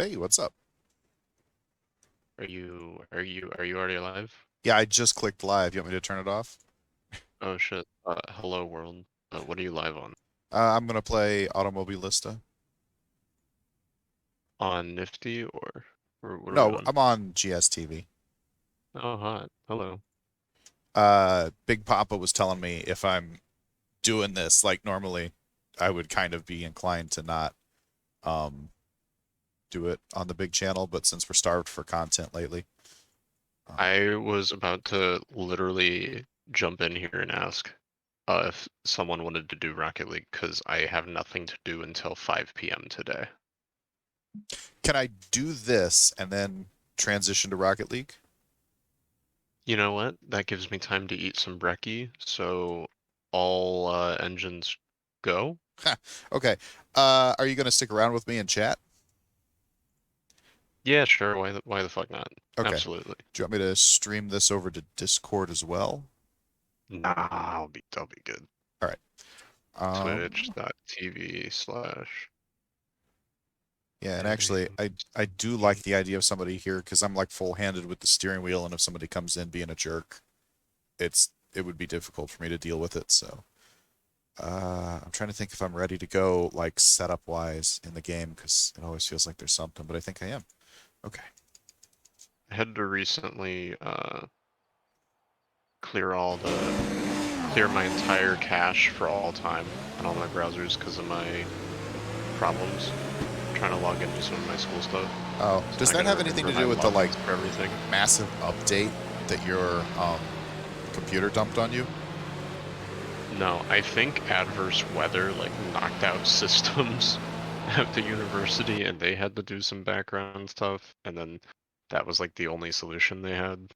Hey, what's up? Are you already alive? Yeah, I just clicked live. You want me to turn it off? Oh shit. Hello world. What are you live on? I'm gonna play Automobilista. On Nifty or what are we No, on? I'm on GSTV. Oh hot. Hello. Big Papa was telling me if I'm doing this like normally, I would kind of be inclined to not um do it on the big channel, but since we're starved for content lately, um, I was about to literally jump in here and ask if someone wanted to do Rocket League because I have nothing to do until 5 p.m. today. can I do this and then transition to Rocket League? You know what? That gives me time to eat some brekkie, so all engines go. Okay. Are you gonna stick around with me and chat? Yeah, sure. Why the fuck not? Okay. Absolutely. Do you want me to stream this over to Discord as well? Nah, I'll be good. All right. Um, Twitch.tv/. Yeah, and actually, Getting I do like the idea of somebody here because I'm like full-handed with the steering wheel, and if somebody comes in being a jerk, it would be difficult for me to deal with it. So, I'm trying to think if I'm ready to go like setup wise in the game because it always feels like there's something, but I think I am. Okay. I had to recently clear my entire cache for all time on all my browsers because of my problems trying to log into some of my school stuff. Oh, So does now I that gotta have anything remember to my do with the like logins for everything. massive update that your computer dumped on you? No, I think adverse weather like knocked out systems at the university and they had to do some background stuff and then that was like the only solution they had.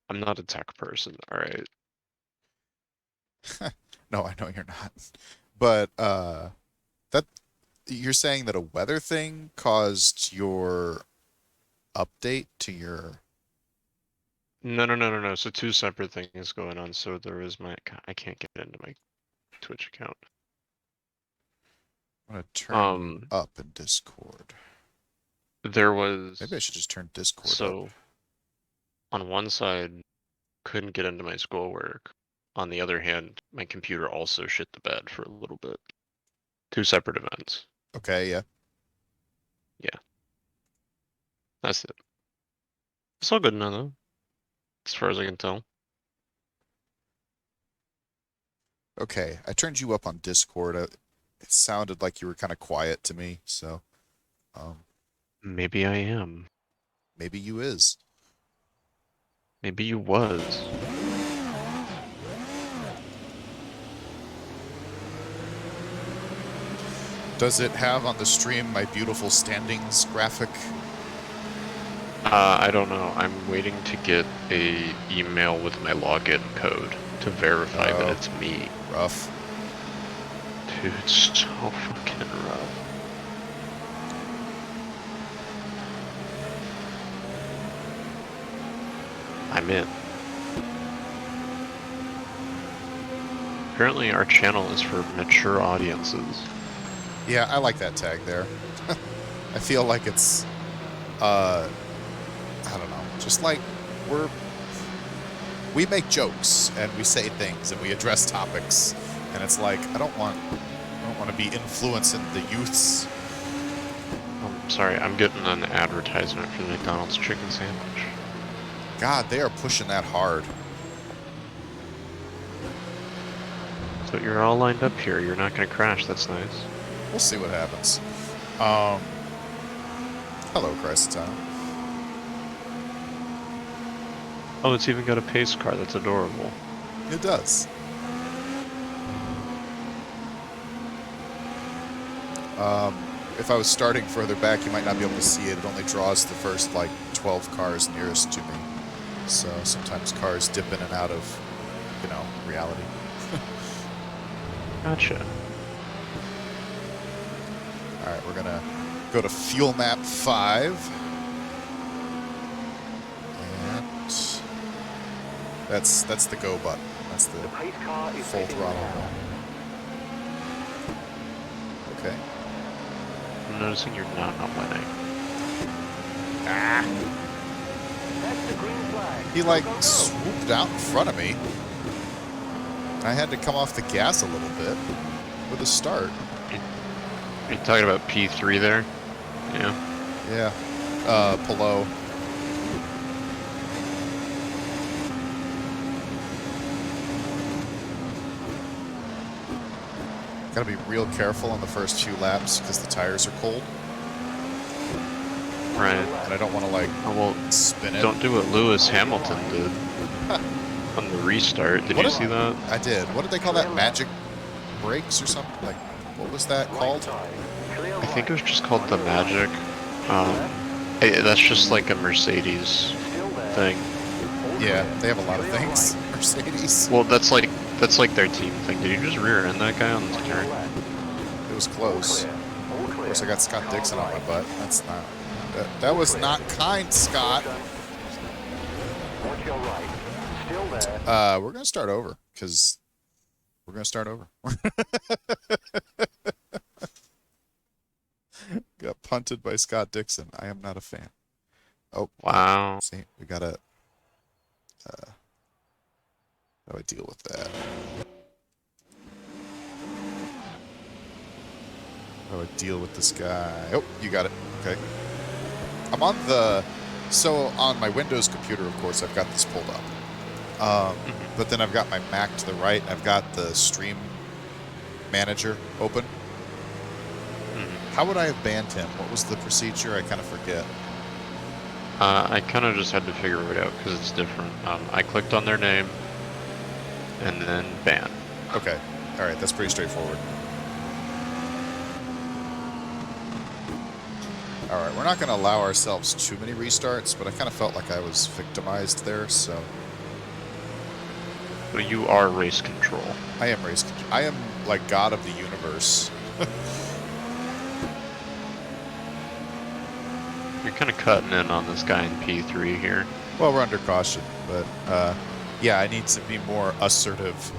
I'm not a tech person, all right? No, I know you're not. But that you're saying that a weather thing caused your update to your. No. So two separate things going on. So there is I can't get into my Twitch account. I'm gonna turn you Um, up in Discord. there Maybe I was should just turn Discord up. so on one side couldn't get into my schoolwork. On the other hand, my computer also shit the bed for a little bit. Two separate events. Okay, yeah. Yeah, that's it. It's all good now though, as far as I can tell. Okay, I turned you up on Discord. It sounded like you were kind of quiet to me, so um, Maybe I am. maybe you is. Maybe you was. Does it have on the stream my beautiful standings graphic? I don't know. I'm waiting to get a email with my login code to verify that Oh, it's me. rough. Dude, it's so fucking rough. I'm in. Apparently our channel is for mature audiences. Yeah, I like that tag there. I feel like it's, uh, I don't know, just like we're we make jokes and we say things and we address topics, and it's like I don't want to be influencing the youths. Sorry, I'm getting an advertisement for the McDonald's chicken sandwich. God, they are pushing that hard. So you're all lined up here. You're not gonna crash. That's nice. We'll see what happens. Um, hello, Christown. Oh, it's even got a pace car. That's adorable. It does. Um, if I was starting further back, you might not be able to see it. It only draws the first like 12 cars nearest to me. So sometimes cars dip in and out of, reality. Gotcha. All right, we're gonna go to fuel map 5, and that's the go button. That's the The pace car is full heading throttle. now. Okay. I'm noticing you're not winning. Ah. He like swooped out in front of me. I had to come off the gas a little bit with a start. Are you talking about P3 there? Yeah. Yeah. Below. Gotta be real careful on the first few laps because the tires are cold. Right. And I don't want to like spin it. Don't do what Lewis Hamilton did on the restart. Did you see that? I did. What did they call that? Magic brakes or something? Like, what was that called? I think it was just called the Magic. That's just like a Mercedes thing. Yeah, they have a lot of things. Mercedes. Well, that's like their team thing. Did you just rear end that guy on the turn? It was close. Of course, I got Scott Dixon on my butt. That's not. That was not kind, Scott. We're gonna start over because we're gonna start over. Got punted by Scott Dixon. I am not a fan. Oh wow! See, we gotta. How do I deal with that? How do I deal with this guy? Oh, you got it. Okay. I'm on the... So, on my Windows computer, of course, I've got this pulled up. But then I've got my Mac to the right, and I've got the Stream Manager open. How would I have banned him? What was the procedure? I kind of forget. I kind of just had to figure it out because it's different. I clicked on their name, and then ban. Okay. Alright, that's pretty straightforward. Alright, we're not going to allow ourselves too many restarts, but I kind of felt like I was victimized there, so... But you are race control. I am race control. I am, like, God of the universe. You're kind of cutting in on this guy in P3 here. Well, we're under caution, but, yeah, I need to be more assertive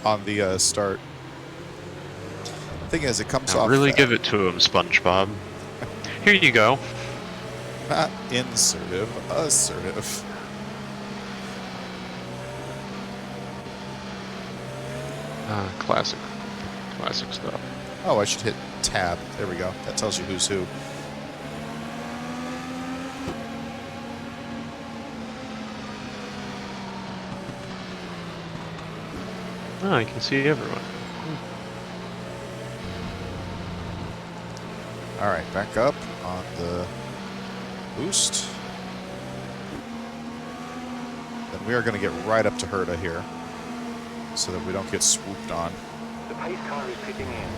on the start. Thing is, it comes off... Really give it to him, SpongeBob. Here you go. Not insertive, assertive. Classic stuff. Oh, I should hit tab. There we go. That tells you who's who. Oh, I can see everyone. Alright, back up on the boost. Then we are going to get right up to Herta here so that we don't get swooped on. The pace car is pitting in.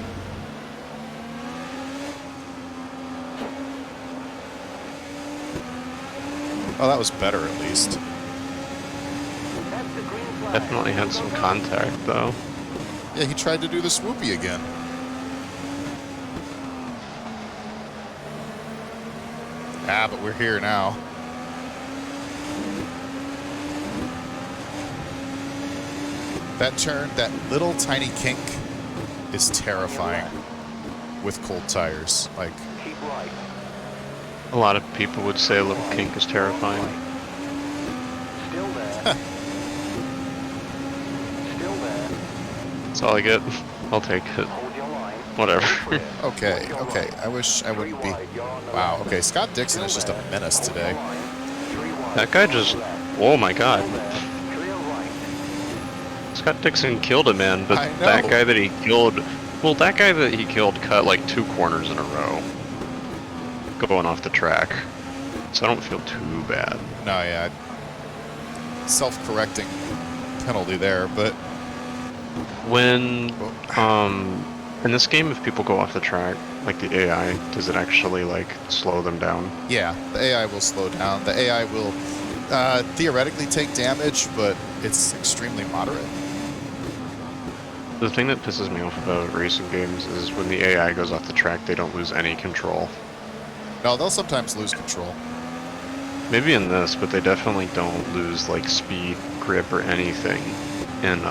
Oh, that was better at least. That's the green flag. Definitely had some contact, though. Yeah, he tried to do the swoopy again. Ah, but we're here now. That turn, that little tiny kink is terrifying with cold tires. Like, Keep right. A lot of people would say a little kink is terrifying. Still there. Still there. That's all I get. I'll take it. Hold your line. Whatever. okay, okay. I wish I wouldn't be... Wow, okay. Scott Dixon is just a menace today. That guy just... Oh my god. Clear right. Scott Dixon killed a man, but I know. that guy that he killed... Well, that guy that he killed cut like 2 corners in a row. Going off the track. So I don't feel too bad. No, yeah. Self-correcting penalty there, but... When... in this game, if people go off the track, like the AI, does it actually, like, slow them down? Yeah, the AI will slow down. The AI will theoretically take damage, but it's extremely moderate. The thing that pisses me off about racing games is when the AI goes off the track, they don't lose any control. No, they'll sometimes lose control. Maybe in this, but they definitely don't lose, like, speed, grip, or anything in,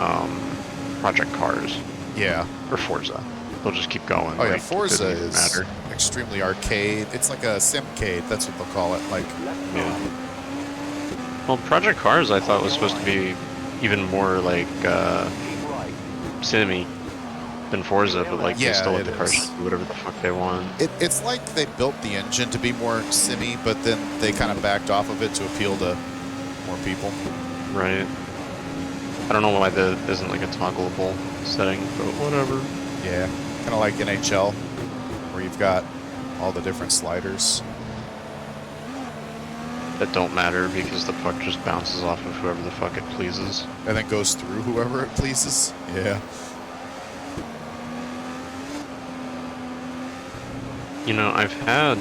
Project Cars. Yeah. Or Forza. they'll just keep going. Oh yeah, like, it Forza doesn't even is matter. extremely arcade. It's like a simcade. That's what they'll call it. Like, Yeah. Well, Project Cars I thought was supposed to be even more like Keep right. cinemy than Forza, but like they Yeah, still let it the cars is. do whatever the fuck they want. it's like they built the engine to be more simmy, but then they kind of backed off of it to appeal to more people. Right. I don't know why that isn't like a toggleable setting, but whatever. Yeah, kind of like NHL, where you've got all the different sliders. That don't matter because the puck just bounces off of whoever the fuck it pleases. And then goes through whoever it pleases. Yeah. You know, I've had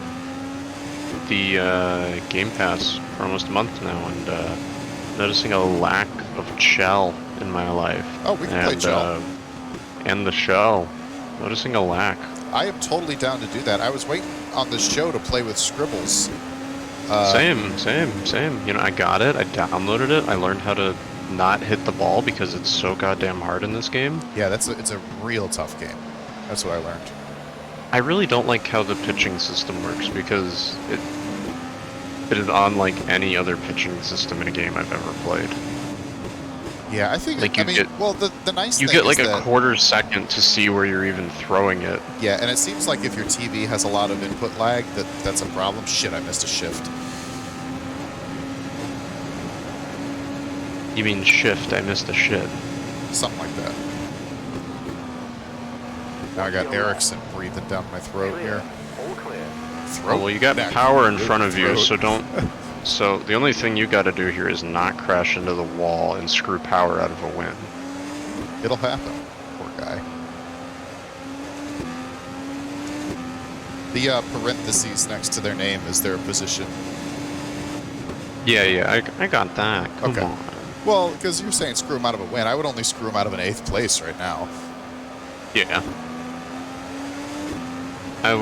the Game Pass for almost a month now, and noticing a lack of Shell in my life. Oh, we can play Shell. And the show. Noticing a lack. I am totally down to do that. I was waiting on this show to play with Scribbles. Same. You know, I got it. I downloaded it. I learned how to not hit the ball because it's so goddamn hard in this game. Yeah, it's a real tough game. That's what I learned. I really don't like how the pitching system works because it is unlike any other pitching system in a game I've ever played. Yeah, I think. Like I mean, well, the nice you thing get like is a that, quarter second to see where you're even throwing it. Yeah, and it seems like if your TV has a lot of input lag, that's a problem. Shit, I missed a shift. You mean shift? I missed a shit. Something like that. Now I got Erickson breathing down my throat here. All clear. Throat. Oh, well, you got neck, power in front of you, throat. so don't. So the only thing you got to do here is not crash into the wall and screw power out of a win. It'll happen. Poor guy. The parentheses next to their name is their position. Yeah, I got that. Come Okay. on. Well, because you're saying screw him out of a win. I would only screw him out of an 8th place right now. Yeah. I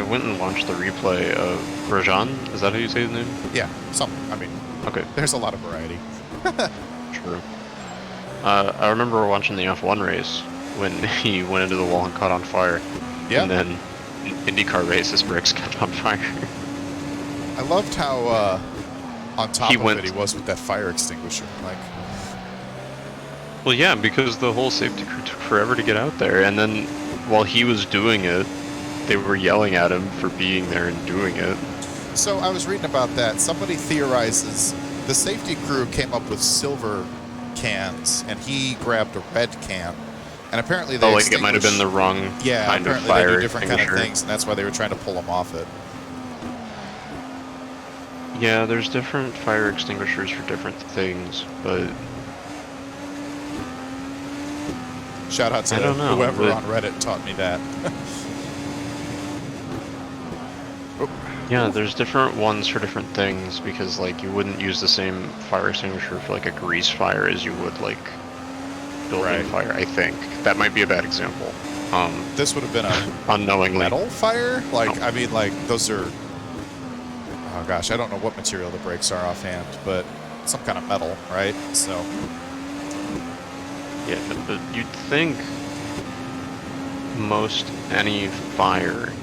went and watched the replay of Rajan. Is that how you say his name? Yeah, I mean, Okay, there's a lot of variety. true. I remember watching the F1 race when he went into the wall and caught on fire. Yeah. And then IndyCar race, his brakes caught on fire. I loved how on top He of went- it he was with that fire extinguisher. Like, Well, yeah, because the whole safety crew took forever to get out there, and then while he was doing it, they were yelling at him for being there and doing it. so I was reading about that. Somebody theorizes the safety crew came up with silver cans, and he grabbed a red can. And apparently they Oh, like it might have been the extinguished- wrong Yeah, kind of apparently they fire do different kind of extinguisher. things, and that's why they were trying to pull him off it. Yeah, there's different fire extinguishers for different things, but Shout out to I don't know, whoever but- on Reddit taught me that. yeah, there's different ones for different things because like you wouldn't use the same fire extinguisher for like a grease fire as you would like building Right. fire. I think that might be a bad example. This would have been a Unknowingly. metal fire? Like, No. I mean, like, those are... Oh, gosh, I don't know what material the brakes are offhand, but some kind of metal, right? So, Yeah, but you'd think most any fire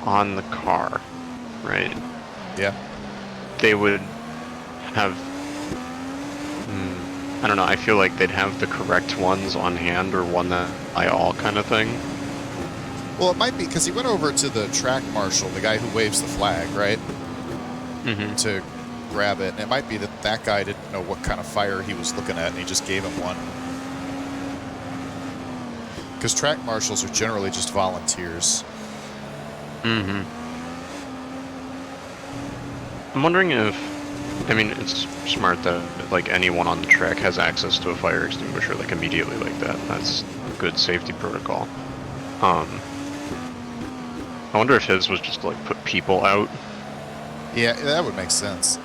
on the car, right? yeah. They would have. I don't know. I feel like they'd have the correct ones on hand or one that I all kind of thing. Well, it might be because he went over to the track marshal, the guy who waves the flag, right? Mm-hmm. To grab it. And it might be that that guy didn't know what kind of fire he was looking at, and he just gave him one. Because track marshals are generally just volunteers. Mm-hmm. I'm wondering if, I mean, it's smart that like anyone on the track has access to a fire extinguisher like immediately like that. That's good safety protocol. I wonder if his was just to like put people out. Yeah, that would make sense.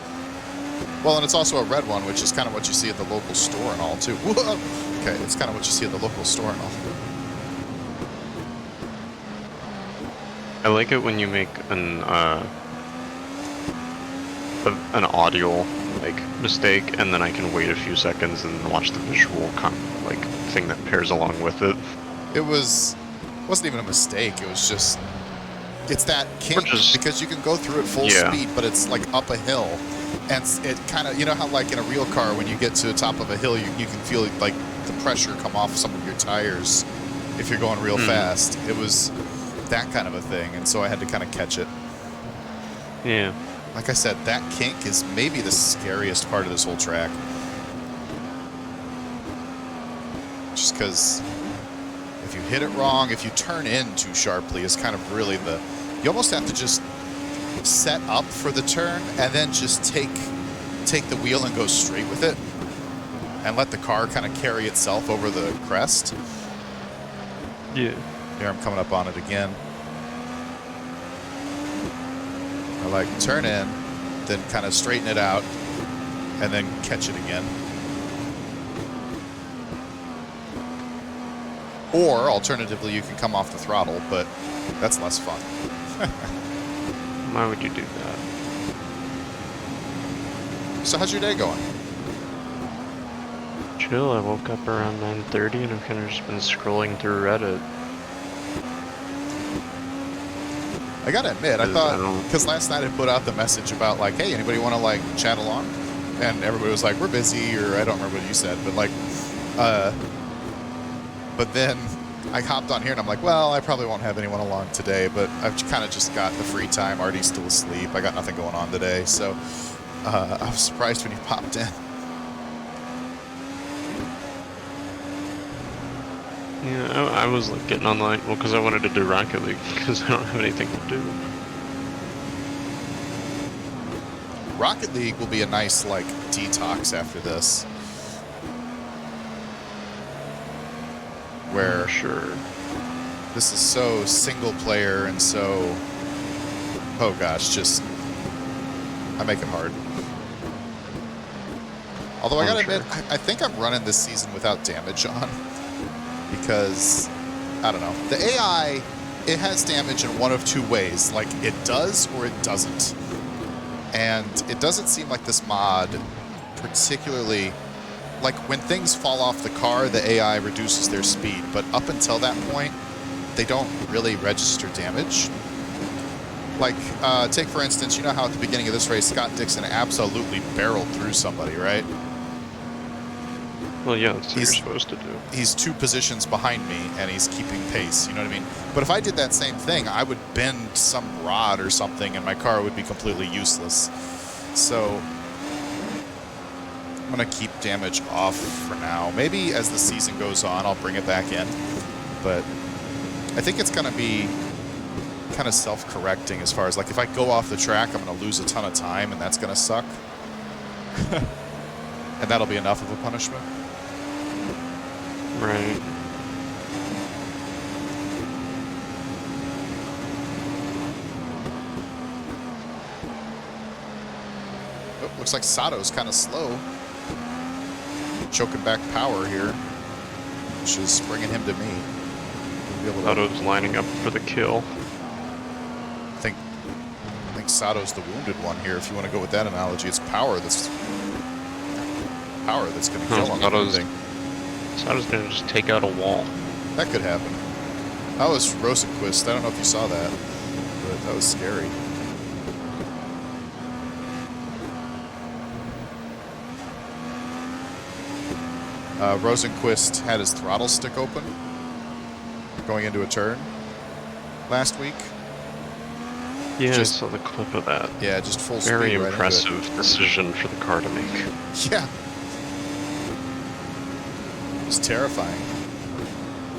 Well, and it's also a red one, which is kind of what you see at the local store and all, too. Whoa! Okay, it's kind of what you see at the local store and all. I like it when you make an audio like mistake, and then I can wait a few seconds and watch the visual like thing that pairs along with it. It wasn't even a mistake. It was just, it's that kink because you can go through at full speed, but it's like up a hill. And it kind of, you know how like in a real car, when you get to the top of a hill, you can feel like the pressure come off some of your tires if you're going real fast. It was that kind of a thing, and so I had to kind of catch it. Yeah. Like I said, that kink is maybe the scariest part of this whole track. Just because if you hit it wrong, if you turn in too sharply, is kind of really the... You almost have to just set up for the turn and then just take the wheel and go straight with it and let the car kind of carry itself over the crest. Yeah. Here I'm coming up on it again. I like turn in, then kind of straighten it out, and then catch it again. Or alternatively, you can come off the throttle, but that's less fun. Why would you do that? So how's your day going? Chill. I woke up around 9:30 and I've kind of just been scrolling through Reddit. I gotta admit, I thought, because last night I put out the message about like, hey, anybody want to like chat along? And everybody was like, we're busy, or I don't remember what you said, but like, but then I hopped on here and I'm like, well, I probably won't have anyone along today, but I've kind of just got the free time. Artie's still asleep. I got nothing going on today, so I was surprised when you popped in. Yeah, I was like getting online, well, because I wanted to do Rocket League, because I don't have anything to do. Rocket League will be a nice like detox after this. Where sure. This is so single player and so, oh gosh, just, I make it hard. Although I gotta admit, I think I'm running this season without damage on, because, I don't know, the AI, it has damage in one of two ways, like it does or it doesn't. And it doesn't seem like this mod particularly, like when things fall off the car, the AI reduces their speed, but up until that point, they don't really register damage. Like, take for instance, you know how at the beginning of this race, Scott Dixon absolutely barreled through somebody, right? Well, yeah, that's what you're supposed to do. He's 2 positions behind me, and he's keeping pace, you know what I mean? But if I did that same thing, I would bend some rod or something, and my car would be completely useless. So I'm going to keep damage off for now. Maybe as the season goes on, I'll bring it back in. But I think it's going to be kind of self-correcting as far as, like, if I go off the track, I'm going to lose a ton of time, and that's going to suck. And that'll be enough of a punishment. Right. Oh, looks like Sato's kind of slow. Choking back power here, which is bringing him to me. Sato's lining up for the kill. I think Sato's the wounded one here. If you want to go with that analogy, it's power that's going to kill him. Sato's going to just take out a wall. That could happen. That was Rosenquist. I don't know if you saw that, but that was scary. Rosenquist had his throttle stick open going into a turn last week. Yeah, I saw the clip of that. Yeah, just full speed. Very impressive decision for the car to make. Yeah. It was terrifying.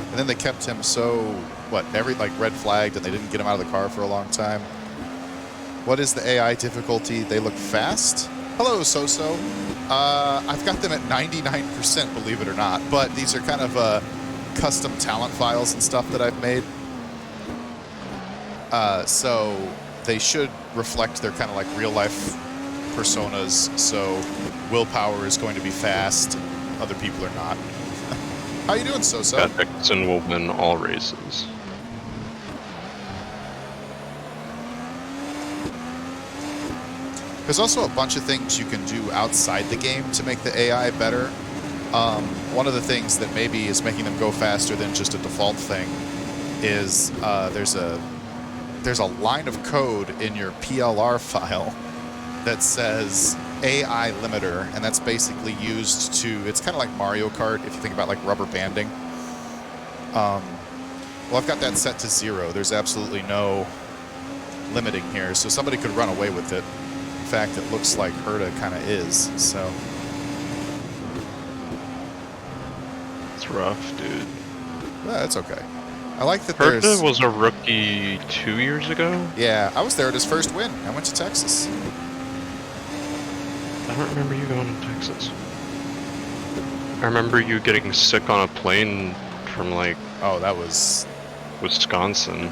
And then they kept him red flagged, and they didn't get him out of the car for a long time. What is the AI difficulty? They look fast? Hello, So-So. I've got them at 99%, believe it or not, but these are kind of custom talent files and stuff that I've made. So they should reflect their kind of like real-life personas, so willpower is going to be fast, and other people are not. How you doing, So-So? Scott Dixon will win all races. There's also a bunch of things you can do outside the game to make the AI better. One of the things that maybe is making them go faster than just a default thing is there's a line of code in your PLR file that says AI limiter, and that's basically used to, it's kind of like Mario Kart if you think about like rubber banding. Well, I've got that set to 0. There's absolutely no limiting here, so somebody could run away with it. In fact, it looks like Herta kind of is, so. It's rough, dude. That's okay. I like that there's... Herta was a rookie 2 years ago? Yeah, I was there at his first win. I went to Texas. I don't remember you going to Texas. I remember you getting sick on a plane from, like... Oh, that was... Wisconsin.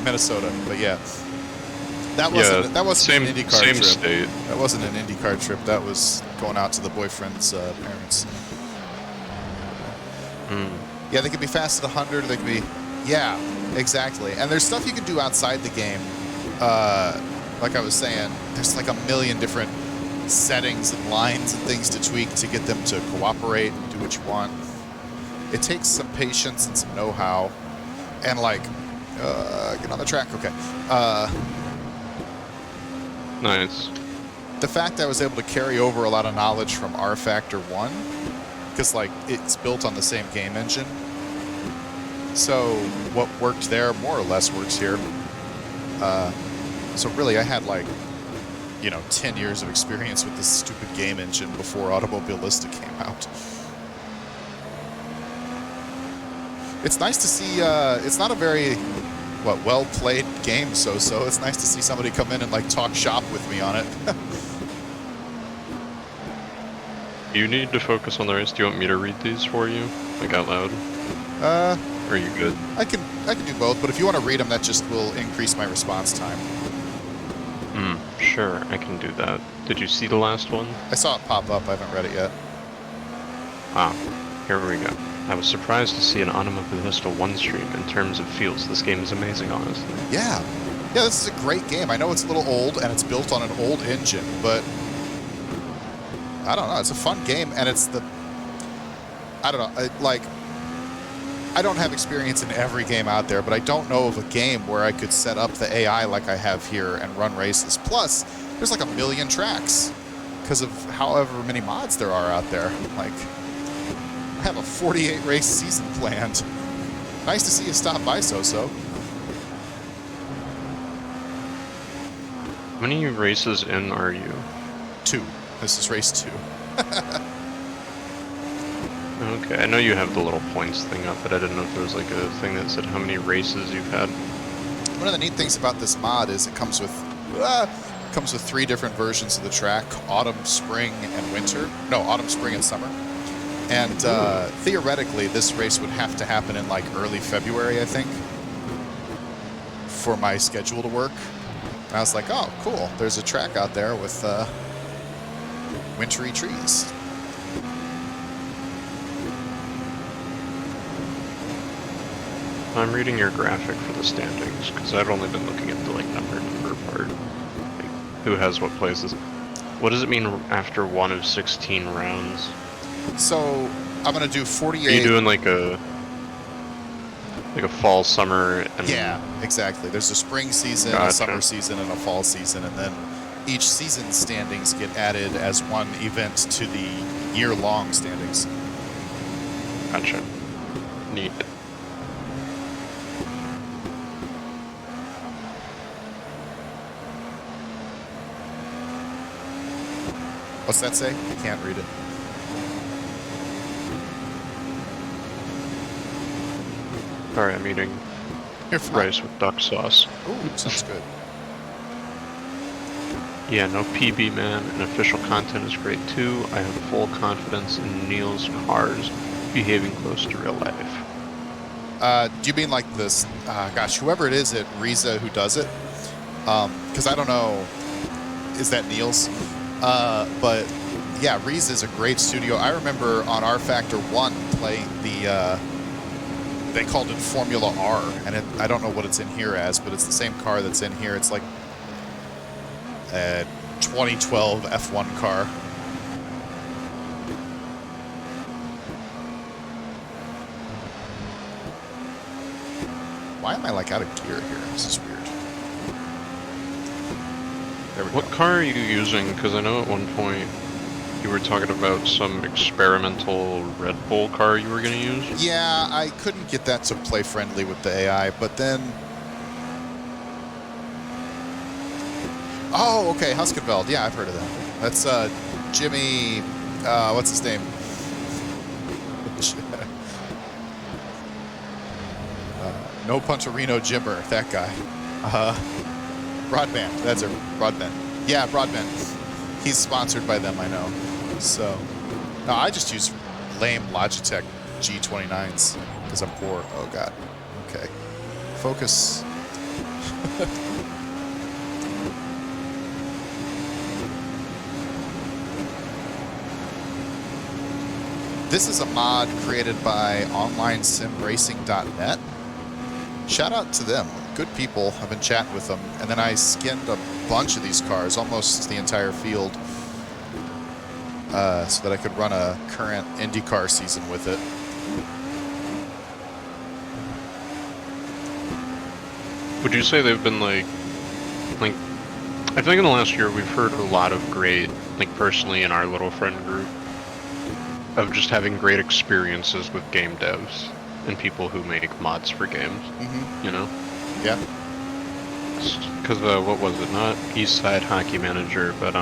Minnesota, but yeah. That wasn't an IndyCar same trip. state. That wasn't an IndyCar trip. That was going out to the boyfriend's parents. Yeah, they can be fast at 100. They can be... Yeah, exactly. And there's stuff you can do outside the game. Like I was saying, there's like a million different settings and lines and things to tweak to get them to cooperate and do what you want. It takes some patience and some know-how. And like... get on the track. Okay. Nice. The fact I was able to carry over a lot of knowledge from R Factor 1, because like it's built on the same game engine. So what worked there more or less works here. So really I had like, 10 years of experience with this stupid game engine before Automobilista came out. It's nice to see, it's not a very, well-played game, so it's nice to see somebody come in and like talk shop with me on it. You need to focus on the race. Do you want me to read these for you, like out loud? Or are you good? I can do both, but if you want to read them, that just will increase my response time. Sure, I can do that. Did you see the last one? I saw it pop up. I haven't read it yet. Here we go. I was surprised to see an Automobilista 1 stream. In terms of feels, this game is amazing, honestly. Yeah, this is a great game. I know it's a little old, and it's built on an old engine, but... I don't know, it's a fun game, and it's the... I don't know, I don't have experience in every game out there, but I don't know of a game where I could set up the AI like I have here and run races. Plus, there's like a million tracks because of however many mods there are out there. Like, I have a 48 race season planned. Nice to see you stop by, So-So. How many races in are you? 2. This is race 2. Okay, I know you have the little points thing up, but I didn't know if there was like a thing that said how many races you've had. One of the neat things about this mod is it comes with 3 different versions of the track: autumn, spring, and winter. No, autumn, spring, and summer. And theoretically, this race would have to happen in like early February, I think, for my schedule to work. And I was like, oh, cool. There's a track out there with wintry trees. I'm reading your graphic for the standings, because I've only been looking at the like number part. Like, who has what places. What does it mean after 1 of 16 rounds? So, I'm going to do 48... Are you doing like a fall, summer, and... Yeah, exactly. There's a spring season, a summer season, and a fall season, and then each season's standings get added as one event to the year-long standings. Gotcha. Neat. What's that say? I can't read it. Sorry, I'm eating You're fine. rice with duck sauce. Ooh, sounds good. Yeah, no PB, man, and official content is great too. I have full confidence in Neil's cars behaving close to real life. Do you mean like this, gosh, whoever it is at Riza who does it? Because I don't know, is that Neil's? But yeah, Riza is a great studio. I remember on R Factor 1 playing the, they called it Formula R, and I don't know what it's in here as, but it's the same car that's in here. It's like a 2012 F1 car. Why am I like out of gear here? This is weird. There we What go. car are you using? Because I know at one point you were talking about some experimental Red Bull car you were going to use. Yeah, I couldn't get that to play friendly with the AI, but then... Oh, okay, Huskenveld. Yeah, I've heard of that. That's Jimmy... what's his name? No Puncherino Jimmer, that guy. Broadband, that's a Broadband. Yeah, Broadband. He's sponsored by them, I know. So, no, I just use lame Logitech G29s because I'm poor. Oh, God. Okay. Focus. This is a mod created by OnlineSimRacing.net. Shout out to them. Good people. I've been chatting with them. And then I skinned a bunch of these cars, almost the entire field, so that I could run a current IndyCar season with it. Would you say they've been like, I think in the last year we've heard a lot of great, like personally in our little friend group, of just having great experiences with game devs and people who make mods for games, you know? Yeah. Because, what was it? Not East Side Hockey Manager, but,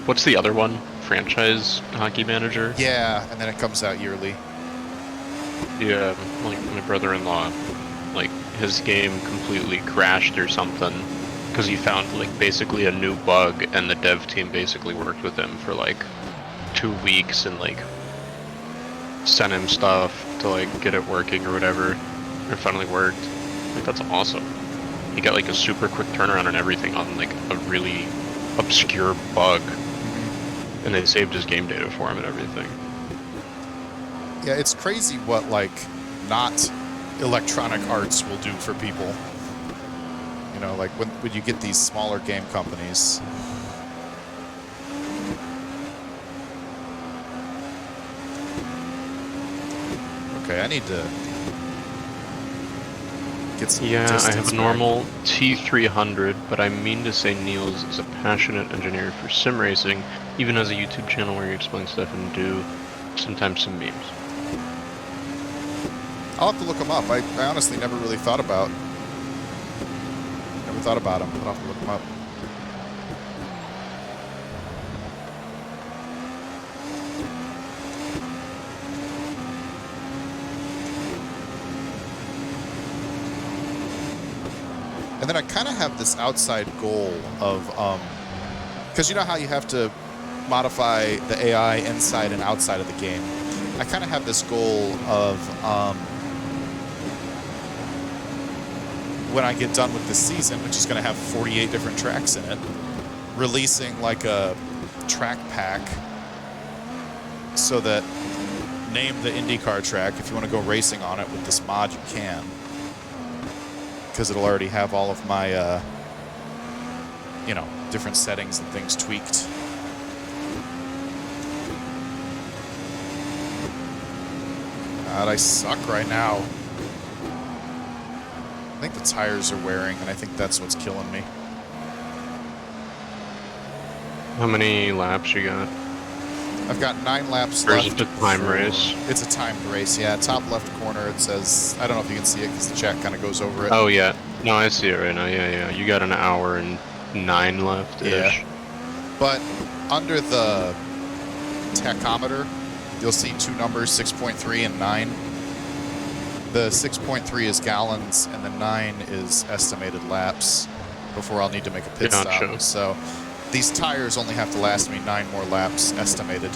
what's the other one? Franchise Hockey Manager? Yeah, and then it comes out yearly. Yeah, like my brother-in-law, like his game completely crashed or something because he found like basically a new bug, and the dev team basically worked with him for like 2 weeks and like sent him stuff to like get it working or whatever. It finally worked. Like that's awesome. He got like a super quick turnaround and everything on like a really obscure bug, and they saved his game data for him and everything. Yeah, it's crazy what, like, not Electronic Arts will do for people. You know, like, when you get these smaller game companies. Okay, I need to get some Yeah, I distance have a back. normal T300, but I mean to say Niels is a passionate engineer for sim racing, even has a YouTube channel where he explains stuff and do sometimes some memes. I'll have to look them up. I honestly never really thought about him, but I'll have to look them up. And then I kind of have this outside goal of, because you know how you have to modify the AI inside and outside of the game. I kind of have this goal of, when I get done with this season, which is going to have 48 different tracks in it, releasing like a track pack so that name the IndyCar track. If you want to go racing on it with this mod, you can. Because it'll already have all of my, you know, different settings and things tweaked. God, I suck right now. I think the tires are wearing, and I think that's what's killing me. How many laps you got? I've got 9 laps Or left. is it a time race? It's a timed race, yeah. Top left corner, it says... I don't know if you can see it because the chat kind of goes over it. Oh yeah, no, I see it right now. Yeah. You got an hour and 9 left. Yeah. But under the tachometer, you'll see 2 numbers, 6.3 and 9. The 6.3 is gallons, and the 9 is estimated laps before I'll need to make a pit stop. So these tires only have to last me 9 more laps estimated.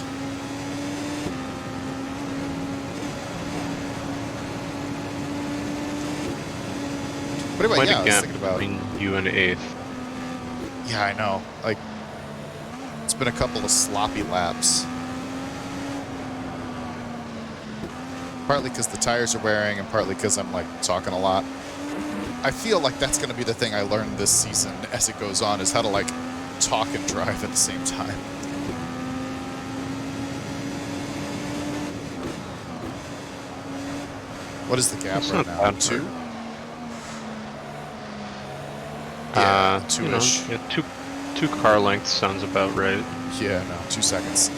But anyway, yeah, I was thinking about... between you and 8th. Yeah, I know. Like, it's been a couple of sloppy laps. Partly because the tires are wearing, and partly because I'm, like, talking a lot. I feel like that's going to be the thing I learn this season as it goes on, is how to, like, talk and drive at the same time. What is the gap That's right not now? bad 2? for- Yeah, you know, 2-ish. yeah, two car lengths sounds about right. Yeah, no, 2 seconds.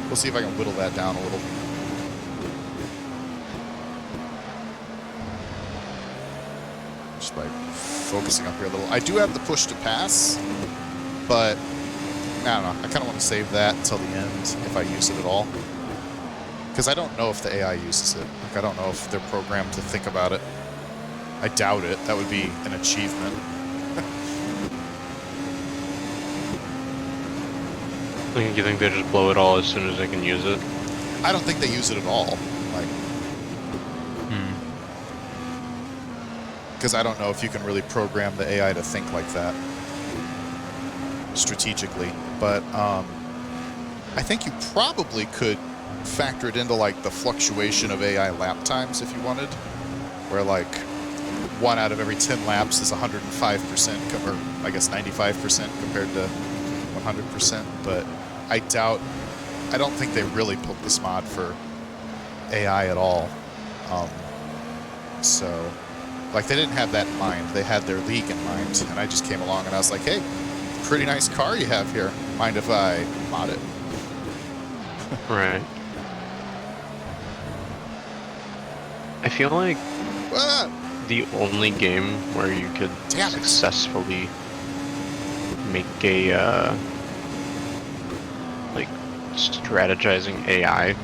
We'll see if I can whittle that down a little. Just by focusing up here a little. I do have the push to pass, but I don't know. I kind of want to save that until the end if I use it at all. Because I don't know if the AI uses it. Like, I don't know if they're programmed to think about it. I doubt it. That would be an achievement. You think they just blow it all as soon as they can use it? I don't think they use it at all. Like, because I don't know if you can really program the AI to think like that strategically. But I think you probably could factor it into like the fluctuation of AI lap times if you wanted, where like 1 out of every 10 laps is 105%, or I guess 95% compared to 100%. But I don't think they really built this mod for AI at all. So, like, they didn't have that in mind. They had their league in mind, and I just came along and I was like, hey, pretty nice car you have here. Mind if I mod it? Right. I feel like Ah! the only game where you could Damn it. successfully make a like strategizing AI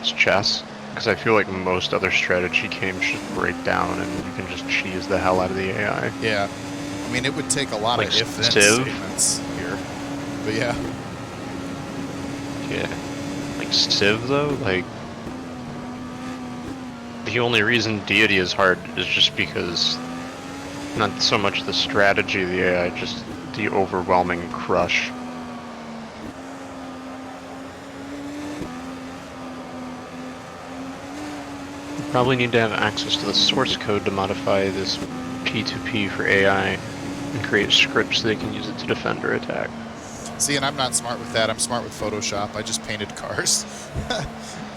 is chess, because I feel like most other strategy games just break down and you can just cheese the hell out of the AI. Yeah. I mean, it would take a lot Like of if-then Civ? statements here. But yeah. Yeah. Like Civ though, like the only reason Deity is hard is just because not so much the strategy of the AI, just the overwhelming crush. You probably need to have access to the source code to modify this P2P for AI and create scripts so they can use it to defend or attack. See, and I'm not smart with that. I'm smart with Photoshop. I just painted cars.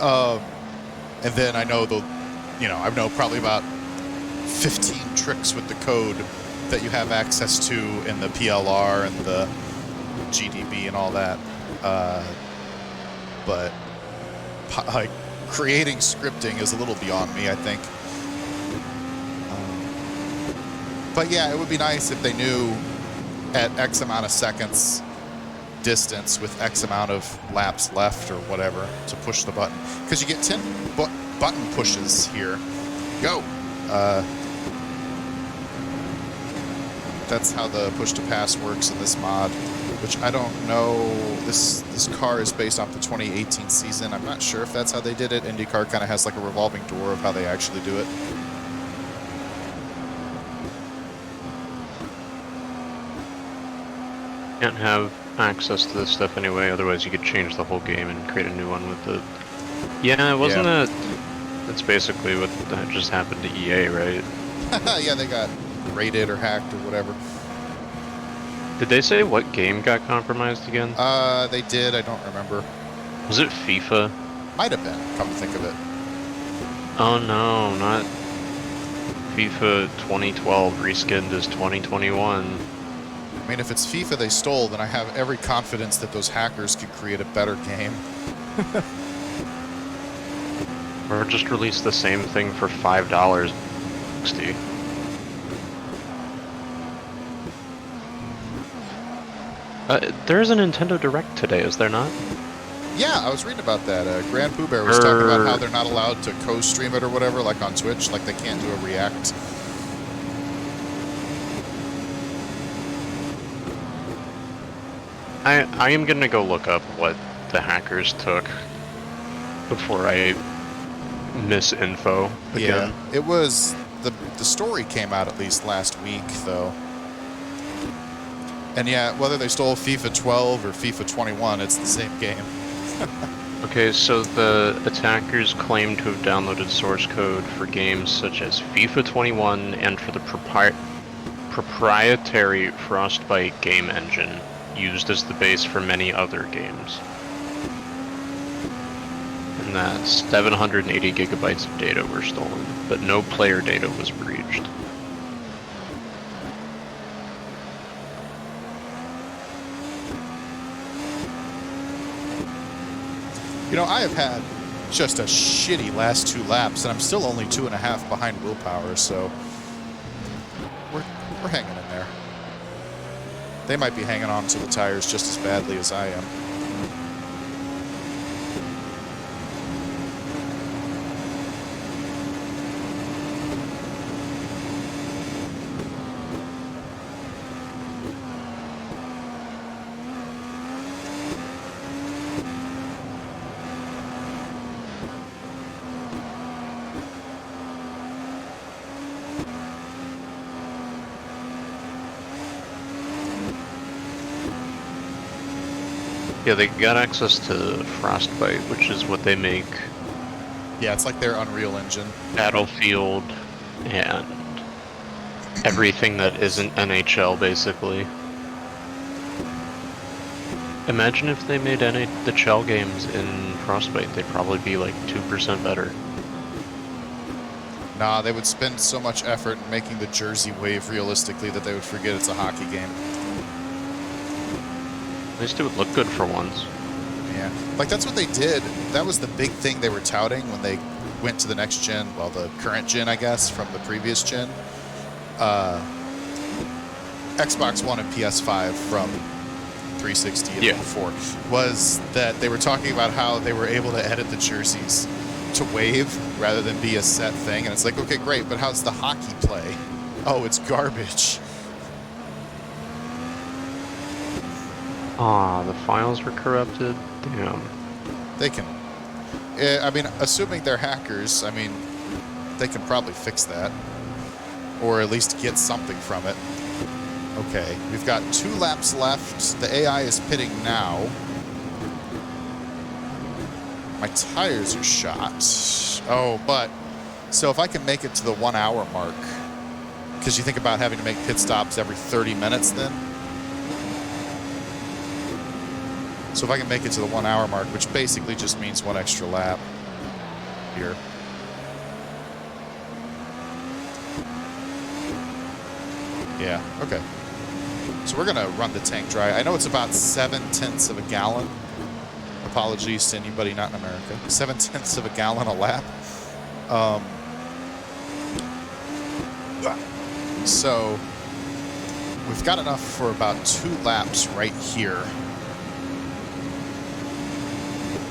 And then I know I know probably about 15 tricks with the code that you have access to in the PLR and the GDB and all that. But like creating scripting is a little beyond me, I think. But yeah, it would be nice if they knew at X amount of seconds distance with X amount of laps left or whatever to push the button. Because you get 10 button pushes here. Go! That's how the push to pass works in this mod, which I don't know. This car is based off the 2018 season. I'm not sure if that's how they did it. IndyCar kind of has like a revolving door of how they actually do it. Can't have access to this stuff anyway, otherwise you could change the whole game and create a new one with it. Yeah, wasn't that... That's basically what just happened to EA, right? Yeah, they got raided or hacked or whatever. Did they say what game got compromised again? They did. I don't remember. Was it FIFA? Might have been, come to think of it. Oh no, not FIFA 2012 reskinned as 2021. I mean, if it's FIFA they stole, then I have every confidence that those hackers could create a better game. Or just release the same thing for $5. There's a Nintendo Direct today, is there not? Yeah, I was reading about that. Grand Pooh Bear was talking about how they're not allowed to co-stream it or whatever, like on Twitch, like they can't do a react. I am gonna go look up what the hackers took before I misinfo again. Yeah, it was the story came out at least last week though. And yeah, whether they stole FIFA 12 or FIFA 21, it's the same game. Okay, so the attackers claim to have downloaded source code for games such as FIFA 21 and for the proprietary Frostbite game engine used as the base for many other games. And that 780 gigabytes of data were stolen, but no player data was breached. You know, I have had just a shitty last 2 laps, and I'm still only 2.5 behind willpower, so we're hanging in there. They might be hanging on to the tires just as badly as I am. Yeah, they got access to Frostbite, which is what they make Yeah, it's like their Unreal Engine. Battlefield and everything that isn't NHL, basically. Imagine if they made the Chell games in Frostbite, they'd probably be like 2% better. Nah, they would spend so much effort in making the jersey wave realistically that they would forget it's a hockey game. At least it would look good for once. Yeah, like that's what they did. That was the big thing they were touting when they went to the next gen, well, the current gen, I guess, from the previous gen. Xbox One and PS5 from 360 and before, was that they were talking about how they were able to edit the jerseys to wave rather than be a set thing. And it's like, okay, great, but how's the hockey play? Oh, it's garbage. Ah, the files were corrupted? Damn. They can, I mean, assuming they're hackers, I mean, they can probably fix that. Or at least get something from it. Okay, we've got 2 laps left. The AI is pitting now. My tires are shot. Oh, but, so if I can make it to the 1 hour mark, because you think about having to make pit stops every 30 minutes then. So if I can make it to the 1 hour mark, which basically just means 1 extra lap here. Yeah, okay. So we're gonna run the tank dry. I know it's about 7/10 of a gallon. Apologies to anybody not in America. 7/10 of a gallon a lap. So we've got enough for about 2 laps right here.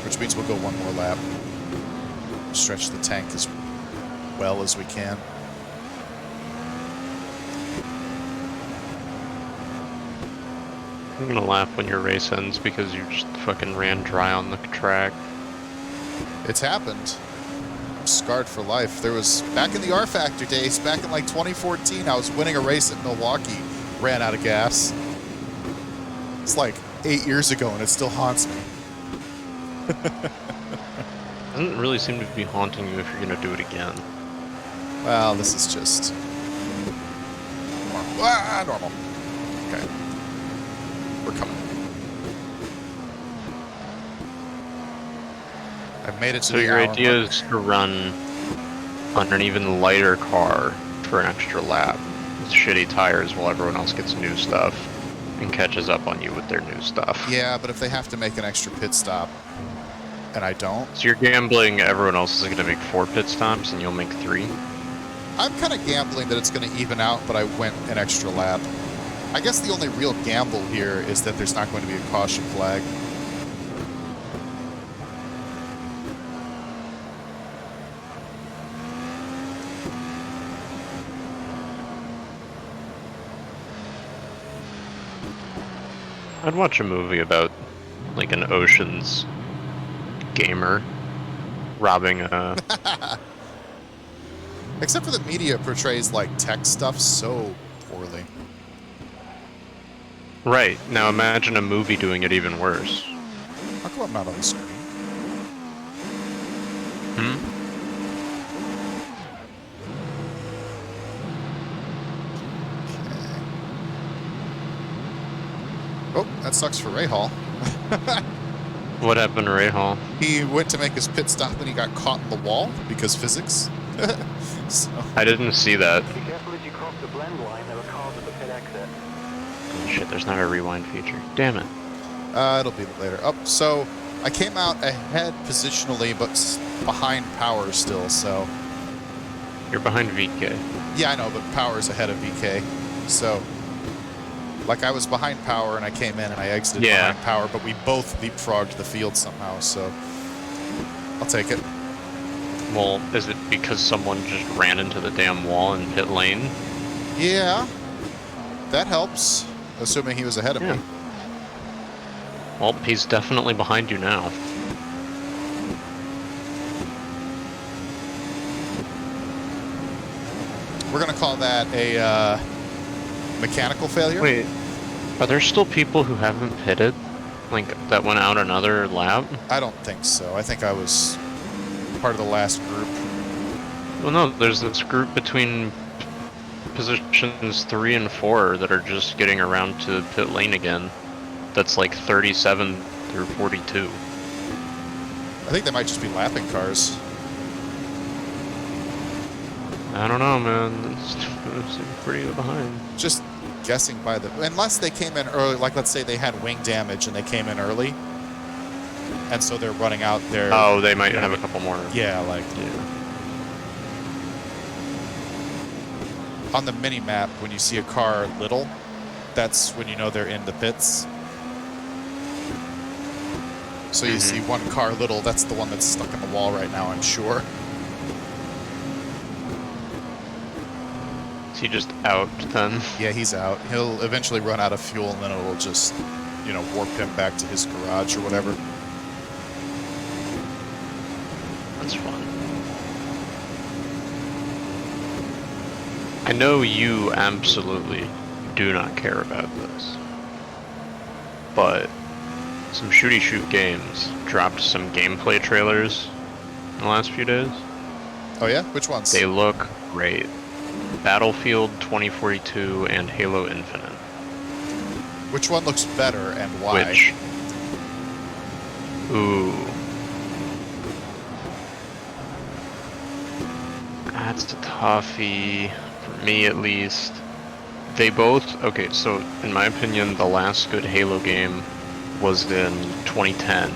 Which means we'll go 1 more lap. Stretch the tank as well as we can. I'm gonna laugh when your race ends because you just fucking ran dry on the track. It's happened. I'm scarred for life. There was, back in the R Factor days, back in like 2014, I was winning a race at Milwaukee, ran out of gas. It's like 8 years ago and it still haunts me. Doesn't really seem to be haunting you if you're gonna do it again. Well, this is just normal. Normal. Okay. We're coming. I've made it to So the your hour idea mark. is to run on an even lighter car for an extra lap with shitty tires while everyone else gets new stuff and catches up on you with their new stuff. Yeah, but if they have to make an extra pit stop and I don't, So you're gambling everyone else is going to make 4 pit stops and you'll make 3? I'm kind of gambling that it's going to even out, but I went an extra lap. I guess the only real gamble here is that there's not going to be a caution flag. I'd watch a movie about like an oceans gamer robbing a... Except for the media portrays like tech stuff so poorly. Right, now imagine a movie doing it even worse. How come I'm not on the screen? Okay. Oh, that sucks for Ray Hall. What happened to Rahal? He went to make his pit stop and he got caught in the wall because physics. So, I didn't see that. Be careful as you cross the blend line. There are cars at the pit exit. Oh, shit, there's not a rewind feature. Damn it. it'll be later. So I came out ahead positionally, but behind Power still. So You're behind VK. yeah, I know, but Power's ahead of VK. So like I was behind Power and I came in and I exited behind Power, but we both leapfrogged the field somehow. So I'll take it. Well, is it because someone just ran into the damn wall in pit lane? Yeah, that helps. Assuming he was ahead of me. Well, he's definitely behind you now. We're gonna call that a mechanical failure. Wait, are there still people who haven't pitted? Like, that went out another lap? I don't think so. I think I was part of the last group. Well, no, there's this group between positions 3 and 4 that are just getting around to pit lane again. That's like 37 through 42. I think they might just be lapping cars. I don't know, man. It's pretty behind. Just guessing by the... Unless they came in early, like let's say they had wing damage and they came in early. And so they're running out their... Oh, they might have a couple more. Yeah, like... Yeah. On the mini-map, when you see a car little, that's when you know they're in the pits. So you see one car little, that's the one that's stuck in the wall right now, I'm sure. Is he just out then? Yeah, he's out. He'll eventually run out of fuel and then it'll just, you know, warp him back to his garage or whatever. That's fun. I know you absolutely do not care about this, but some shooty shoot games dropped some gameplay trailers in the last few days. Oh yeah? Which ones? They look great. Battlefield 2042 and Halo Infinite. Which one looks better and why? Which? Ooh. That's a toughie. For me, at least. They both... Okay, so, in my opinion, the last good Halo game was in 2010.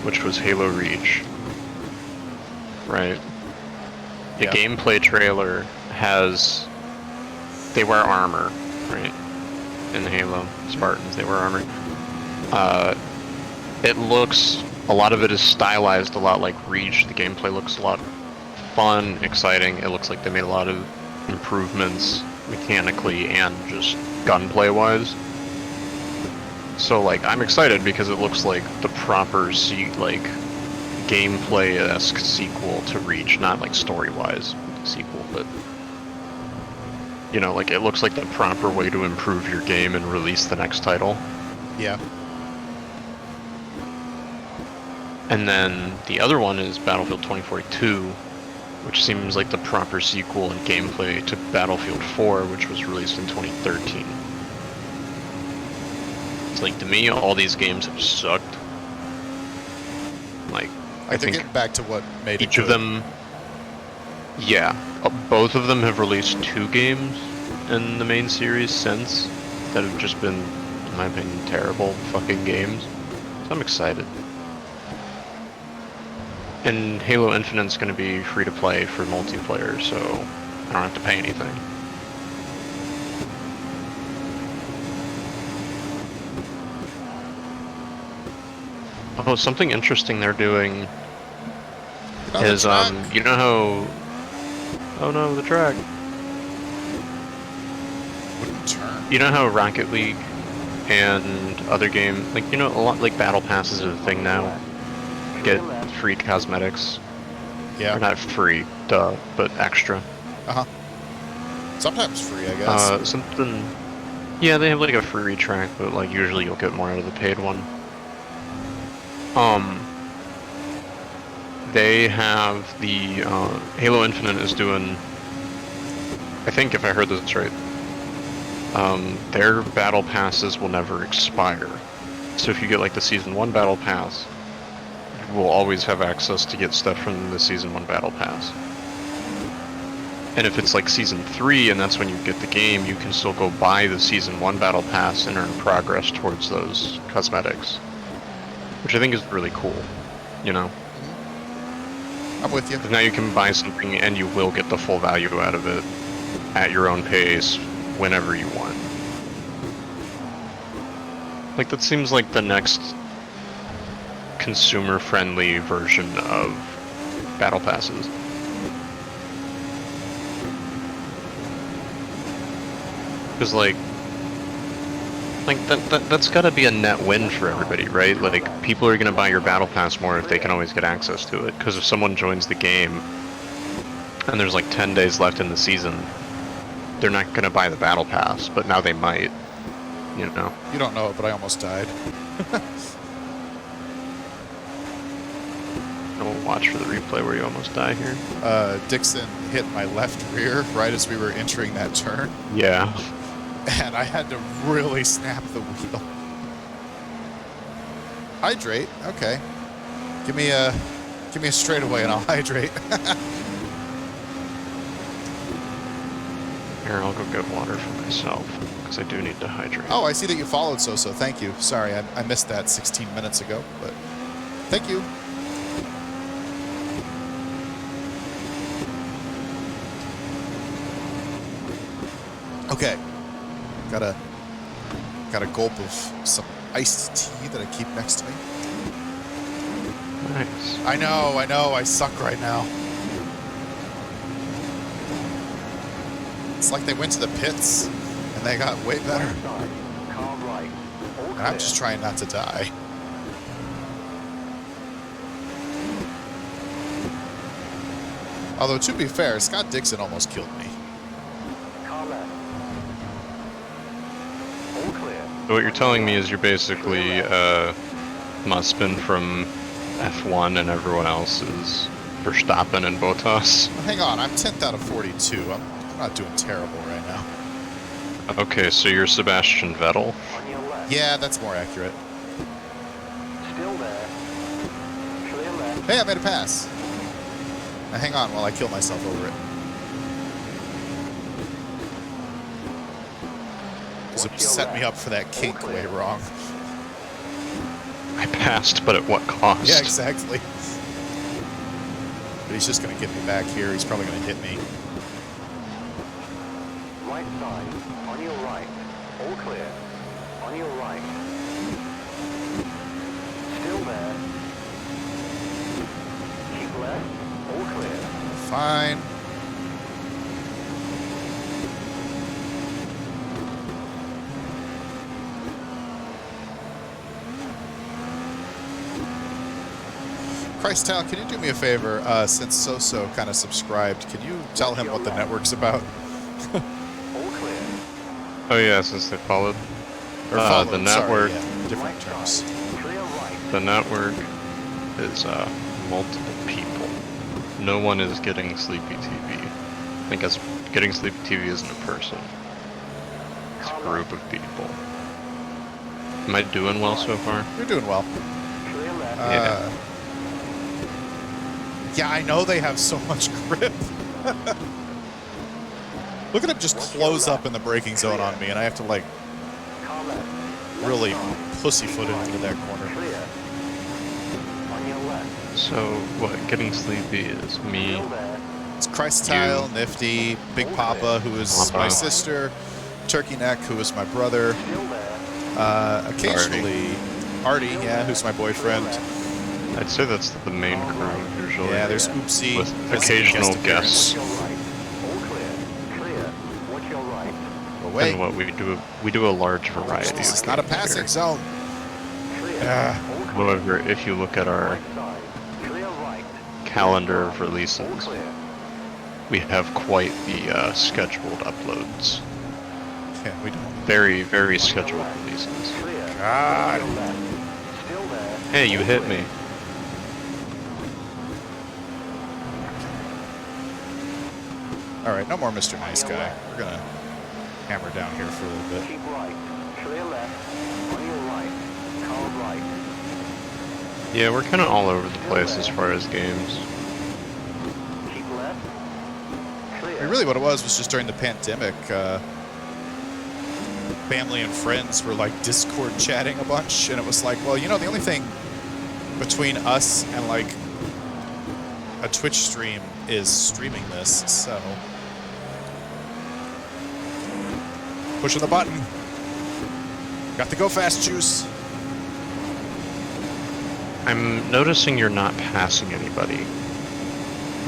Which was Halo Reach. Right? The gameplay trailer has... They wear armor, right? In Halo. Spartans, they wear armor. It looks... A lot of it is stylized a lot like Reach. The gameplay looks a lot fun, exciting. It looks like they made a lot of improvements mechanically and just gunplay wise. So like I'm excited because it looks like the proper gameplay-esque sequel to Reach, not like story-wise sequel, but you know, like it looks like the proper way to improve your game and release the next title. Yeah. And then the other one is Battlefield 2042, which seems like the proper sequel in gameplay to Battlefield 4, which was released in 2013. It's like, to me, all these games have sucked. Like, I think getting back to what made each of them... Yeah, both of them have released 2 games in the main series since that have just been, in my opinion, terrible fucking games. So I'm excited. And Halo Infinite's going to be free to play for multiplayer, so I don't have to pay anything. Oh, something interesting they're doing is, you know how... Oh no, the track. Wouldn't turn. You know how Rocket League and other games, like, you know, a lot, like, Battle Passes are the thing now. Get free cosmetics. Yeah. Or not free, duh, but extra. Uh-huh. Sometimes free, I guess. Something... Yeah, they have like a free track, but like usually you'll get more out of the paid one. They have the... Halo Infinite is doing... I think if I heard this right, their battle passes will never expire. So if you get like the Season 1 Battle Pass, you will always have access to get stuff from the Season 1 Battle Pass. And if it's like Season 3 and that's when you get the game, you can still go buy the Season 1 Battle Pass and earn progress towards those cosmetics. Which I think is really cool, you know? I'm with you. 'Cause now you can buy something and you will get the full value out of it at your own pace, whenever you want. Like, that seems like the next consumer-friendly version of battle passes. Because, like that's gotta be a net win for everybody, right? Like, people are gonna buy your battle pass more if they can always get access to it. Because if someone joins the game, and there's like 10 days left in the season, they're not gonna buy the battle pass, but now they might, you know? You don't know it, but I almost died. We'll watch for the replay where you almost die here. Dixon hit my left rear right as we were entering that turn, Yeah. and I had to really snap the wheel. Hydrate, okay. Give me a straightaway and I'll hydrate. Here, I'll go get water for myself, because I do need to hydrate. Oh, I see that you followed So-So. Thank you. Sorry, I missed that 16 minutes ago, but thank you. Okay. Got a gulp of some iced tea that I keep next to me. Nice. I know, I suck right now. It's like they went to the pits and they got way better. Car right. All And I'm clear. just trying not to die. Although, to be fair, Scott Dixon almost killed me. Car left. All clear. So what you're telling me is you're basically Muspin from F1 and everyone else is Verstappen and Bottas. Well, hang on, I'm 10th out of 42. I'm not doing terrible right now. Okay, so you're Sebastian Vettel. On your left. Yeah, that's more accurate. Still there. Clear left. Hey, I made a pass. Now hang on while I kill myself over it. Because it set me up for that kink way wrong. I passed, but at what cost? Yeah, exactly. But he's just going to get me back here. He's probably going to hit me. Right side. On your right. All clear. On your right. Still there. Keep left. All clear. Fine. Christ, Tal, can you do me a favor? Since So-So kind of subscribed, can you tell him what the network's about? All clear. Oh yeah, since they followed. Or followed, The network. Sorry, yeah, different Right terms. side. Clear right. The network is multiple people. No one is getting Sleepy TV. I guess getting Sleepy TV isn't a person. It's a group of people. Am I doing well so far? You're doing well. Clear left. Yeah. Yeah, I know they have so much grip. Look at him just close up in the braking zone on me, and I have to, like, Car left. really pussyfoot it into that corner. Clear. On your left. So what? Getting Sleepy is me. Still there. It's Christ Tile, Nifty, Big Papa, who is my Papa. sister, Turkey Neck, who is my brother, Still there. occasionally Artie, yeah, who's my boyfriend. I'd say that's the main crew usually. Yeah, there's Oopsie, With as a occasional guest appearance. guests. Your right. All clear. Clear. Watch your right. Away. And what we do a large variety. This is of not a games passing here. zone. Clear. Ah. All clear. However, if you look at our Right side. Clear right. calendar of All releases, clear. we have quite the scheduled uploads. Yeah, we don't. Very, very scheduled releases. Clear. God. On your left. Still there. Hey, you All hit clear. me. All right, no more Mr. Nice Guy. We're going to hammer down here for a little bit. Keep right. Clear left. On your right. Car Car right. Yeah, we're kind of all over the place as far as games. Keep left. I Clear. mean, really what it was just during the pandemic, family and friends were like Discord chatting a bunch, and it was like, well, you know, the only thing between us and like a Twitch stream is streaming this, so pushing the button. Got the go fast juice. I'm noticing you're not passing anybody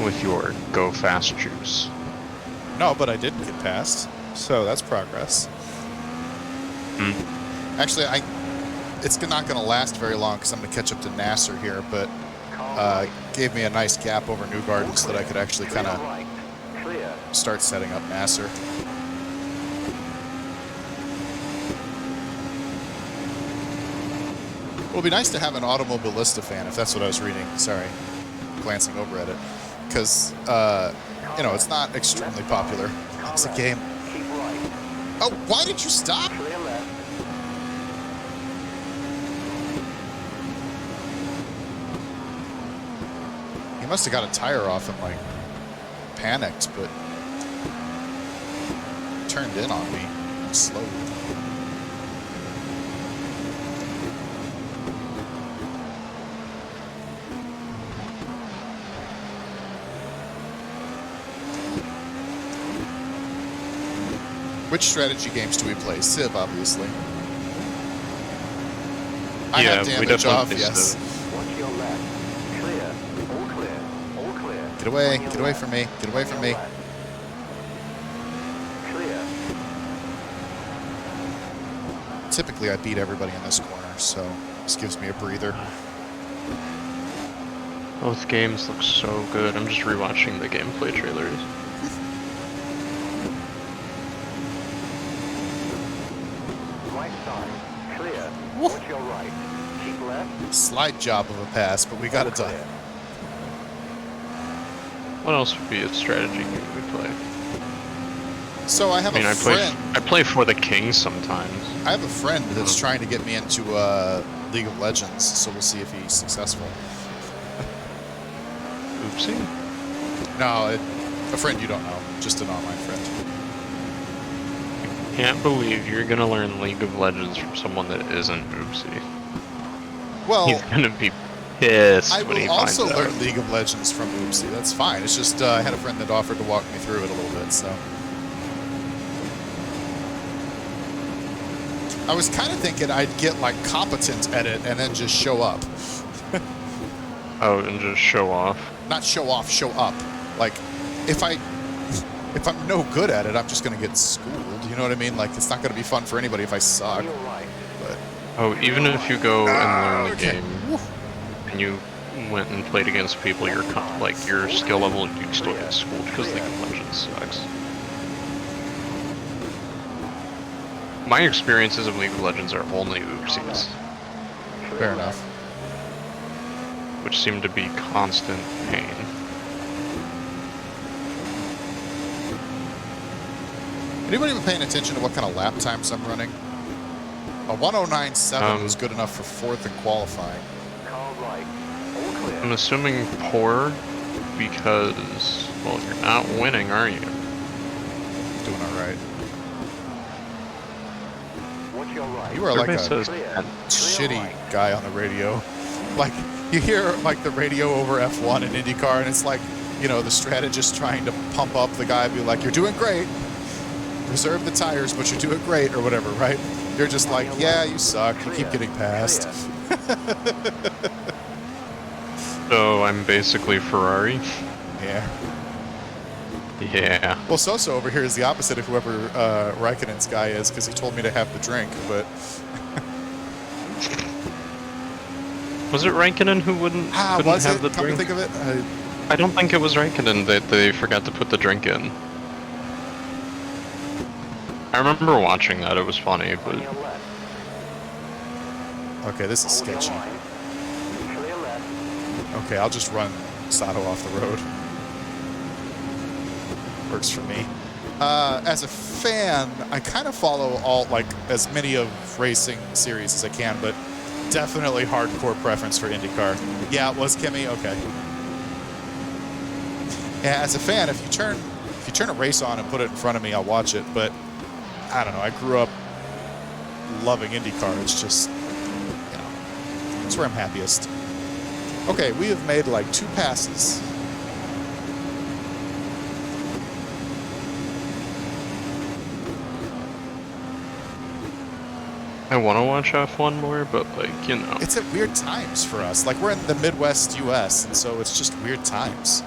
with your go fast juice. No, but I didn't get past, so that's progress. Actually, it's not going to last very long because I'm going to catch up to Nasser here, but gave me a nice gap over Newgarden so that I could actually kind of Right. Clear. start setting up Nasser. It would be nice to have an Automobilista fan, if that's what I was reading. Sorry, glancing over at it. Because, you know, it's not extremely popular. It's a game. Keep right. Oh, why did you stop? Clear left. He must have got a tire off and, like, panicked, but turned in on me slowly. Which strategy games do we play? Civ, obviously. I Yeah, have we damage off, definitely yes. Watch your left. Clear. All clear. All clear. Get away, On your get away left. from me, get away On from your me. left. Clear. Typically, I beat everybody in this corner, so this gives me a breather. Both games look so good. I'm just rewatching the gameplay trailers. Right side. Clear. Watch your right. Keep left. Slide job of a pass, but we got it done. Clear. What else would be a strategy game we play? So I have I mean, a I friend. play for the king sometimes. I have a friend that's trying to get me into League of Legends, so we'll see if he's successful. Oopsie. No, a friend you don't know, just an online friend. Can't believe you're gonna learn League of Legends from someone that isn't Oopsie. Well, He's gonna be pissed I when he will finds also out. learn League of Legends from Oopsie. That's fine. It's just I had a friend that offered to walk me through it a little bit, so. I was kind of thinking I'd get like competent at it and then just show up. Oh, and just show off. Not show off, show up. Like, if I'm no good at it, I'm just gonna get schooled. You know what I mean? Like, it's not gonna be fun for anybody if I suck. On your right. But Oh, even if you go and learn the okay. game and you went and played against people, your your skill level, you still get schooled because League of Legends sucks. My experiences of League of Legends are only oopsies, fair enough. which seem to be constant pain. Anybody been paying attention to what kind of lap times I'm running? A 109.7 was good enough for fourth in qualifying. Car right. All clear. I'm assuming poor because, well, you're not winning, are you? Doing all right. Watch your right. You are like Everybody a says Clear. that. shitty guy on the radio. Like, you hear like the radio over F1 and IndyCar, and it's like, you know, the strategist trying to pump up the guy, be like, "You're doing great. Reserve the tires, but you're doing great," or whatever, right? You're just like, "Yeah, you suck. You keep getting passed." So I'm basically Ferrari. Yeah. Yeah. Well, Sosa over here is the opposite of whoever Raikkonen's guy is, because he told me to have the drink, but Was it Raikkonen who couldn't was have it? the Come to drink? think of it, I don't think it was Raikkonen that they forgot to put the drink in. I remember watching that. It was funny, but On your left. okay, this is Hold your sketchy. line. Clear left. Okay, I'll just run Sato off the road. Works for me. As a fan, I kind of follow all, like, as many of racing series as I can, but Definitely hardcore preference for IndyCar. Yeah, it was Kimmy. Okay. Yeah, as a fan, if you turn a race on and put it in front of me, I'll watch it. But I don't know. I grew up loving IndyCar. It's just, it's where I'm happiest. Okay, we have made like 2 passes. I want to watch F1 more, but like, It's at weird times for us. Like, we're in the Midwest U.S., and so it's just weird times.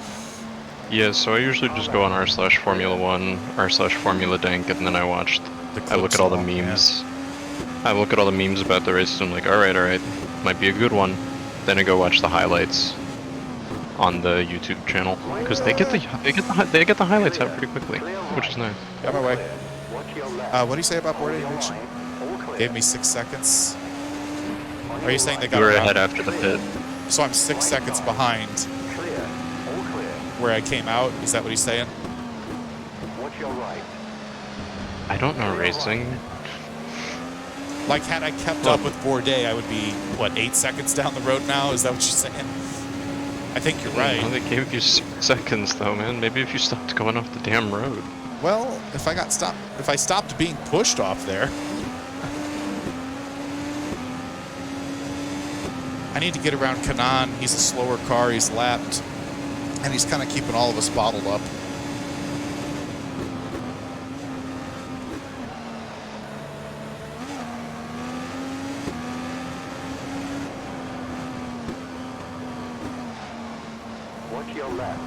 Yeah, so I usually just go on r/Formula 1, r/Formula Dank, and then I look at all the memes. I look at all the memes about the races, and I'm like, alright, might be a good one. Then I go watch the highlights on the YouTube channel, because they get the highlights out pretty quickly, which is nice. Got my way. What do you say about Bourdais? Gave me 6 seconds. Are you saying they got You were around? ahead after the pit. So I'm 6 seconds behind where I came out? Is that what he's saying? Watch your right. I don't know racing. Like, had I kept up with Bourdais, I would be, what, 8 seconds down the road now? Is that what you're saying? I think you're right. Well, they gave you 6 seconds though, man. Maybe if you stopped going off the damn road. Well, if I stopped being pushed off there. I need to get around Kanan. He's a slower car. He's lapped. And he's kind of keeping all of us bottled up. Watch your left.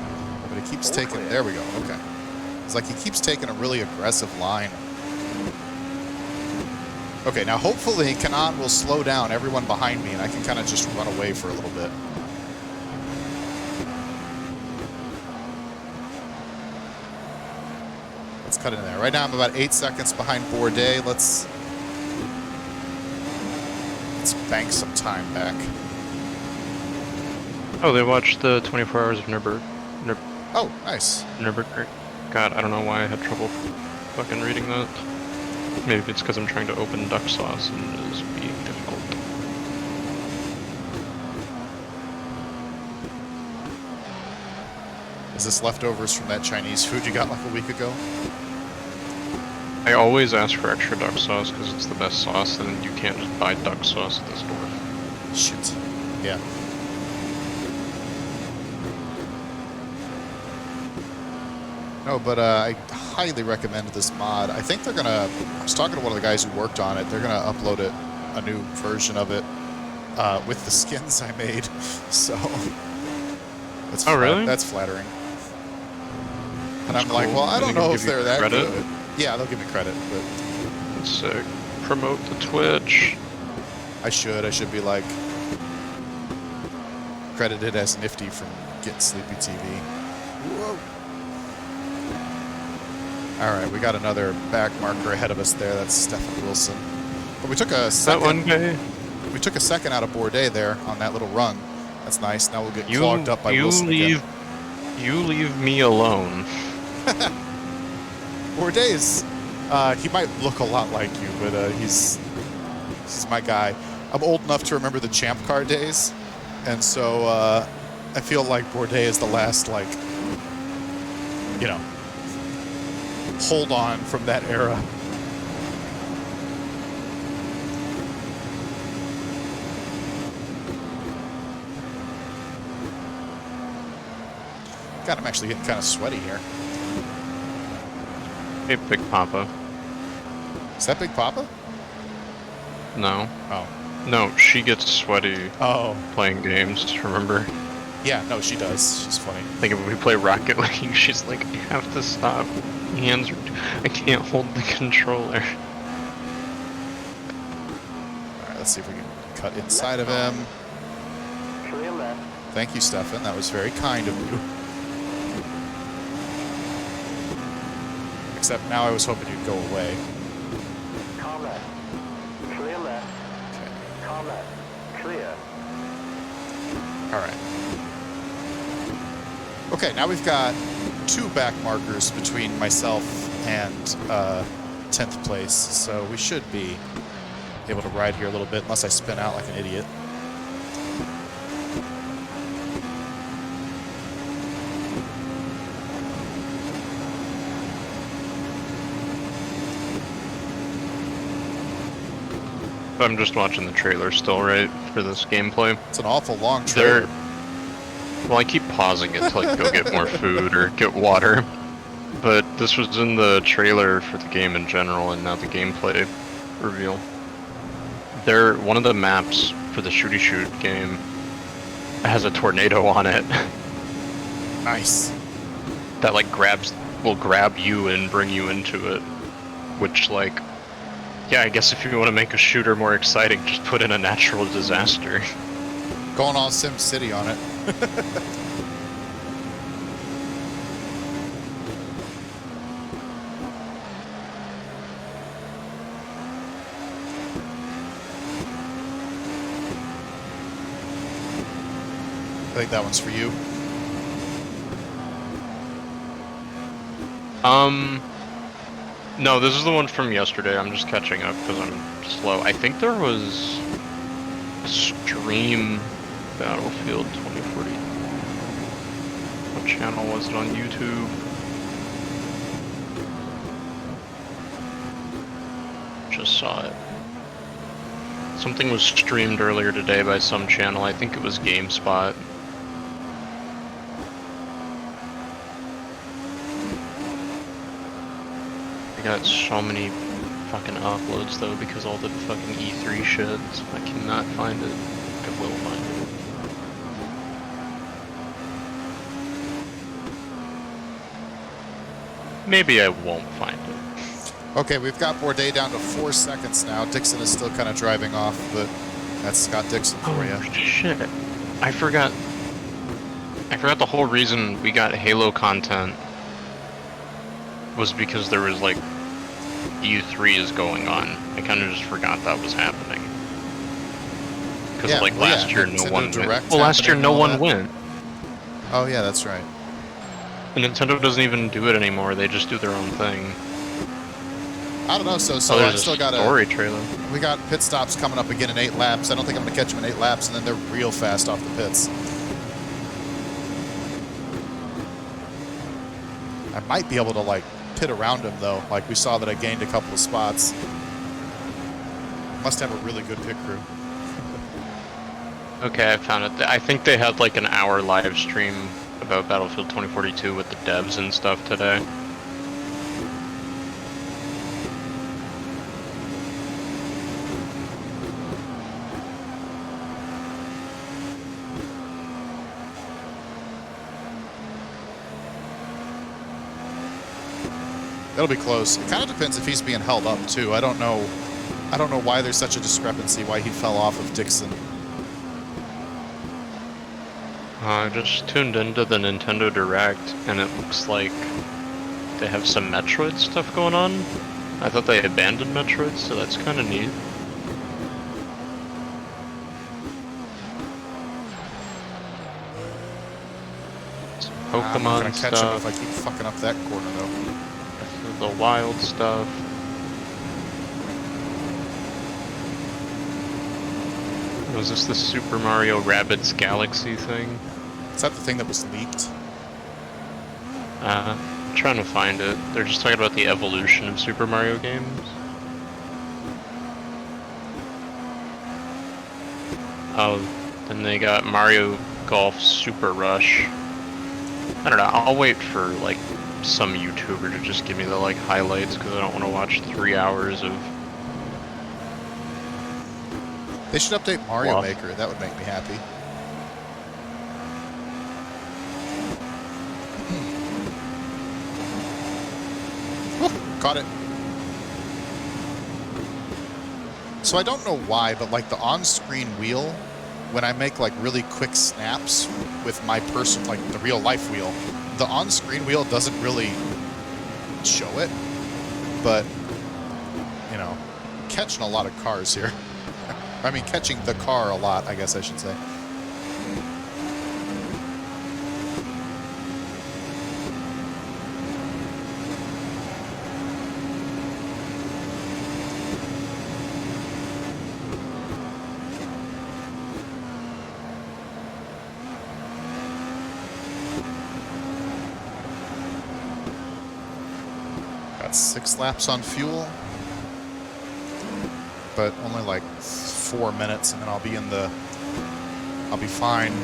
But he keeps taking... There we go. Okay. It's like he keeps taking a really aggressive line. Okay, now hopefully Kanan will slow down everyone behind me and I can kind of just run away for a little bit. Let's cut in there. Right now I'm about 8 seconds behind Bourdais. Let's bank some time back. Oh, they watched the 24 Hours of Oh, nice. Nürburgring. God, I don't know why I had trouble fucking reading that. Maybe it's because I'm trying to open duck sauce and it is being difficult. Is this leftovers from that Chinese food you got like a week ago? I always ask for extra duck sauce because it's the best sauce, and you can't just buy duck sauce at the store. Shit. Yeah. No, but I highly recommend this mod. I think they're gonna... I was talking to one of the guys who worked on it. They're gonna upload it, a new version of it, with the skins I made. So... That's really? That's flattering. And That's I'm like, cool. well, I don't know if they're that credit? good. Yeah, they'll give me credit, but... That's sick. Promote the Twitch. I should be like... credited as Nifty from Get Sleepy TV. Whoa! Alright, we got another back marker ahead of us there. That's Stephen Wilson. But we took a second... That one guy? We took a second out of Bourdais there on that little run. That's nice. Now we'll get clogged up by Wilson again. You leave me alone. Bourdais, he might look a lot like you, but he's my guy. I'm old enough to remember the Champ Car days, and so I feel like Bourdais is the last, like, you know, hold on from that era. God, I'm actually getting kind of sweaty here. Hey, Big Papa. Is that Big Papa? No. Oh. No, she gets sweaty playing games, remember? Yeah, no, she does. She's funny. Like if we play Rocket League, she's like, I have to stop. Hands are... I can't hold the controller. Alright, let's see if we can cut inside of him. Clear left. Thank you, Stefan. That was very kind of you. Except now I was hoping you'd go away. Car left. Clear left. Okay. Car left. Clear. Alright. Okay, now we've got 2 back markers between myself and 10th place, so we should be able to ride here a little bit unless I spin out like an idiot. I'm just watching the trailer still, right, for this gameplay. It's an awful long trailer. Well, I keep pausing it to like go get more food or get water. But this was in the trailer for the game in general and not the gameplay reveal. One of the maps for the shooty shoot game has a tornado on it. Nice. That like will grab you and bring you into it. Which like, yeah, I guess if you want to make a shooter more exciting, just put in a natural disaster. Going all Sim City on it. I think that one's for you. No, this is the one from yesterday. I'm just catching up because I'm slow. I think there was a stream Battlefield 2040. What channel was it on YouTube? Just saw it. Something was streamed earlier today by some channel. I think it was GameSpot. Got so many fucking uploads though because all the fucking E3 shit. So I cannot find it. I will find it. Maybe I won't find it. Okay, we've got Bourdais down to 4 seconds now. Dixon is still kind of driving off, but that's Scott Dixon for you. Shit. I forgot the whole reason we got Halo content was because there was like E3 is going on. I kind of just forgot that was happening. Because Yeah, like last year no one went. Direct Well, last year happening no and all one that. went. Oh yeah, that's right. And Nintendo doesn't even do it anymore. They just do their own thing. I don't know. So Oh, I there's still a got story trailer. We got pit stops coming up again in 8 laps. I don't think I'm going to catch them in 8 laps, and then they're real fast off the pits. I might be able to like pit around him though. Like we saw that I gained a couple of spots. Must have a really good pit crew. Okay, I found it. I think they had like an hour live stream about Battlefield 2042 with the devs and stuff today. It'll be close. It kind of depends if he's being held up too. I don't know why there's such a discrepancy, why he fell off of Dixon. I just tuned into the Nintendo Direct, and it looks like they have some Metroid stuff going on. I thought they abandoned Metroid, so that's kind of neat. Some I'm not gonna Pokemon catch him if stuff, I keep fucking up that corner though. the wild stuff. Was this the Super Mario Rabbids Galaxy thing? Is that the thing that was leaked? I'm trying to find it. They're just talking about the evolution of Super Mario games. Oh, then they got Mario Golf Super Rush. I don't know, I'll wait for like some YouTuber to just give me the like highlights because I don't want to watch 3 hours of... They should update Mario Fluff. Maker. That would make me happy. Whew, caught it. So I don't know why, but like the on-screen wheel, when I make like really quick snaps with my person, like the real life wheel, the on-screen wheel doesn't really show it, but you know, catching a lot of cars here. I mean, catching the car a lot, I guess I should say. Got 6 laps on fuel, but only like 4 minutes, and then I'll be fine.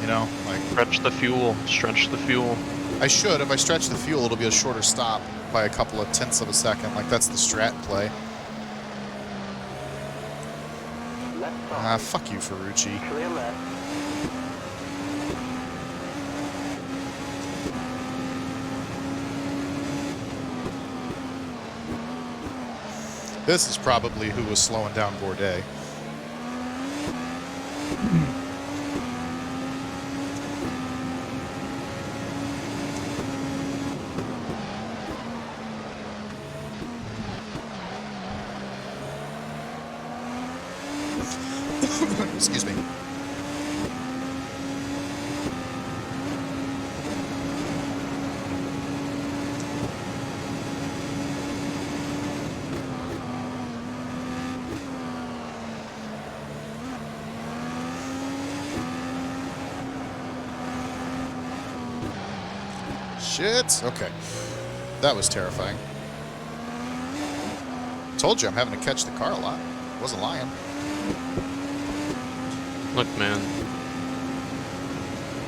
You know, like Stretch the fuel. Stretch the fuel. I should. If I stretch the fuel, it'll be a shorter stop by a couple of tenths of a second. Like that's the strat play. Left side. Fuck you, Ferrucci. Clear left. This is probably who was slowing down Bourdais. Excuse me. Shit. Okay. That was terrifying. Told you I'm having to catch the car a lot. Wasn't lying. Look, man.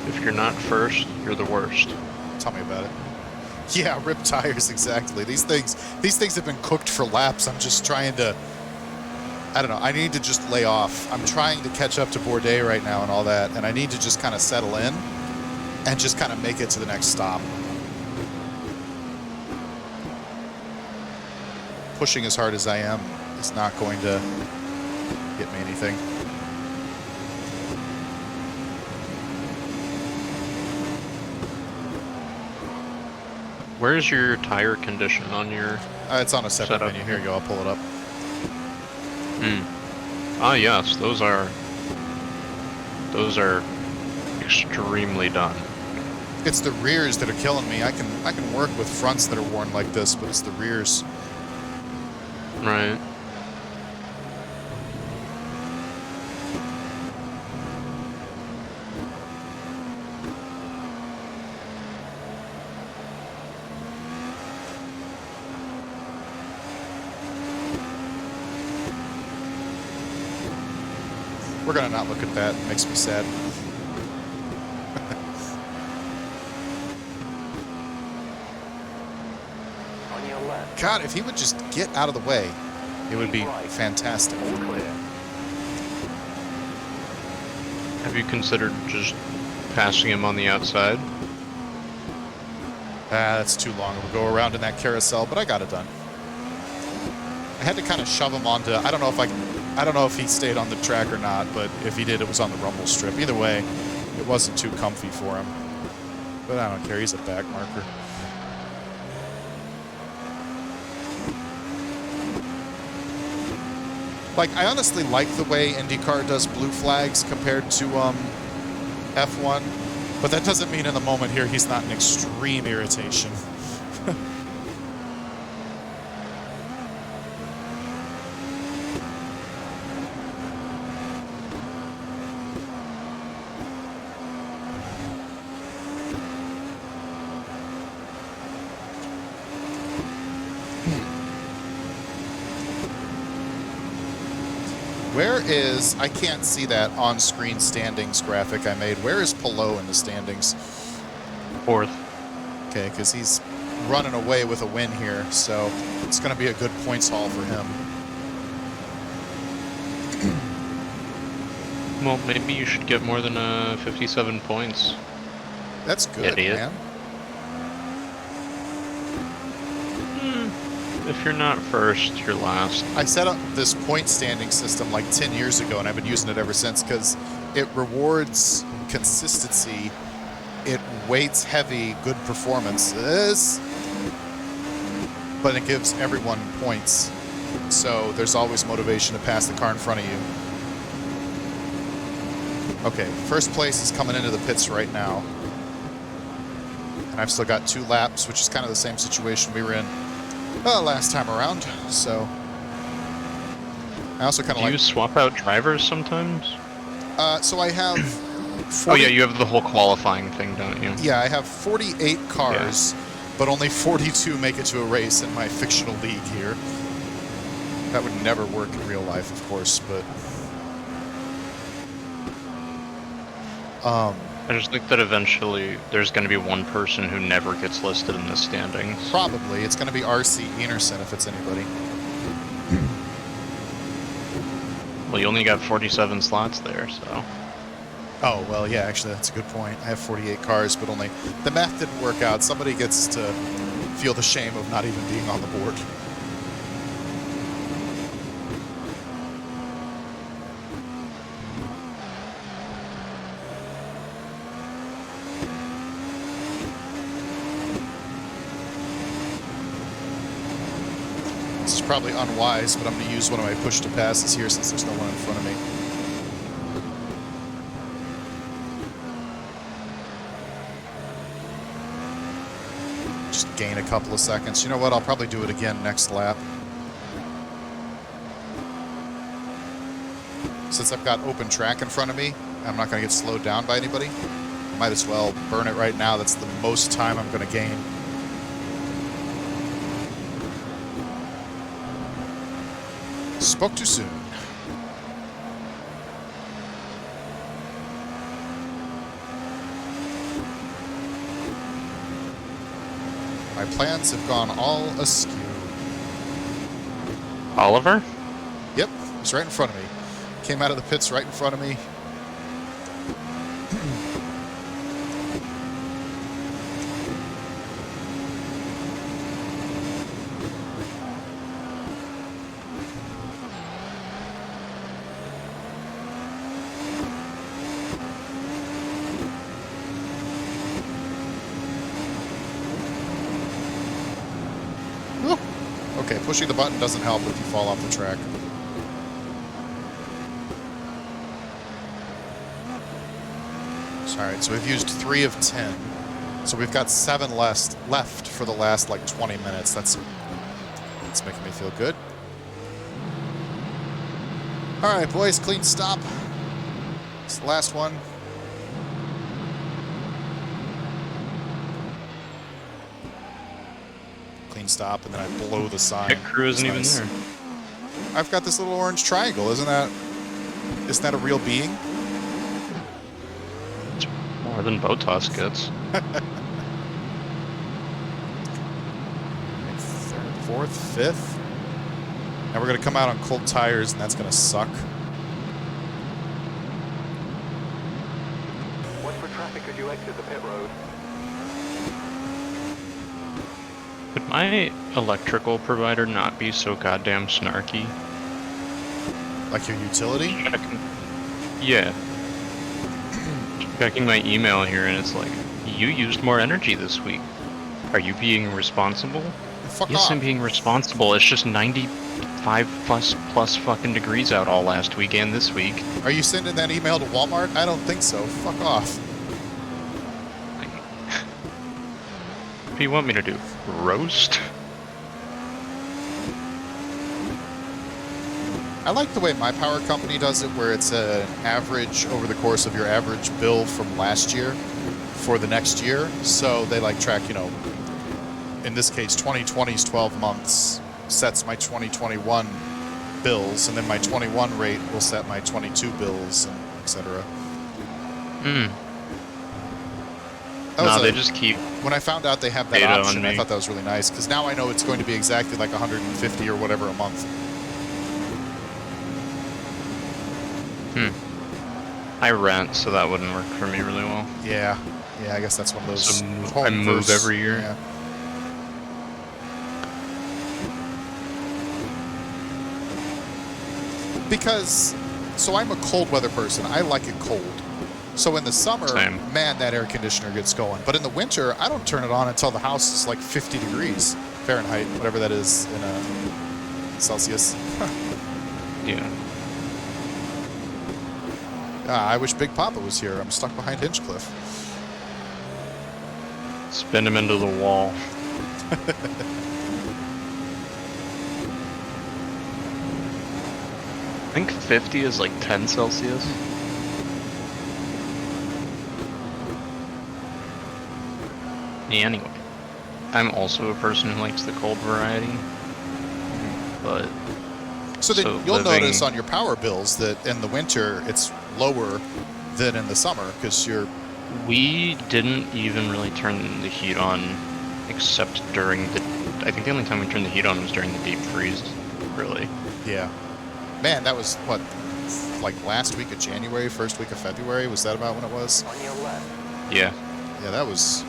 If you're not first, you're the worst. Tell me about it. Yeah, rip tires, exactly. These things have been cooked for laps. I'm just trying to, I don't know, I need to just lay off. I'm trying to catch up to Bourdais right now and all that, and I need to just kind of settle in and just kind of make it to the next stop. Pushing as hard as I am is not going to get me anything. Where's your tire condition on your... It's on a separate Setup. menu. Here you go. I'll pull it up. Ah, yes, those are extremely done. It's the rears that are killing me. I can work with fronts that are worn like this, but it's the rears. Right. We're gonna not look at that. It makes me sad. On your left. God, if he would just get out of the way, it would be fantastic. All clear. Have you considered just passing him on the outside? That's too long. It would go around in that carousel, but I got it done. I had to kind of shove him onto. I don't know if he stayed on the track or not, but if he did, it was on the rumble strip. Either way, it wasn't too comfy for him. But I don't care. He's a back marker. Like, I honestly like the way IndyCar does blue flags compared to F1, but that doesn't mean in the moment here he's not an extreme irritation. Where is, I can't see that on-screen standings graphic I made. Where is Pelot in the standings? Fourth. Okay, because he's running away with a win here, so it's going to be a good points haul for him. Well, maybe you should get more than 57 points. That's good, Idiot. man. If you're not first, you're last. I set up this point standing system like 10 years ago, and I've been using it ever since because it rewards consistency. It weights heavy good performances, but it gives everyone points. So there's always motivation to pass the car in front of you. Okay, first place is coming into the pits right now. And I've still got 2 laps, which is kind of the same situation we were in last time around. So I also kind of Do you swap out drivers sometimes? so I have 40, Oh yeah, you have the whole qualifying thing, don't you? yeah, I have 48 cars, but only 42 make it to a race in my fictional league here. That would never work in real life, of course, but... I just think that eventually there's going to be one person who never gets listed in the standings. Probably. It's going to be R.C. Enerson if it's anybody. Well, you only got 47 slots there, so... Oh, well, yeah, actually, that's a good point. I have 48 cars, but only... The math didn't work out. Somebody gets to feel the shame of not even being on the board. This is probably unwise, but I'm going to use one of my push-to-passes here since there's no one in front of me. Just gain a couple of seconds. You know what? I'll probably do it again next lap. Since I've got open track in front of me, I'm not going to get slowed down by anybody. Might as well burn it right now. That's the most time I'm going to gain. Spoke too soon. My plans have gone all askew. Oliver? Yep, he's right in front of me. Came out of the pits right in front of me. Okay, pushing the button doesn't help if you fall off the track. Alright, so we've used 3 of 10. So we've got 7 left for the last, like, 20 minutes. That's making me feel good. Alright, boys, clean stop. It's the last one. Clean stop, and then I blow the sign. Pit crew isn't even Nice. there. I've got this little orange triangle. Isn't that a real being? It's more than Botas gets. Third, fourth, fifth. Now we're going to come out on cold tires, and that's going to suck. Watch for traffic as you exit the pit road. Could my electrical provider not be so goddamn snarky? Like your utility? Yeah. Checking my email here, and it's like, you used more energy this week. Are you being responsible? Fuck Yes, off. I'm being responsible. It's just 95 plus fucking degrees out all last week and this week. Are you sending that email to Walmart? I don't think so. Fuck off. What do you want me to do? Roast? I like the way my power company does it, where it's an average over the course of your average bill from last year for the next year. So they like track, you know, in this case, 2020's 12 months sets my 2021 bills, and then my 21 rate will set my 22 bills, and etc. No, they just keep... When I found out they have that data option, on I me. thought that was really nice, because now I know it's going to be exactly like 150 or whatever a month. I rent, so that wouldn't work for me really well. Yeah, I guess that's one of those. So home I move versus- every year. Yeah. Because, so I'm a cold weather person. I like it cold. So in the summer, Same. man, that air conditioner gets going. But in the winter, I don't turn it on until the house is like 50 degrees Fahrenheit, whatever that is in Celsius. Yeah. I wish Big Papa was here. I'm stuck behind Hinchcliffe. Spin him into the wall. I think 50 is like 10 Celsius. Yeah, anyway. I'm also a person who likes the cold variety, but So then So you'll living- notice on your power bills that in the winter it's lower than in the summer because you're. we didn't even really turn the heat on, except during the. I think the only time we turned the heat on was during the deep freeze, really. Yeah. Man, that was what, like last week of January, first week of February? Was that about when it was? On your left. Yeah. Yeah, that was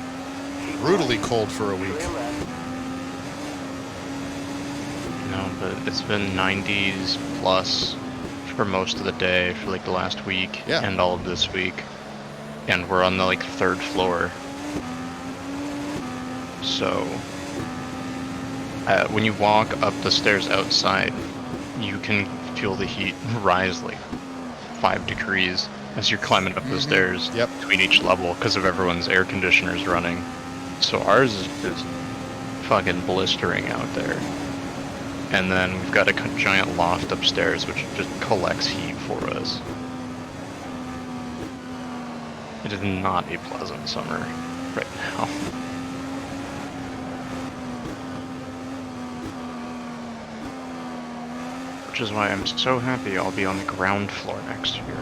Keep brutally right. cold for a week. Clear left. No, but it's been 90s plus for most of the day for like the last week Yeah. and all of this week. And we're on the like 3rd floor. So when you walk up the stairs outside, you can feel the heat rise like 5 degrees as you're climbing up the stairs Yep. between each level because of everyone's air conditioners running. So ours is just fucking blistering out there. And then we've got a giant loft upstairs which just collects heat for us. It is not a pleasant summer right now. Which is why I'm so happy I'll be on the ground floor next year.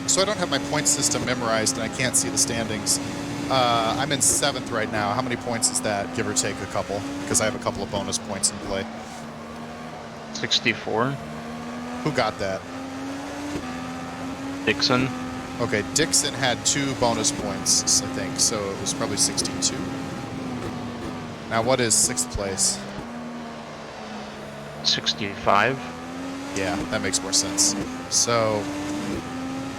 So I don't have my point system memorized and I can't see the standings. I'm in 7th right now. How many points is that, give or take a couple? Because I have a couple of bonus points in play. 64. Who got that? Dixon. Okay, Dixon had 2 bonus points, I think, so it was probably 62. Now what is 6th place? 65. Yeah, that makes more sense. So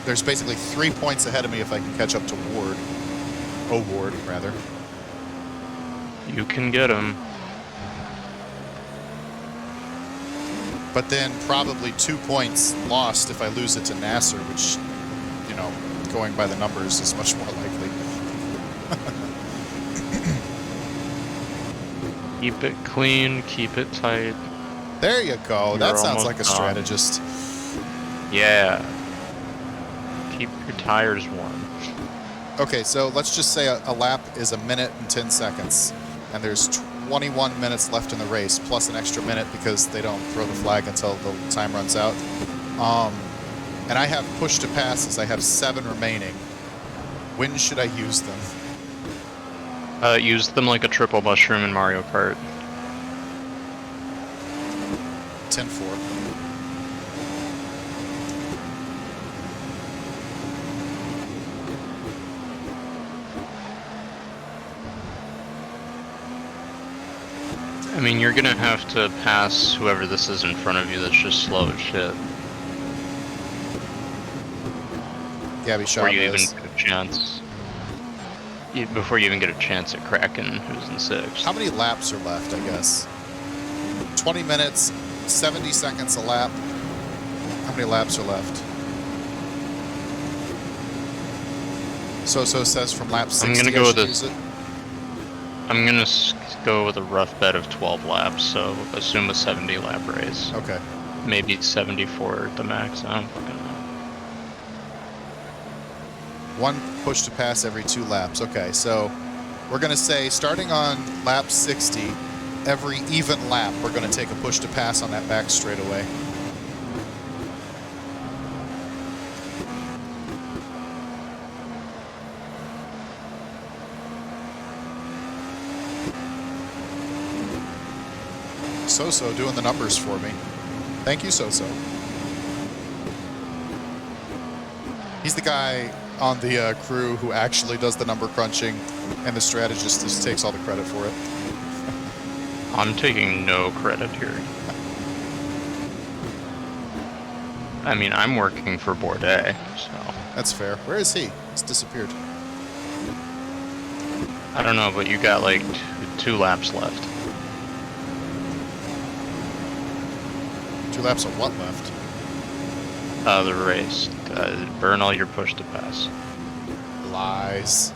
there's basically 3 points ahead of me if I can catch up to Ward. Oh, Ward, rather. You can get him. But then probably 2 points lost if I lose it to Nasser, which, you know, going by the numbers is much more likely. Keep it clean, keep it tight. There you go. You're That sounds almost like a done. strategist. Yeah. Keep your tires warm. Okay, so let's just say a lap is 1 minute and 10 seconds. And there's 21 minutes left in the race, plus an extra minute because they don't throw the flag until the time runs out. And I have push to passes. I have 7 remaining. When should I use them? Use them like a triple mushroom in Mario Kart. 10-4. I mean, you're gonna have to pass whoever this is in front of you that's just slow as shit. Gabby Before you even Chavez. get a chance. Before you even get a chance at Kraken, who's in 6th. How many laps are left, I guess? 20 minutes, 70 seconds a lap. How many laps are left? So says from lap 60 I'm gonna go I with should a- use it. I'm gonna go with a rough bet of 12 laps, so assume a 70 lap race. Okay. Maybe 74 at the max, I don't fucking know. 1 push to pass every 2 laps. Okay, so we're going to say starting on lap 60, every even lap, we're going to take a push to pass on that back straightaway. So doing the numbers for me. Thank you, So. He's the guy on the crew who actually does the number crunching, and the strategist just takes all the credit for it. I'm taking no credit here. I mean, I'm working for Bourdais, so... That's fair. Where is he? He's disappeared. I don't know, but you got like 2 laps left. 2 laps of what left? The race. Burn all your push to pass. Lies.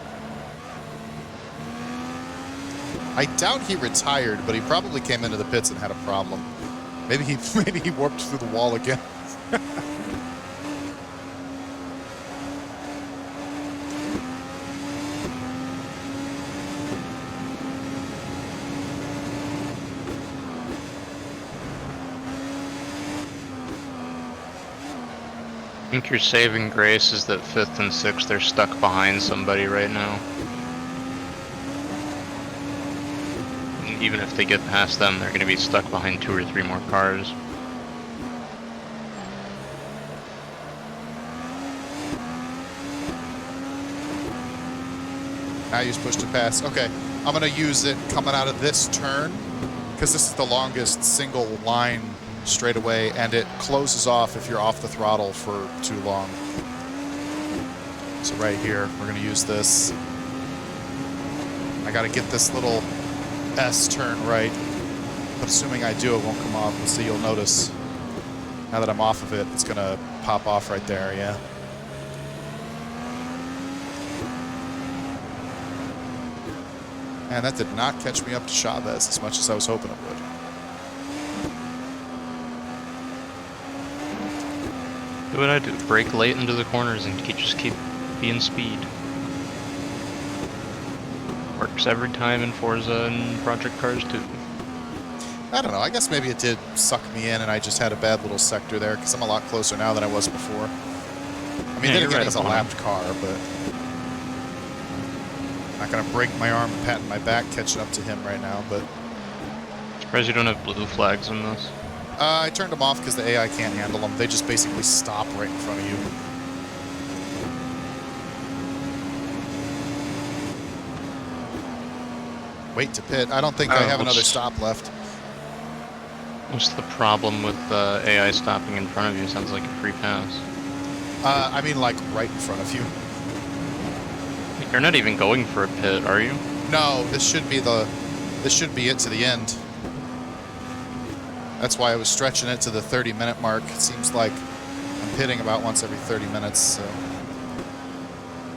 I doubt he retired, but he probably came into the pits and had a problem. Maybe he warped through the wall again. I think your saving grace is that 5th and 6th they're stuck behind somebody right now. And even if they get past them, they're going to be stuck behind 2 or 3 more cars. Now use push to pass. Okay, I'm gonna use it coming out of this turn because this is the longest single line straightaway, and it closes off if you're off the throttle for too long. So right here, we're gonna use this. I gotta get this little S turn right, but assuming I do, it won't come off. So you'll notice now that I'm off of it, it's gonna pop off right there. Yeah. And that did not catch me up to Chavez as much as I was hoping it would. Do what I do. Brake late into the corners and just keep being speed. Works every time in Forza and Project Cars too. I don't know. I guess maybe it did suck me in and I just had a bad little sector there because I'm a lot closer now than I was before. I mean, then again, it's a lapped car, but... Not gonna break my arm and pat my back catching up to him right now, but... Surprised you don't have blue flags in this. I turned them off because the AI can't handle them. They just basically stop right in front of you. Wait to pit. I don't think I have another stop left. What's the problem with AI stopping in front of you? Sounds like a free pass. I mean, like, right in front of you. You're not even going for a pit, are you? No, this should be it to the end. That's why I was stretching it to the 30-minute mark. It seems like I'm pitting about once every 30 minutes, so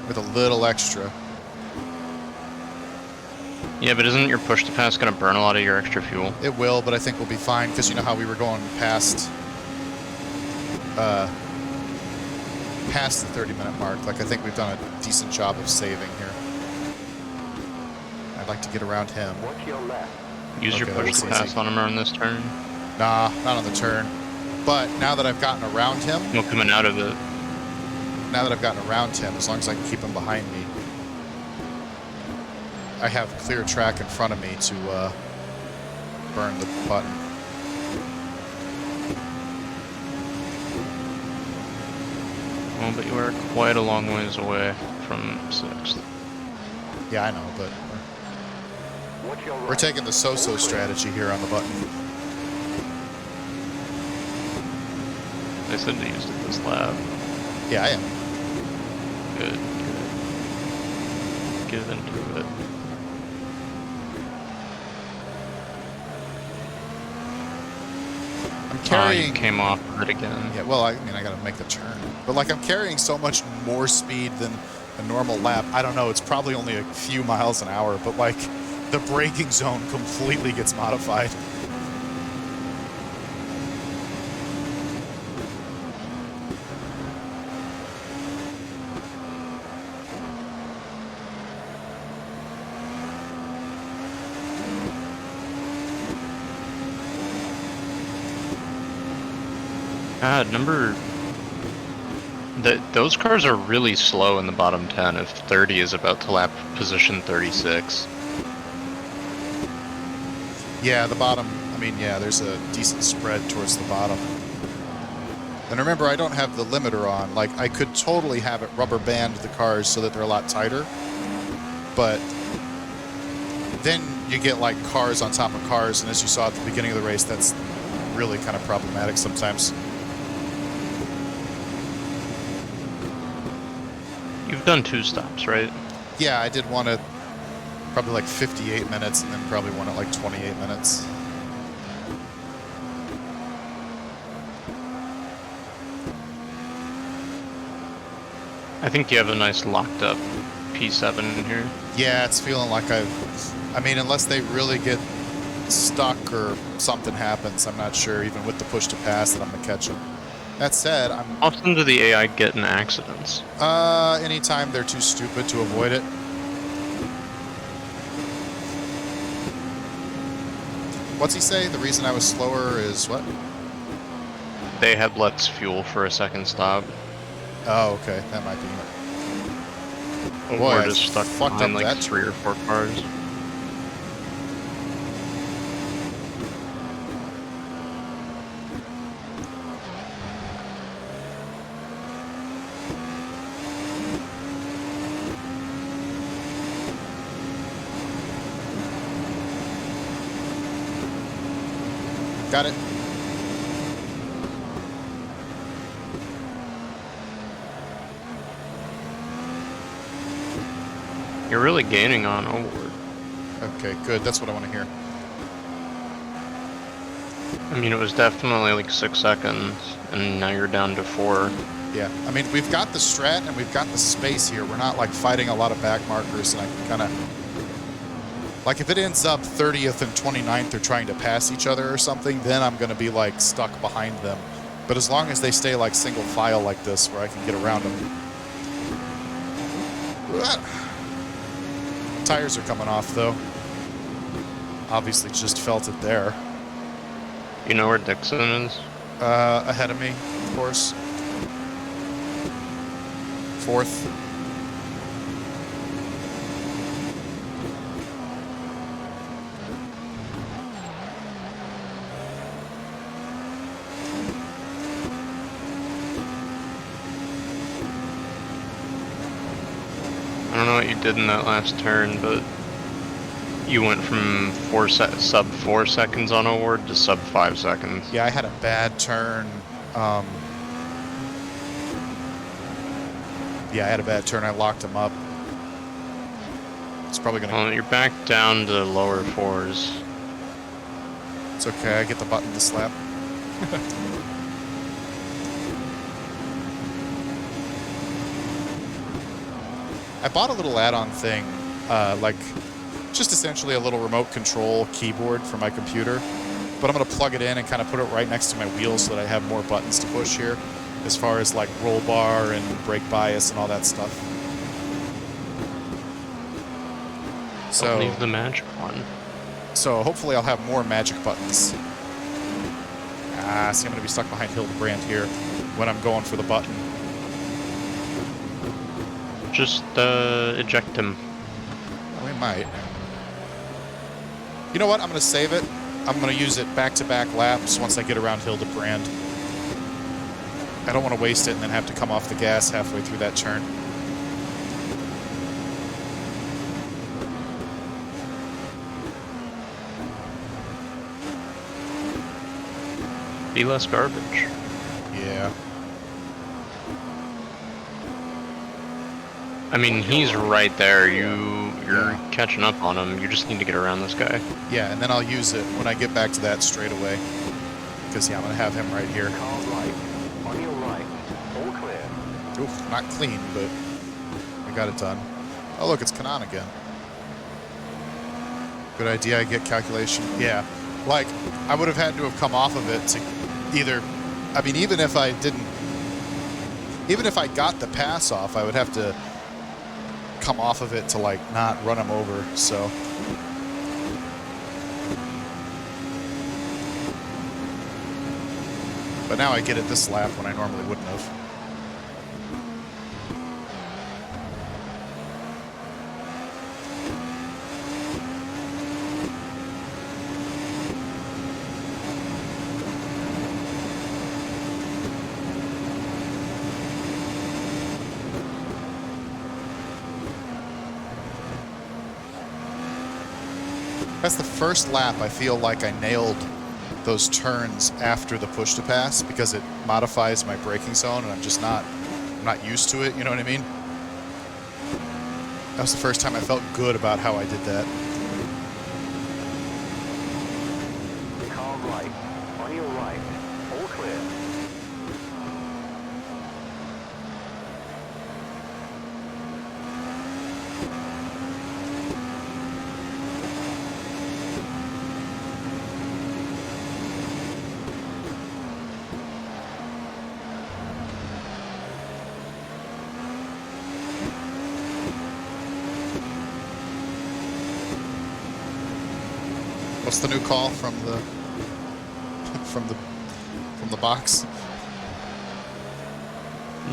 with a little extra. Yeah, but isn't your push to pass going to burn a lot of your extra fuel? It will, but I think we'll be fine because you know how we were going past the 30-minute mark. Like, I think we've done a decent job of saving here. I'd like to get around him. Watch your left. Use your push to pass on him around this turn. Nah, not on the turn. But now that I've gotten around him... No coming out of it. Now that I've gotten around him, as long as I can keep him behind me, I have clear track in front of me to burn the button. Well, but you are quite a long ways away from 6th. Yeah, I know, but Watch your right. we're taking the so-so strategy here on the button. They said they used it this lap. Yeah, I am. Good, good. Get into it. I'm carrying... you came off of it again. Yeah, well, I mean, I gotta make the turn. But, like, I'm carrying so much more speed than a normal lap. I don't know, it's probably only a few miles an hour, but, like, the braking zone completely gets modified. Those cars are really slow in the bottom 10 if 30 is about to lap position 36. Yeah, the bottom, I mean, yeah, there's a decent spread towards the bottom. And remember, I don't have the limiter on. Like, I could totally have it rubber band the cars so that they're a lot tighter. But then you get, like, cars on top of cars, and as you saw at the beginning of the race, that's really kind of problematic sometimes. You've done 2 stops, right? Yeah, I did one at probably like 58 minutes and then probably one at like 28 minutes. I think you have a nice locked up P7 in here. Yeah, it's feeling like I mean, unless they really get stuck or something happens, I'm not sure, even with the push to pass, that I'm going to catch them. That said, I'm... How often do the AI get in accidents? Anytime they're too stupid to avoid it. What's he say? The reason I was slower is what? They had less fuel for a second stop. Oh, okay. That might be it. Boy, We're I just stuck fucked behind up like that 3 or 4 cars. Got it. You're really gaining on Award. Okay, good. That's what I want to hear. I mean, it was definitely like 6 seconds, and now you're down to 4. Yeah, I mean, we've got the strat and we've got the space here. We're not like fighting a lot of back markers, and I can kind of like if it ends up 30th and 29th, they're trying to pass each other or something, then I'm going to be like stuck behind them. But as long as they stay like single file like this, where I can get around them. Tires are coming off though. Obviously, just felt it there. You know where Dixon is? Ahead of me, of course. 4th. I don't know what you did in that last turn, but you went from sub 4 seconds on Award to sub 5 seconds. Yeah, I had a bad turn. Yeah, I had a bad turn. I locked him up. It's probably gonna. Well, you're back down to lower 4s. It's okay. I get the button to slap. I bought a little add-on thing, like just essentially a little remote control keyboard for my computer. But I'm gonna plug it in and kind of put it right next to my wheels so that I have more buttons to push here, as far as like roll bar and brake bias and all that stuff. So Don't leave the magic one. So hopefully I'll have more magic buttons. See, I'm going to be stuck behind Hildebrand here when I'm going for the button. Just eject him. We might. You know what? I'm going to save it. I'm going to use it back-to-back laps once I get around Hildebrand. I don't want to waste it and then have to come off the gas halfway through that turn. Be less garbage. Yeah. I mean, he's right there. You're catching up on him. You just need to get around this guy. Yeah, and then I'll use it when I get back to that straightaway. Because, yeah, I'm going to have him right here. Car right. On your right. All clear. Oof, not clean, but I got it done. Oh, look, it's Kanan again. Good idea, I get calculation. Yeah, like, I would have had to have come off of it to either... I mean, even if I got the pass off, I would have to come off of it to, like, not run him over, so... But now I get it this lap when I normally wouldn't have. That's the first lap I feel like I nailed those turns after the push to pass because it modifies my braking zone and I'm not used to it, you know what I mean? That was the first time I felt good about how I did that. Car right. On your right. All clear. What's the new call from the from the box?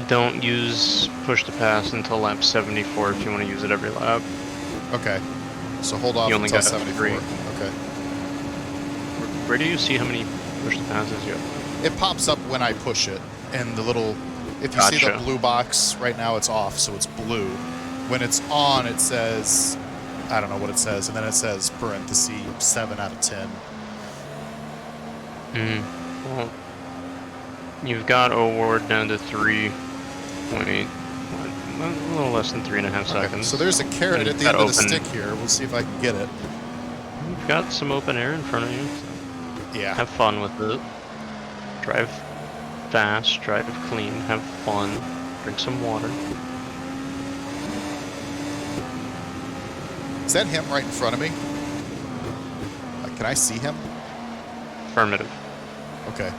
Don't use push to pass until lap 74 if you want to use it every lap. Okay. So hold off You only until got 74. 3. Okay. Where do you see how many push to passes you have? It pops up when I push it, and the little. If you see the Gotcha. blue box right now, it's off, so it's blue. When it's on, it says, I don't know what it says, and then it says parenthesis 7 out of 10. Well, you've got award down to 3 point, a little less than 3.5 Okay, seconds. so there's a carrot And at the you've end got of the open- stick here. We'll see if I can get it. You've got some open air in front of you. Yeah. Have fun with it. Drive fast, drive clean, have fun, drink some water. Is that him right in front of me? Can I see him? Affirmative. Okay.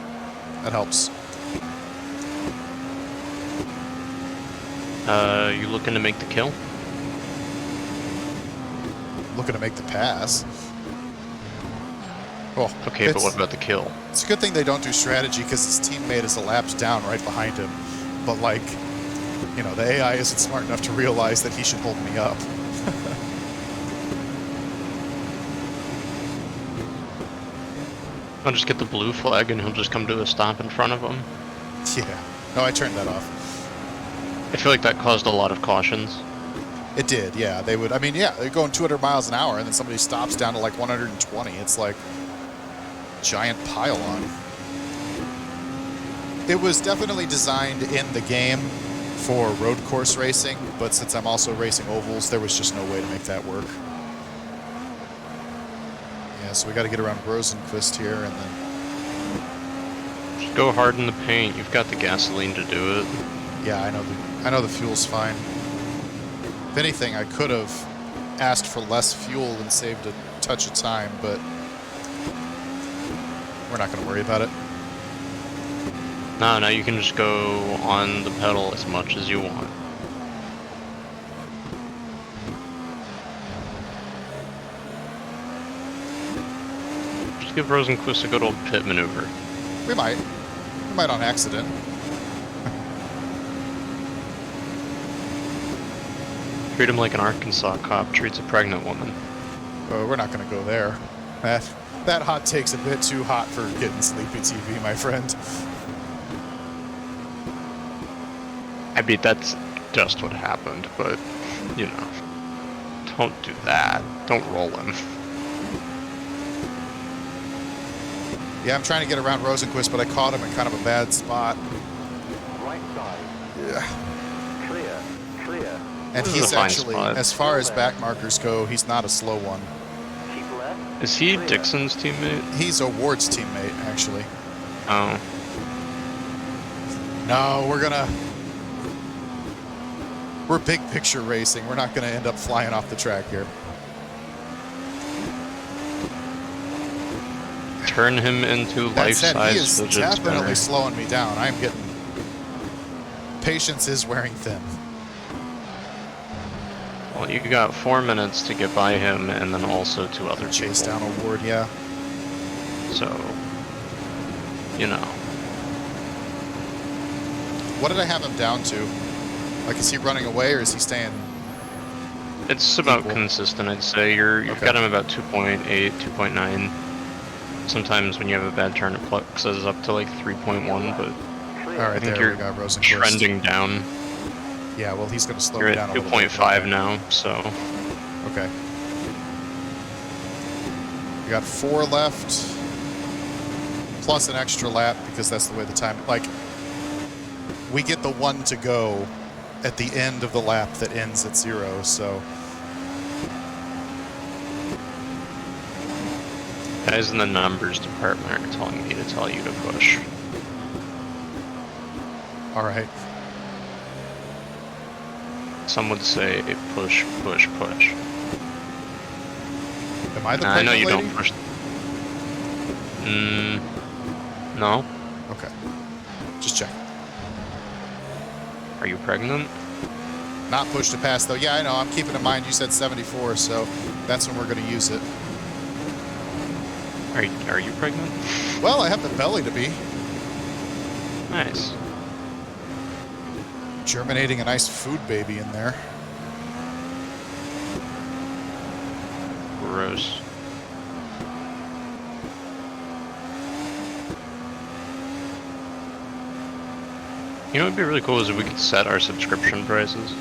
That helps. You looking to make the kill? Looking to make the pass. Well, Okay, but what about the kill? It's a good thing they don't do strategy because his teammate is a laps down right behind him. But, like, you know, the AI isn't smart enough to realize that he should hold me up. I'll just get the blue flag and he'll just come to a stop in front of him. Yeah. No, I turned that off. I feel like that caused a lot of cautions. It did, yeah. They would, I mean, yeah, they're going 200 miles an hour and then somebody stops down to like 120. It's like giant pile-on. It was definitely designed in the game for road course racing, but since I'm also racing ovals, there was just no way to make that work. Yeah, so we got to get around Rosenquist here and then... Just go hard in the paint. You've got the gasoline to do it. Yeah, I know the fuel's fine. If anything, I could have asked for less fuel and saved a touch of time, but we're not going to worry about it. No, now you can just go on the pedal as much as you want. Just give Rosenquist a good old pit maneuver. We might. We might on accident. Treat him like an Arkansas cop treats a pregnant woman. We're not going to go there. That hot take's a bit too hot for getting sleepy TV, my friend. I mean, that's just what happened, but, you know, don't do that. Don't roll him. Yeah, I'm trying to get around Rosenquist, but I caught him in kind of a bad spot. Right side. Yeah. Clear. And This is he's a fine actually, spot. as far as back markers go, he's not a slow one. Keep left. Is he Clear. Dixon's teammate? He's a Ward's teammate, actually. Oh. No, we're big picture racing. We're not going to end up flying off the track here. Turn him into That said, he life-size is fidget definitely spinner. slowing me down. I'm getting... Patience is wearing thin. Well, you got 4 minutes to get by him, and then also 2 other Chase people. down a Ward, yeah. So, you know. What did I have him down to? Like, is he running away or is he staying... It's about Equal. consistent, I'd say. You've Okay. got him about 2.8, 2.9. Sometimes when you have a bad turn, it pluxes up to like 3.1, but Clear. All right, I think there you're we go, Rosenquist. trending down. Yeah, well, he's going to slow You're me at down a little bit. 2.5 now, so Okay. We got 4 left, plus an extra lap because that's the way the time. Like, we get the 1 to go at the end of the lap that ends at 0. So guys in the numbers department are telling me to tell you to push. all right. Some would say push, push, push. Am I the I know pregnant you lady? don't push. No. Okay. Just check. Are you pregnant? Not push to pass though. Yeah, I know. I'm keeping in mind you said 74, so that's when we're going to use it. Are you pregnant? Well, I have the belly to be. Nice. Germinating a nice food baby in there. Gross. You know what would be really cool is if we could set our subscription prices.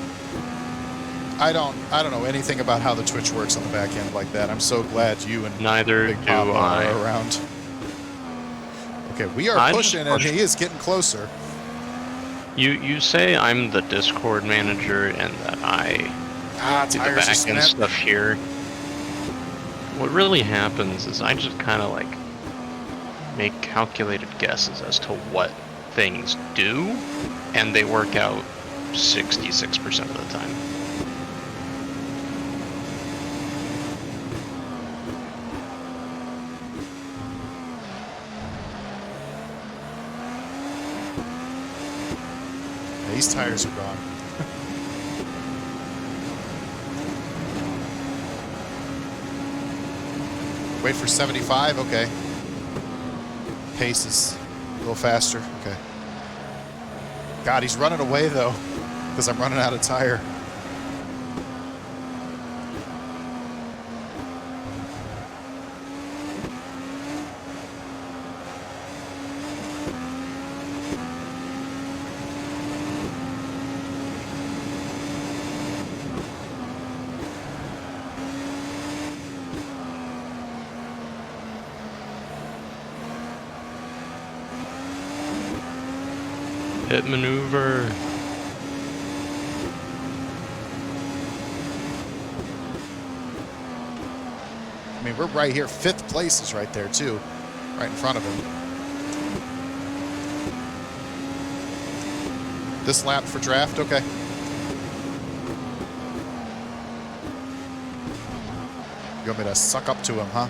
I don't know anything about how the Twitch works on the back end like that. I'm so glad you and Neither Big do Papa I. are around. Okay, we are I'm pushing, and pushing. he is getting closer. You say I'm the Discord manager and that I do the Tires are back end spent. stuff here. What really happens is I just kind of like make calculated guesses as to what things do, and they work out 66% of the time. These tires are gone. Wait for 75, okay. Pace is a little faster, okay. God, he's running away though, because I'm running out of tire. Pit maneuver. I mean, we're right here. 5th place is right there too, right in front of him. This lap for draft, okay. You want me to suck up to him, huh?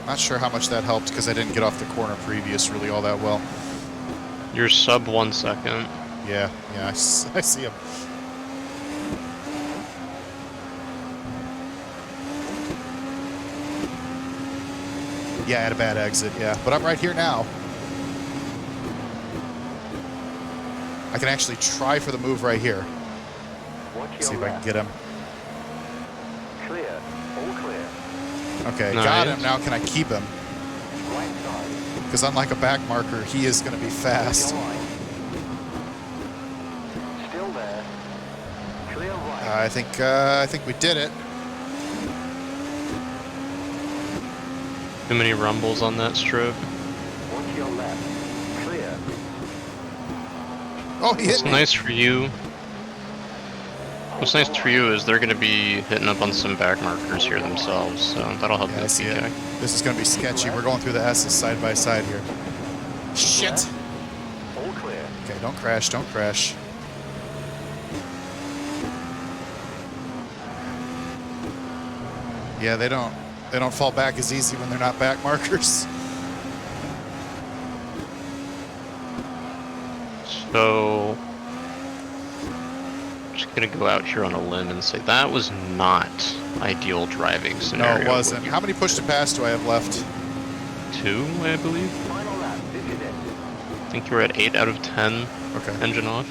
Not sure how much that helped because I didn't get off the corner previous really all that well. You're sub 1 second. Yeah, I see him. Yeah, I had a bad exit, yeah. But I'm right here now. I can actually try for the move right here. Watch See your if I can left. get him. Clear. All clear. Okay, got Nice. him. Now can I keep him? Right side. Because unlike a back marker, he is going to be fast. Your line. Still there. Clear right. I think we did it. Too many rumbles on that strip. Watch your left. Clear. Oh, he hit What's me. nice for you? What's nice for you is they're going to be hitting up on some back markers here themselves, so that'll help Yeah, I the see PK. it. This is going to be sketchy. We're going through the S's side by side here. Shit. All clear. Okay, don't crash. Don't crash. Yeah, they don't fall back as easy when they're not back markers. So, I'm just gonna go out here on a limb and say that was not ideal driving No, scenario. it wasn't. How many push to pass do I have left? 2, I believe. Final lap. This is it. I think you were at 8 out of 10 Okay. engine off.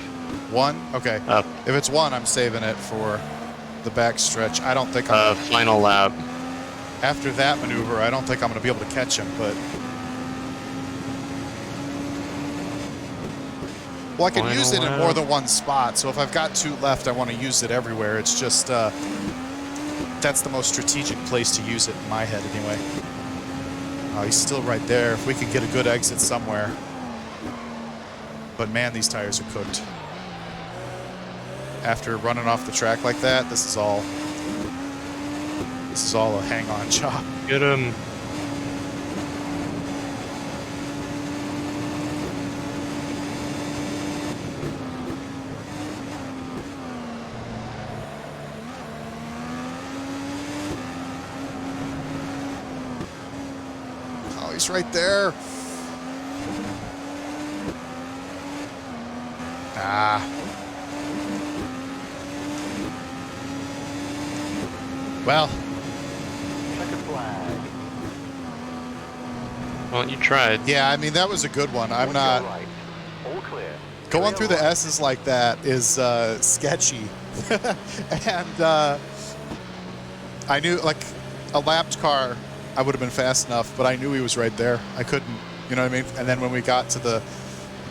1? Okay. Up. If it's 1, I'm saving it for the back stretch. I don't think I'm... Final lap. After that maneuver, I don't think I'm going to be able to catch him, but... Well, I can Final use it in lap. more than one spot, so if I've got 2 left, I want to use it everywhere. It's just, that's the most strategic place to use it in my head, anyway. Oh, he's still right there. If we could get a good exit somewhere. But man, these tires are cooked. After running off the track like that, this is all a hang-on job. Get him. Oh, he's right there. Ah. Well, Checker flag. Well, you tried. yeah, I mean, that was a good one. I'm Watch not... your right. All clear. Going Clear through the right. S's like that is sketchy. And I knew, like, a lapped car, I would have been fast enough, but I knew he was right there. I couldn't, you know what I mean? And then when we got to the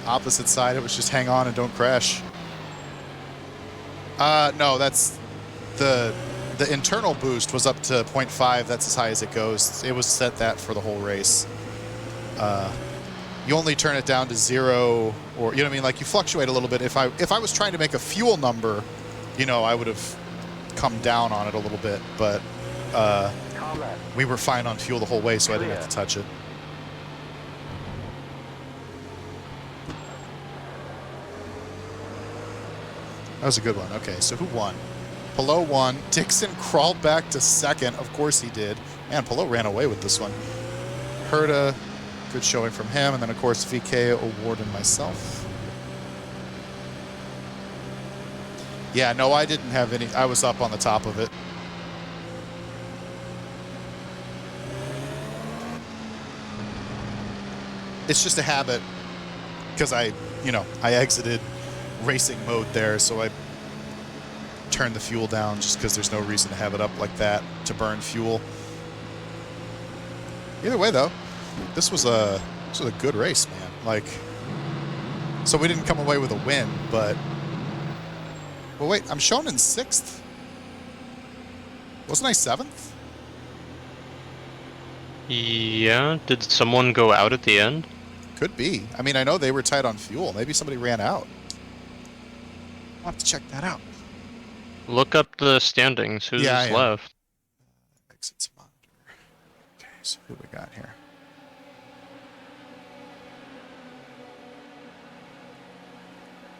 opposite side, it was just hang on and don't crash. No, that's the internal boost was up to 0.5. That's as high as it goes. It was set that for the whole race. You only turn it down to 0, or, you know what I mean? Like, you fluctuate a little bit. If I was trying to make a fuel number, you know, I would have come down on it a little bit, but Car left. we were fine on fuel the whole way, so I didn't have to touch it. That was a good one. Okay, so who won? Pelot won. Dixon crawled back to second. Of course he did. Man, Pelot ran away with this one. Herta, good showing from him. And then, of course, VK, Award, and myself. Yeah, no, I didn't have any. I was up on the top of it. It's just a habit because I exited racing mode there, so I turned the fuel down just because there's no reason to have it up like that to burn fuel. Either way, though, this was a good race, man. Like, so we didn't come away with a win, but well, wait, I'm shown in 6th. Wasn't I 7th? Yeah, did someone go out at the end? Could be. I mean, I know they were tight on fuel. Maybe somebody ran out. I'll have to check that out. Look up the standings. Who's Yeah, I am. left? Exits monitor. Okay, so who we got here?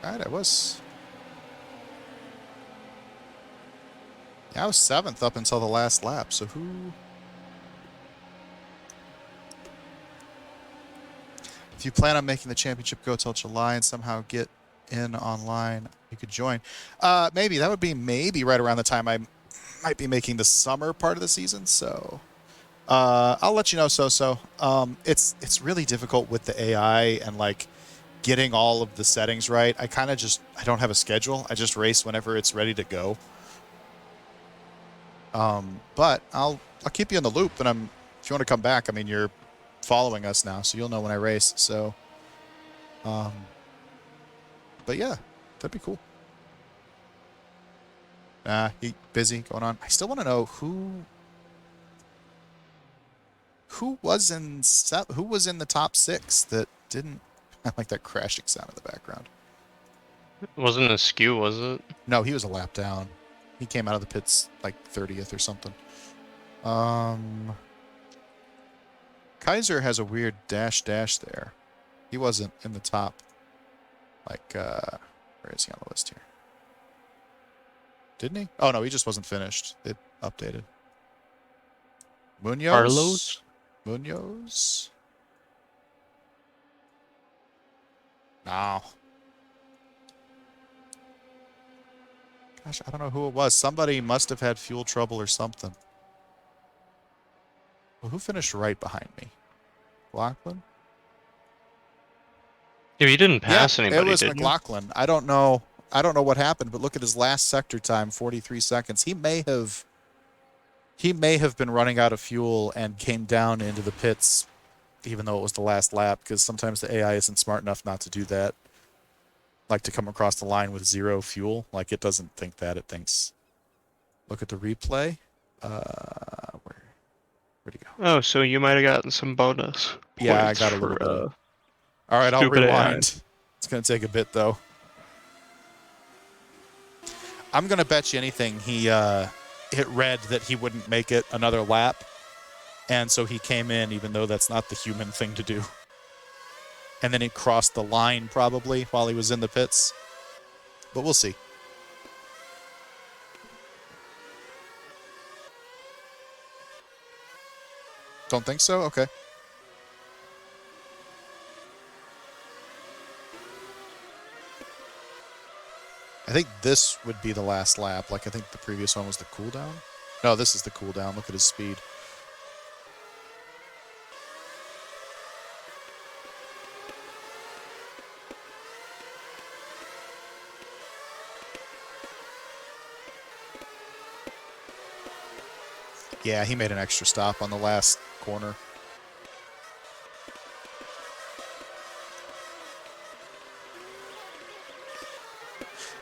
All right, I was 7th up until the last lap. So who? If you plan on making the championship go till July and somehow get in online, you could join. Maybe that would be right around the time I might be making the summer part of the season. So I'll let you know. It's really difficult with the AI and like getting all of the settings right. I don't have a schedule. I just race whenever it's ready to go. But I'll keep you in the loop, and if you want to come back, I mean, you're following us now, so you'll know when I race. So, but yeah, that'd be cool. He busy going on. I still want to know who was in the top 6 that didn't. I like that crashing sound in the background. It wasn't a skew, was it? No, he was a lap down. He came out of the pits like 30th or something. Kaiser has a weird dash there. He wasn't in the top. Like, where is he on the list here? Didn't he? Oh, no, he just wasn't finished. It updated. Munoz? Carlos? Munoz? No. Gosh, I don't know who it was. Somebody must have had fuel trouble or something. Well, who finished right behind me? McLaughlin? Yeah, he didn't pass anybody, it was did McLaughlin. I don't know what happened, but look at his last sector time, 43 seconds. He may have been running out of fuel and came down into the pits, even though it was the last lap, because sometimes the AI isn't smart enough not to do that. Like to come across the line with 0 fuel. Like it doesn't think that. It thinks, look at the replay. Where'd he go? Oh, so you might have gotten some bonus. Yeah, I points got a little for, bit. All right, I'll stupid AI. rewind. It's going to take a bit, though. I'm going to bet you anything he hit red that he wouldn't make it another lap. And so he came in, even though that's not the human thing to do. And then he crossed the line, probably, while he was in the pits. But we'll see. Don't think so? Okay. I think this would be the last lap. Like, I think the previous one was the cooldown. No, this is the cooldown. Look at his speed. Yeah, he made an extra stop on the last corner.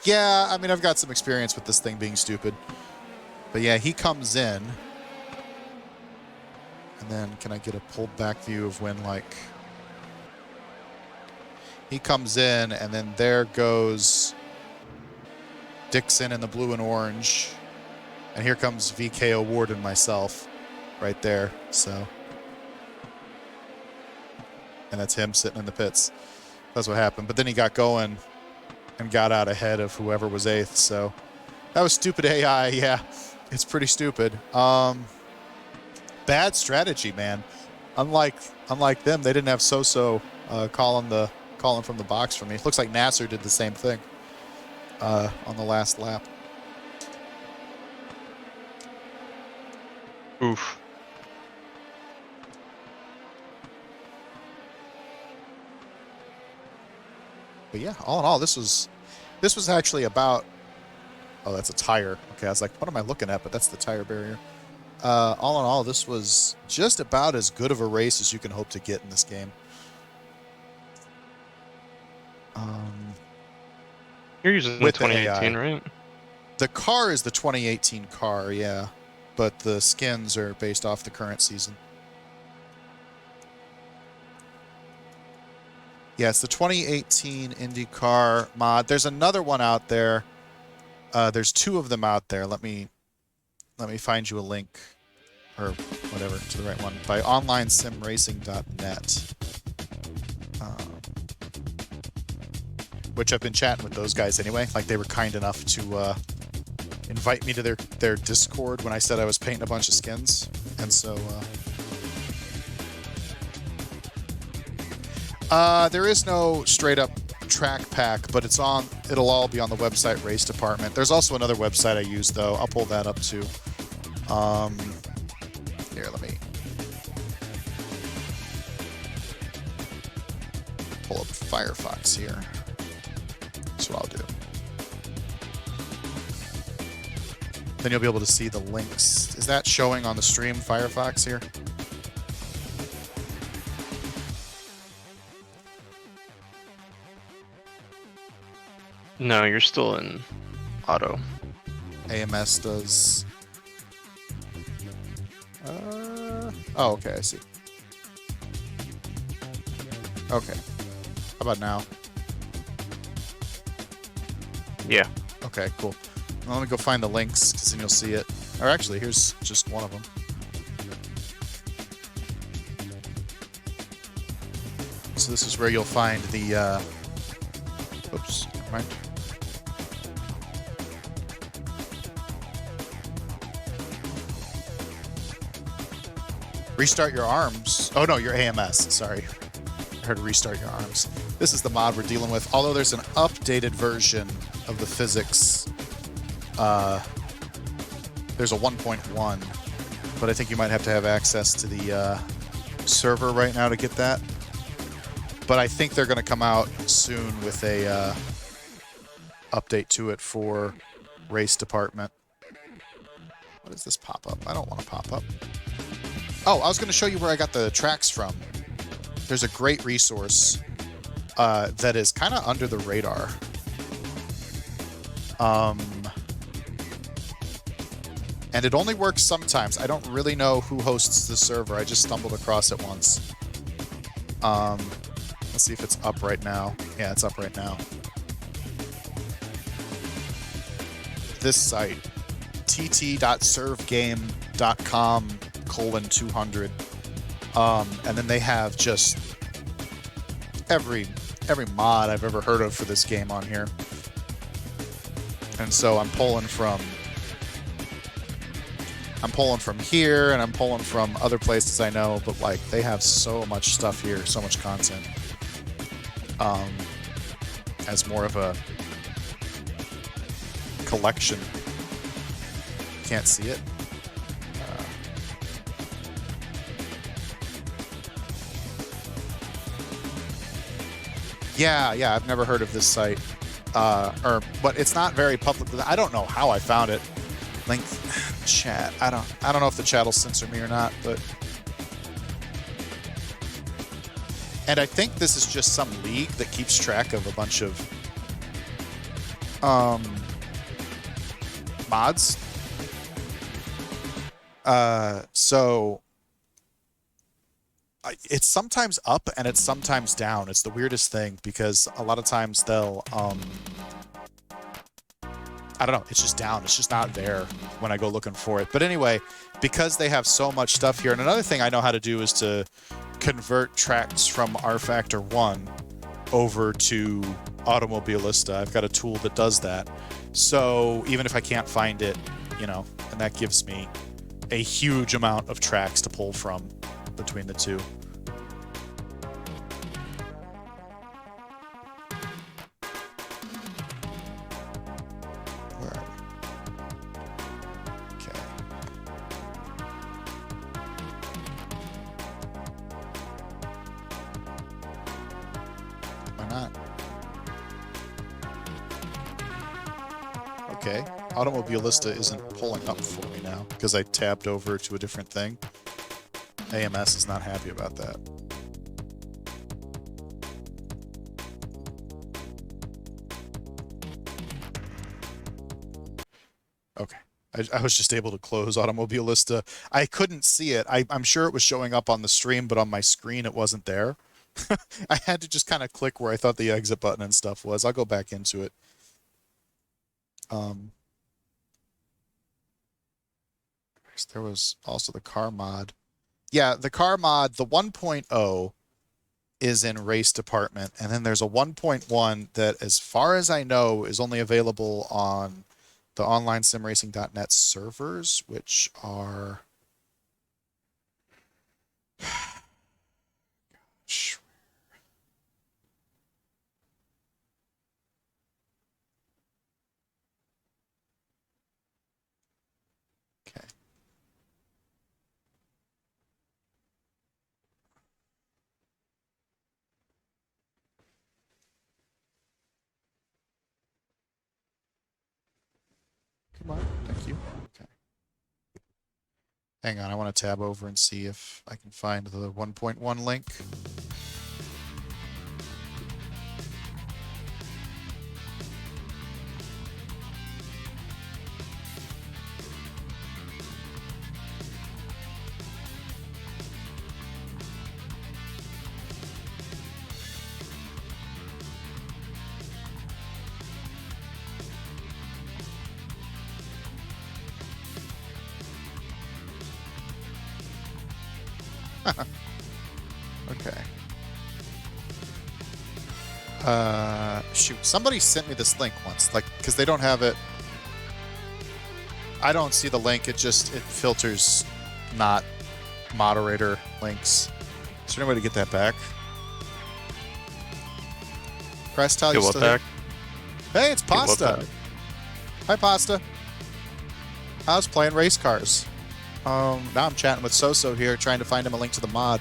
Yeah, I mean, I've got some experience with this thing being stupid. But yeah, he comes in. And then can I get a pulled back view of when, like... He comes in, and then there goes Dixon in the blue and orange. And here comes VKO Ward and myself right there. So, and that's him sitting in the pits. That's what happened. But then he got going and got out ahead of whoever was 8th. So that was stupid AI. Yeah, it's pretty stupid. Bad strategy, man. Unlike them, they didn't have So-So calling from the box for me. It looks like Nasser did the same thing on the last lap. Oof. But yeah, all in all, this was actually about... Oh, that's a tire. Okay, I was like, what am I looking at? But that's the tire barrier. All in all, this was just about as good of a race as you can hope to get in this game. You're using the with the 2018, AI. right? The car is the 2018 car, yeah. But the skins are based off the current season. Yeah, it's the 2018 IndyCar mod. There's another one out there. There's 2 of them out there. Let me find you a link, or whatever, to the right one, by onlinesimracing.net. Which I've been chatting with those guys anyway. Like, they were kind enough to invite me to their Discord when I said I was painting a bunch of skins. And so there is no straight up track pack, but it'll all be on the website race department. There's also another website I use, though. I'll pull that up too. Here, let me pull up Firefox here. That's what I'll do. Then you'll be able to see the links. Is that showing on the stream, Firefox, here? No, you're still in auto. AMS does... Oh, okay, I see. Okay. How about now? Yeah. Okay, cool. Well, let me go find the links, because then you'll see it. Or actually, here's just one of them. So this is where you'll find the... Oops, never mind. Restart your arms. Oh no, your AMS, sorry. I heard restart your arms. This is the mod we're dealing with. Although there's an updated version of the physics. There's a 1.1, but I think you might have to have access to the server right now to get that. But I think they're going to come out soon with a update to it for race department. What does this pop up? I don't want to pop up. Oh, I was going to show you where I got the tracks from. There's a great resource that is kind of under the radar. And it only works sometimes. I don't really know who hosts the server. I just stumbled across it once. Let's see if it's up right now. Yeah, it's up right now. This site, tt.servegame.com:200. And then they have just every mod I've ever heard of for this game on here. And so I'm pulling from here, and I'm pulling from other places I know, but like they have so much stuff here, so much content. As more of a collection. Can't see it. Yeah, I've never heard of this site. But it's not very public. I don't know how I found it. Link chat. I don't know if the chat will censor me or not, but. And I think this is just some league that keeps track of a bunch of mods. So it's sometimes up and it's sometimes down. It's the weirdest thing because a lot of times they'll I don't know, it's just down. It's just not there when I go looking for it. But anyway, because they have so much stuff here, and another thing I know how to do is to convert tracks from R-Factor 1 over to Automobilista. I've got a tool that does that. So even if I can't find it, you know, and that gives me a huge amount of tracks to pull from between the two. Where are we? Okay. Why not? Okay. Automobilista isn't pulling up for me now because I tabbed over to a different thing. AMS is not happy about that. Okay. I was just able to close Automobilista. I couldn't see it. I'm sure it was showing up on the stream, but on my screen it wasn't there. I had to just kind of click where I thought the exit button and stuff was. I'll go back into it. There was also the car mod. Yeah, the car mod, the 1.0 is in race department, and then there's a 1.1 that, as far as I know, is only available on the onlinesimracing.net servers, which are... Gosh. Okay. Come on, thank you. Okay. Hang on, I want to tab over and see if I can find the 1.1 link. Okay. Shoot, somebody sent me this link once, like, because they don't have it. I don't see the link. It filters not moderator links. Is there any way to get that back? Crestal, you Get what still back? here? Hey, it's Get what Pasta. back? Hi, Pasta. I was playing race cars. Now I'm chatting with Soso here, trying to find him a link to the mod.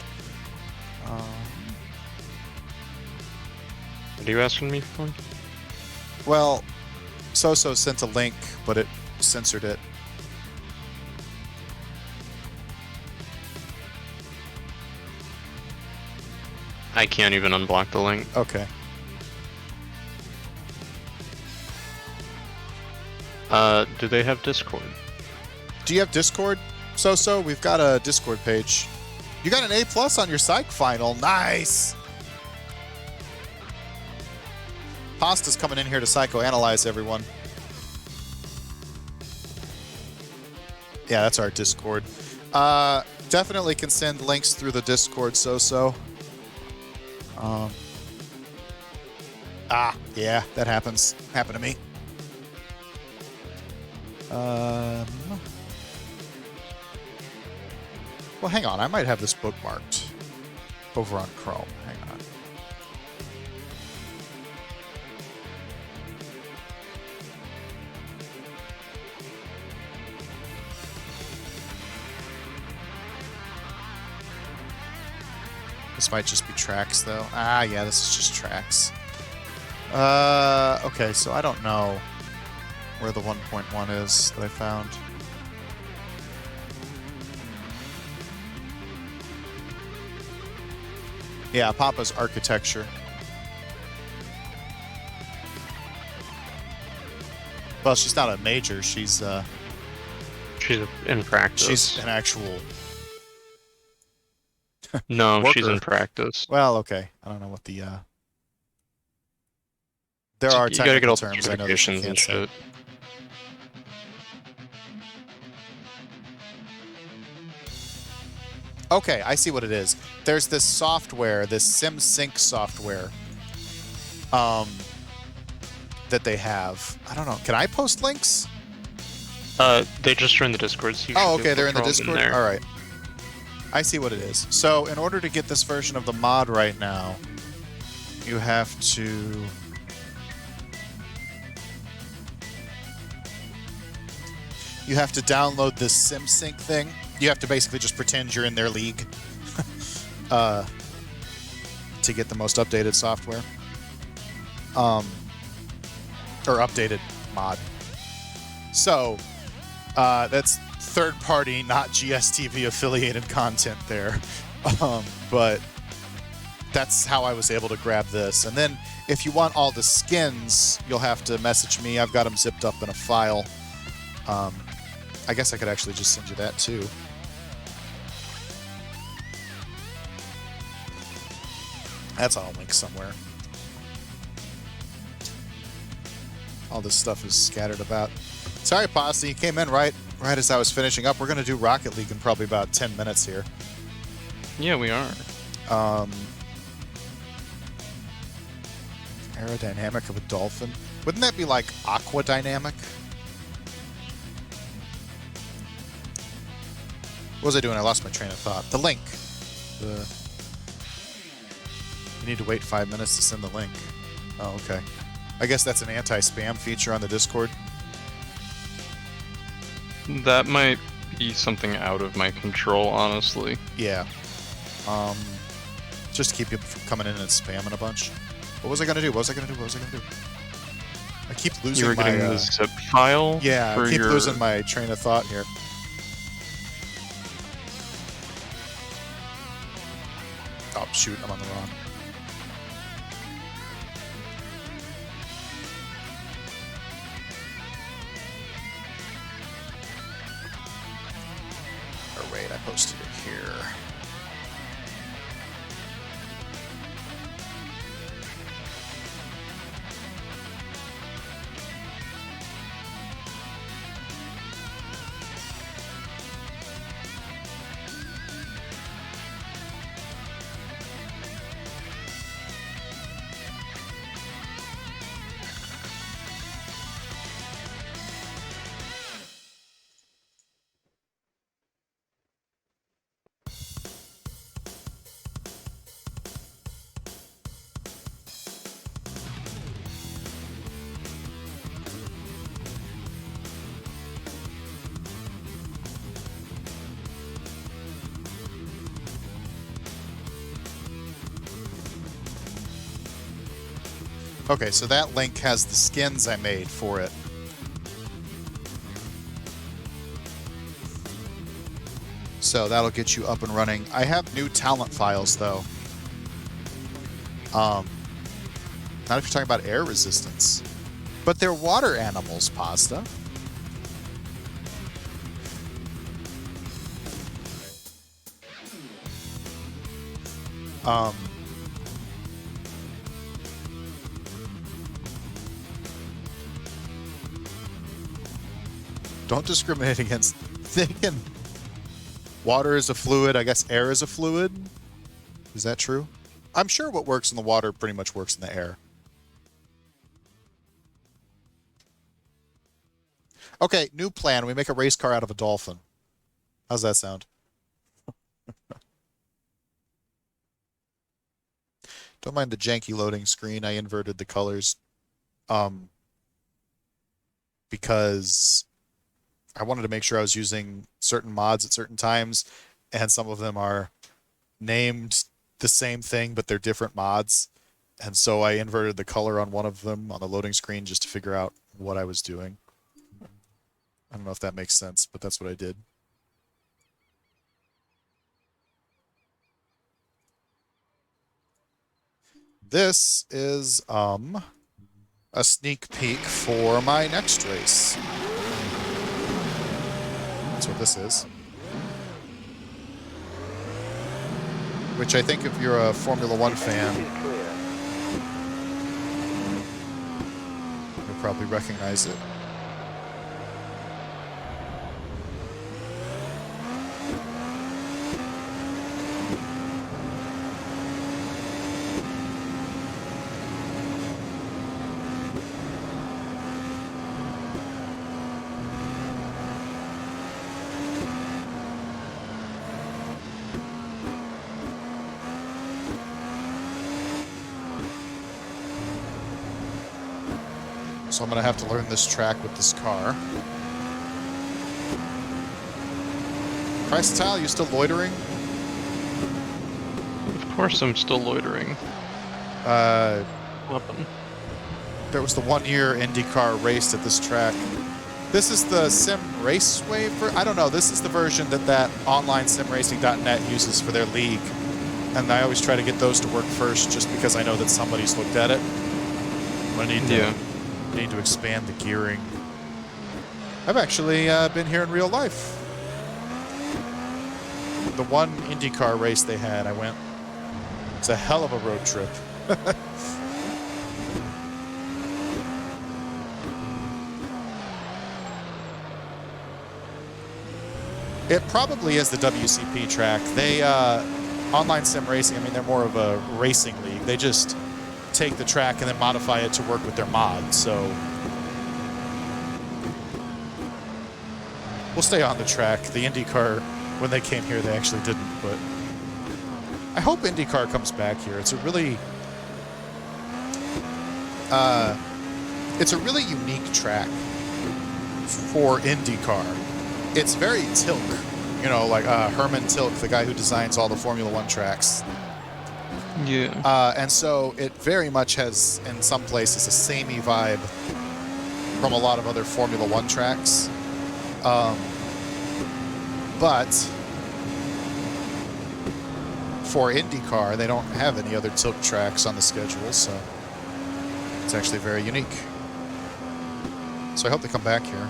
What are you asking me for? Well, Soso sent a link, but it censored it. I can't even unblock the link. Okay. Do they have Discord? Do you have Discord, Soso? We've got a Discord page. You got an A+ on your psych final. Nice! Pasta's coming in here to psychoanalyze everyone. Yeah, that's our Discord. Definitely can send links through the Discord, Soso. Yeah, that happens. Happened to me. Well, hang on. I might have this bookmarked over on Chrome. Hang on. This might just be tracks, though. Ah, yeah, this is just tracks. Okay, so I don't know where the 1.1 is that I found. Yeah, Papa's architecture. Well, she's not a major. She's in practice. she's an actual. No, she's worker. in practice. Well, okay. I don't know what the. There So are you gotta get technical all the terms I know that you certifications can't and say. shit. Okay, I see what it is. There's this software, this SimSync software, that they have. I don't know. Can I post links? They just joined the Discord. So you Oh, should be okay, able they're to in the throw 'em Discord? there. All right. I see what it is. So, in order to get this version of the mod right now, you have to... You have to download this SimSync thing. You have to basically just pretend you're in their league to get the most updated software. Or updated mod. So, that's third-party, not GSTV affiliated content there. But that's how I was able to grab this. And then if you want all the skins, you'll have to message me. I've got them zipped up in a file. I guess I could actually just send you that too. That's on a link somewhere. All this stuff is scattered about. Sorry, Posse, you came in right as I was finishing up. We're going to do Rocket League in probably about 10 minutes here. Yeah, we are. Aerodynamic of a dolphin. Wouldn't that be like aqua dynamic? What was I doing? I lost my train of thought. The link. You need to wait 5 minutes to send the link. Oh, okay. I guess that's an anti-spam feature on the Discord. That might be something out of my control, honestly. Yeah. Just to keep people from coming in and spamming a bunch. What was I gonna do? I keep losing You were getting my, the zip file? yeah, for I keep your... losing my train of thought here. Oh, shoot, I'm on the wrong. Or wait, I posted it here. Okay, so that link has the skins I made for it. So that'll get you up and running. I have new talent files, though. Not if you're talking about air resistance. But they're water animals, Pasta. Don't discriminate against thinking. Water is a fluid. I guess air is a fluid. Is that true? I'm sure what works in the water pretty much works in the air. Okay, new plan. We make a race car out of a dolphin. How's that sound? Don't mind the janky loading screen. I inverted the colors because I wanted to make sure I was using certain mods at certain times, and some of them are named the same thing, but they're different mods. And so I inverted the color on one of them on the loading screen just to figure out what I was doing. I don't know if that makes sense, but that's what I did. This is a sneak peek for my next race. That's what this is. Which I think if you're a Formula One fan, you'll probably recognize it. So I'm going to have to learn this track with this car. Christ, Tal, you still loitering? Of course I'm still loitering. Nothing. There was the 1 year IndyCar race at this track. This is the Sim Raceway I don't know. This is the version that online simracing.net uses for their league. And I always try to get those to work first just because I know that somebody's looked at it. I need to expand the gearing. I've actually been here in real life. The one IndyCar race they had, I went. It's a hell of a road trip. It probably is the WCP track. They, online sim racing, I mean, they're more of a racing league. They just take the track and then modify it to work with their mods, so we'll stay on the track. The IndyCar, when they came here, they actually didn't, but I hope IndyCar comes back here. It's a really unique track for IndyCar. It's very Tilk, you know, like Herman Tilk, the guy who designs all the Formula One tracks. Yeah. And so it very much has, in some places, a samey vibe from a lot of other Formula One tracks. But for IndyCar, they don't have any other Tilk tracks on the schedule, so it's actually very unique. So I hope they come back here.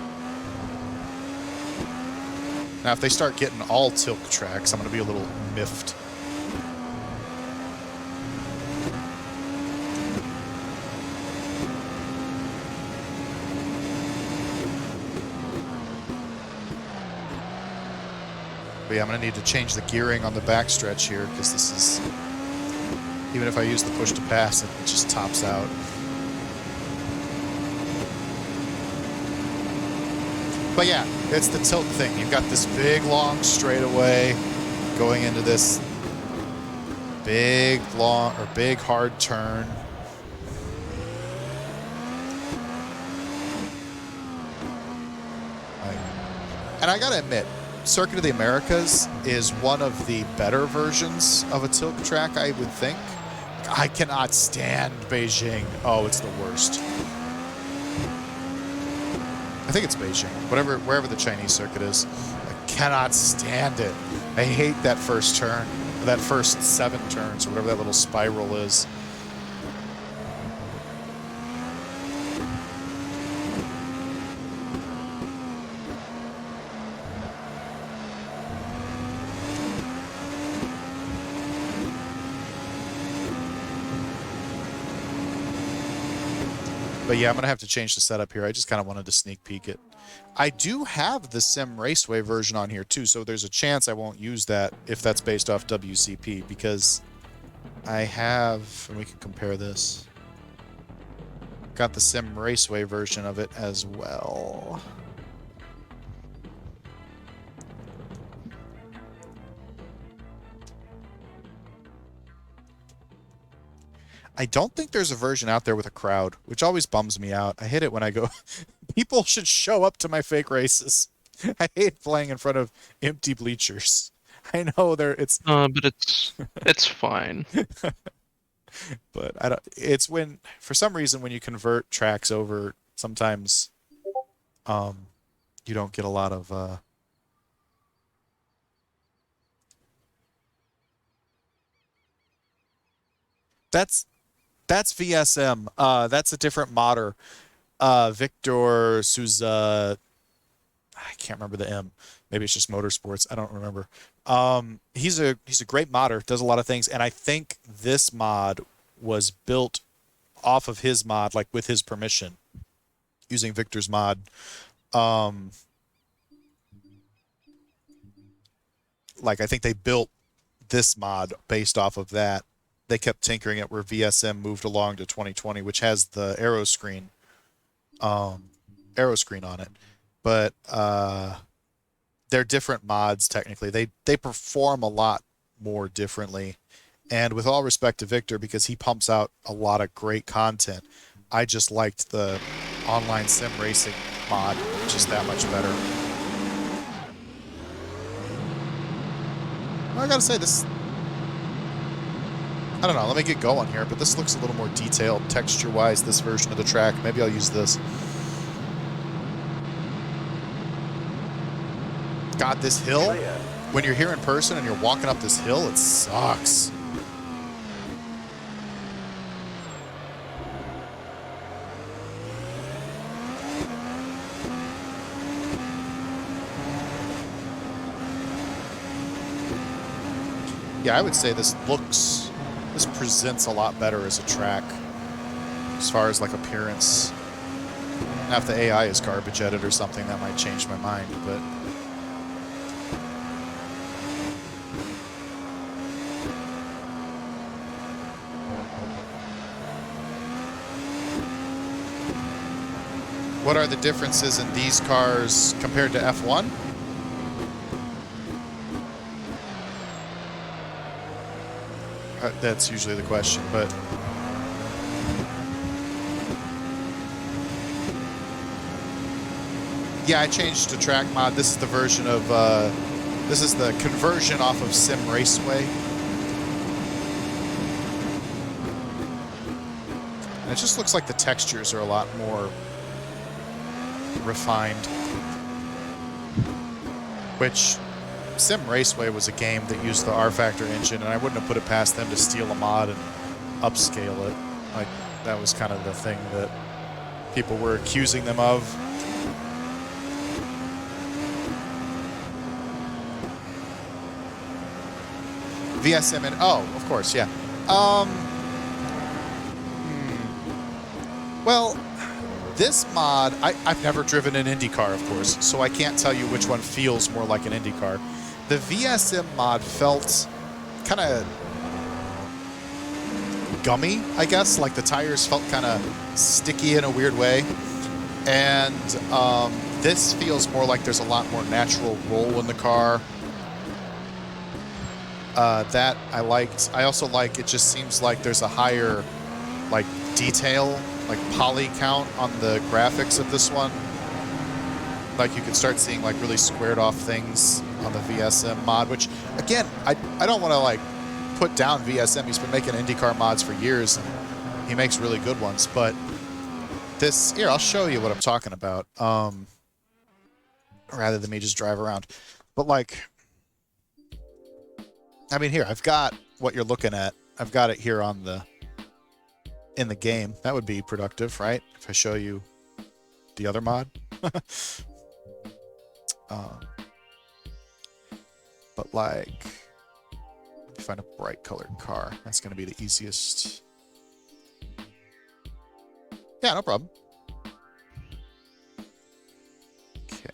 Now, if they start getting all Tilk tracks, I'm going to be a little miffed. But yeah, I'm going to need to change the gearing on the backstretch here because this is, even if I use the push to pass, it just tops out. But yeah, it's the tilt thing. You've got this big, long straightaway going into this big, long, or big, hard turn. And I gotta admit, Circuit of the Americas is one of the better versions of a tilt track, I would think. I cannot stand Beijing. Oh, it's the worst. I think it's Beijing, wherever the Chinese circuit is. I cannot stand it. I hate that first turn, that first 7 turns, or whatever that little spiral is. But yeah, I'm going to have to change the setup here. I just kind of wanted to sneak peek it. I do have the Sim Raceway version on here too, so there's a chance I won't use that if that's based off WCP, because I have, and we can compare this, got the Sim Raceway version of it as well. I don't think there's a version out there with a crowd, which always bums me out. I hate it when I go, people should show up to my fake races. I hate playing in front of empty bleachers. I know there it's But it's fine. but I don't it's when for some reason when you convert tracks over sometimes you don't get a lot of that's VSM. That's a different modder. Victor Souza. I can't remember the M. Maybe it's just motorsports. I don't remember. He's a great modder. Does a lot of things, and I think this mod was built off of his mod, like with his permission, using Victor's mod. Like I think they built this mod based off of that. They kept tinkering it where VSM moved along to 2020, which has the arrow screen on it. But they're different mods technically. They perform a lot more differently. And with all respect to Victor, because he pumps out a lot of great content, I just liked the online sim racing mod just that much better. I gotta say this. I don't know, let me get going here, but this looks a little more detailed texture-wise, this version of the track. Maybe I'll use this. God, this hill, when you're here in person and you're walking up this hill, it sucks. Yeah, I would say this presents a lot better as a track as far as like appearance. Now if the AI is garbage edit or something, that might change my mind, but what are the differences in these cars compared to F1? That's usually the question, but yeah, I changed to track mod. This is the version of this is the conversion off of Sim Raceway, and it just looks like the textures are a lot more refined, which Sim Raceway was a game that used the R-Factor engine, and I wouldn't have put it past them to steal a mod and upscale it. Like, that was kind of the thing that people were accusing them of. VSM and oh, of course, yeah. Well, this mod, I've never driven an IndyCar, of course, so I can't tell you which one feels more like an IndyCar. The VSM mod felt kind of gummy, I guess. Like the tires felt kind of sticky in a weird way. And this feels more like there's a lot more natural roll in the car. That I liked. I also like, it just seems like there's a higher like detail, like poly count on the graphics of this one. Like you can start seeing like really squared off things on the VSM mod, which again, I don't want to like put down VSM. He's been making IndyCar mods for years and he makes really good ones, but this, here, I'll show you what I'm talking about. Rather than me just drive around. But like, I mean, here, I've got what you're looking at. I've got it here on in the game. That would be productive, right? If I show you the other mod. But like, if I find a bright colored car, that's going to be the easiest. Yeah, no problem. Okay.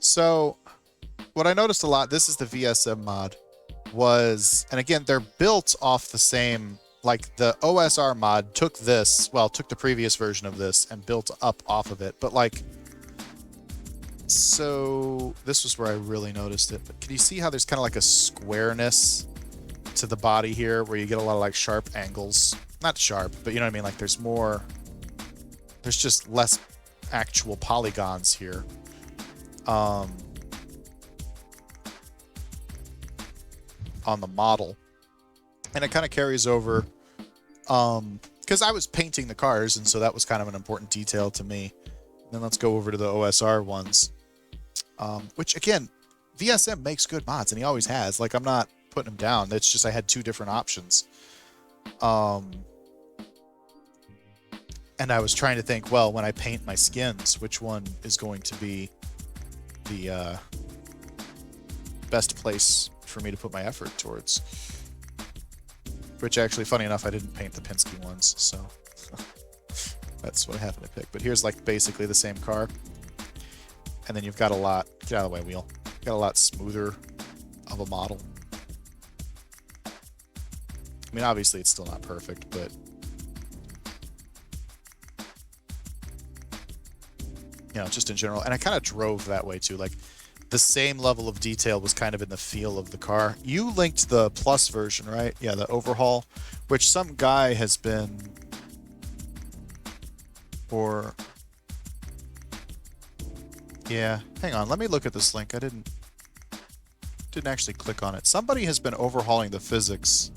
So what I noticed a lot, this is the VSM mod, was, and again, they're built off the same, like the OSR mod took this, well, took the previous version of this and built up off of it. But like, so this was where I really noticed it. But can you see how there's kind of like a squareness to the body here where you get a lot of like sharp angles? Not sharp, but you know what I mean? Like there's more, there's just less actual polygons here. on the model, and it kind of carries over because I was painting the cars, and so that was kind of an important detail to me. And then let's go over to the OSR ones, which again, VSM makes good mods, and he always has. Like, I'm not putting him down. It's just I had two different options. And I was trying to think, well, when I paint my skins, which one is going to be the best place for me to put my effort towards? Which actually, funny enough, I didn't paint the Penske ones, so that's what I happened to pick. But here's like basically the same car. And then you've got a lot, get out of the way, wheel. You've got a lot smoother of a model. I mean, obviously it's still not perfect, but you know, just in general. And I kind of drove that way too. Like, the same level of detail was kind of in the feel of the car. You linked the Plus version, right? Yeah, the overhaul, which some guy has been, or yeah, hang on, let me look at this link. I didn't actually click on it. Somebody has been overhauling the physics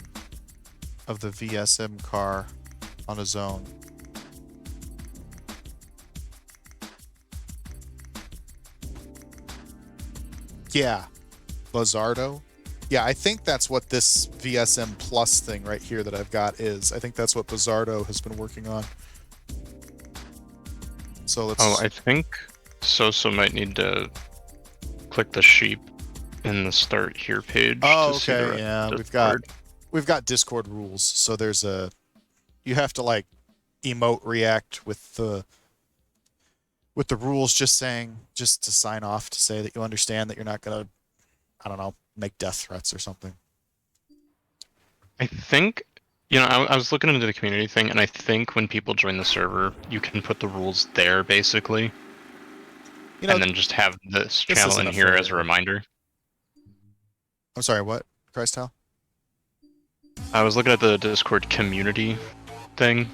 of the VSM car on his own. Yeah, Buzzardo. Yeah, I think that's what this VSM Plus thing right here that I've got is. I think that's what Buzzardo has been working on. So let's... Oh, I think Sosa might need to click the sheep in the start here page. Oh, to see the okay, rest yeah, of we've got Discord rules. So there's a... You have to, like, emote react with the rules just to sign off to say that you understand that you're not going to, I don't know, make death threats or something. I think, you know, I was looking into the community thing, and I think when people join the server, you can put the rules there, basically. You know, and then just have this channel in here as a reminder. I'm sorry, what? Christ, Hal? I was looking at the Discord community thing.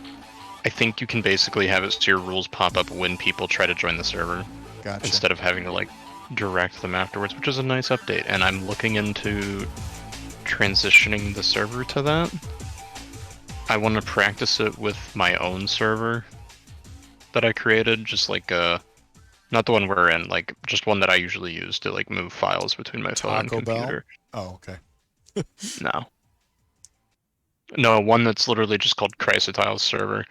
I think you can basically have it so your rules pop up when people try to join the server. Gotcha. Instead of having to, like, direct them afterwards, which is a nice update. And I'm looking into transitioning the server to that. I want to practice it with my own server that I created, just like, not the one we're in, like, just one that I usually use to, like, move files between my phone and computer. Oh, okay. No, one that's literally just called Chrysatile's server.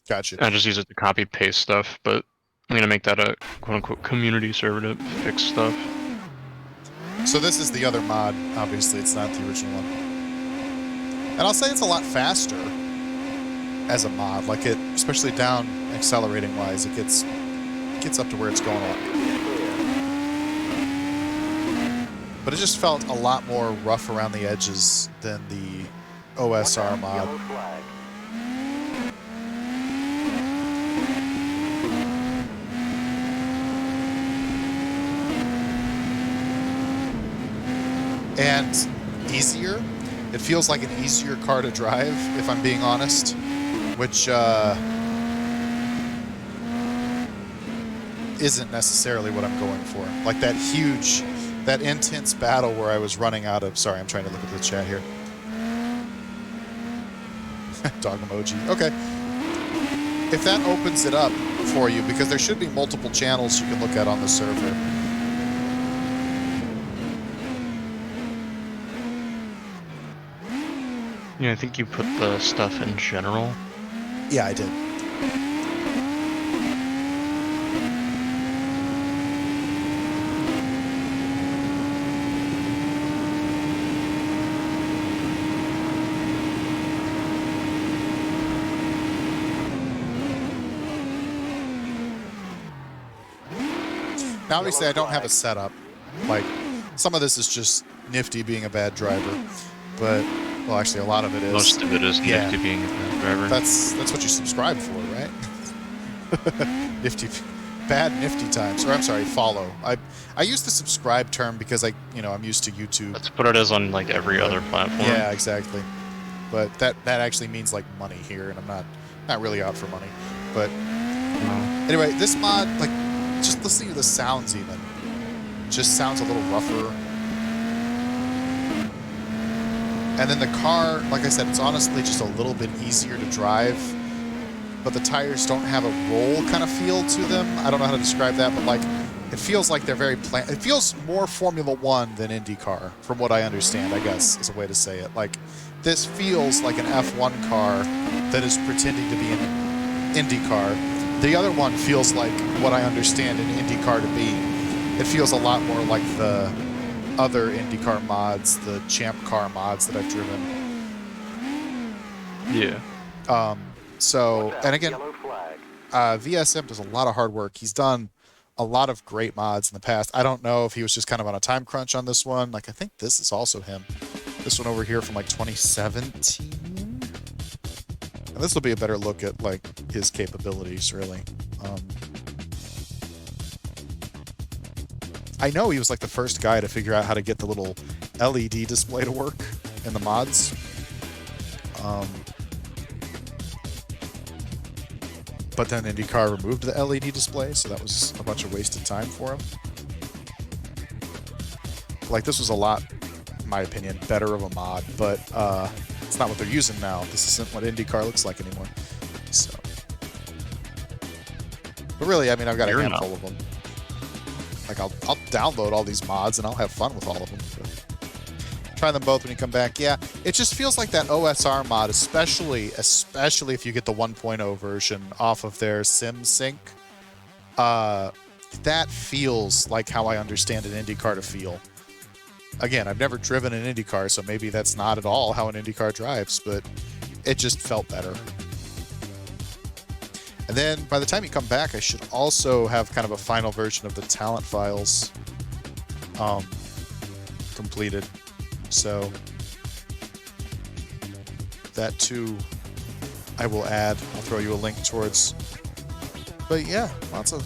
Gotcha. I just use it to copy paste stuff, but I'm gonna make that a quote unquote community server to fix stuff. So this is the other mod. Obviously, it's not the original one. And I'll say it's a lot faster as a mod. Like, it, especially down accelerating wise, it gets up to where it's going. But it just felt a lot more rough around the edges than the OSR mod. And easier. It feels like an easier car to drive, if I'm being honest, which isn't necessarily what I'm going for. Like that intense battle where I was running out of... Sorry, I'm trying to look at the chat here. Dog emoji. Okay. If that opens it up for you, because there should be multiple channels you can look at on the server. Yeah, I think you put the stuff in general. Yeah, I did. Now, obviously, I don't have a setup. Like, some of this is just Nifty being a bad driver, but... Well, actually, a lot of it is. Most of it is Nifty being a bad driver. That's what you subscribe for, right? Bad Nifty times. Or I'm sorry, follow. I use the subscribe term because I'm used to YouTube. That's what it is on like every other platform. Yeah, exactly. But that actually means like money here, and I'm not really out for money. But anyway, this mod, like, just listening to the sounds even, just sounds a little rougher. And then the car, like I said, it's honestly just a little bit easier to drive, but the tires don't have a roll kind of feel to them. I don't know how to describe that, but like it feels like they're very it feels more Formula One than IndyCar, from what I understand, I guess is a way to say it. Like this feels like an F1 car that is pretending to be an IndyCar. The other one feels like what I understand an IndyCar to be. It feels a lot more like the other IndyCar mods, the Champ Car mods that I've driven. Yeah. So, and again, Yellow flag. VSM does a lot of hard work. He's done a lot of great mods in the past. I don't know if he was just kind of on a time crunch on this one. Like, I think this is also him. This one over here from like 2017. And this will be a better look at like his capabilities, really. I know he was like the first guy to figure out how to get the little LED display to work in the mods. But then IndyCar removed the LED display, so that was a bunch of wasted time for him. Like, this was a lot, in my opinion, better of a mod, but it's not what they're using now. This isn't what IndyCar looks like anymore. So, but really, I mean, I've got a handful of them. Like, I'll download all these mods and I'll have fun with all of them. But try them both when you come back. Yeah, it just feels like that OSR mod, especially if you get the 1.0 version off of their SimSync. That feels like how I understand an IndyCar to feel. Again, I've never driven an IndyCar, so maybe that's not at all how an IndyCar drives, but it just felt better. And then by the time you come back, I should also have kind of a final version of the talent files completed. So that too, I will add. I'll throw you a link towards. But yeah, lots of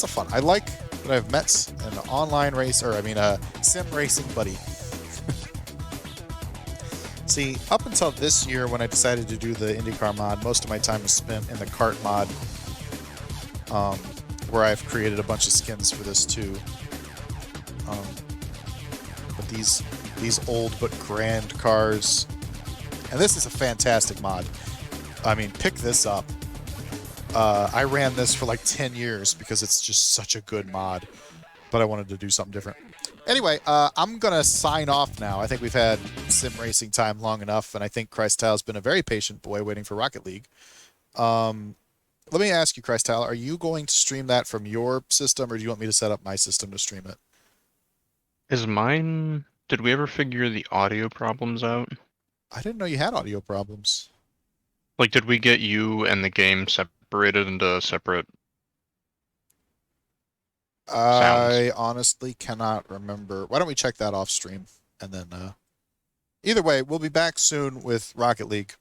fun. I like that I've met an online racer. I mean, a sim racing buddy. See, up until this year when I decided to do the IndyCar mod, most of my time was spent in the kart mod, where I've created a bunch of skins for this too. But these old but grand cars, and this is a fantastic mod. I mean, pick this up. I ran this for like 10 years because it's just such a good mod, but I wanted to do something different. Anyway, I'm going to sign off now. I think we've had sim racing time long enough, and I think Christile been a very patient boy waiting for Rocket League. Let me ask you, Christile, are you going to stream that from your system, or do you want me to set up my system to stream it? Is mine... Did we ever figure the audio problems out? I didn't know you had audio problems. Like, did we get you and the game separated into separate I sounds? honestly cannot remember. Why don't we check that off stream? And then, either way, we'll be back soon with Rocket League,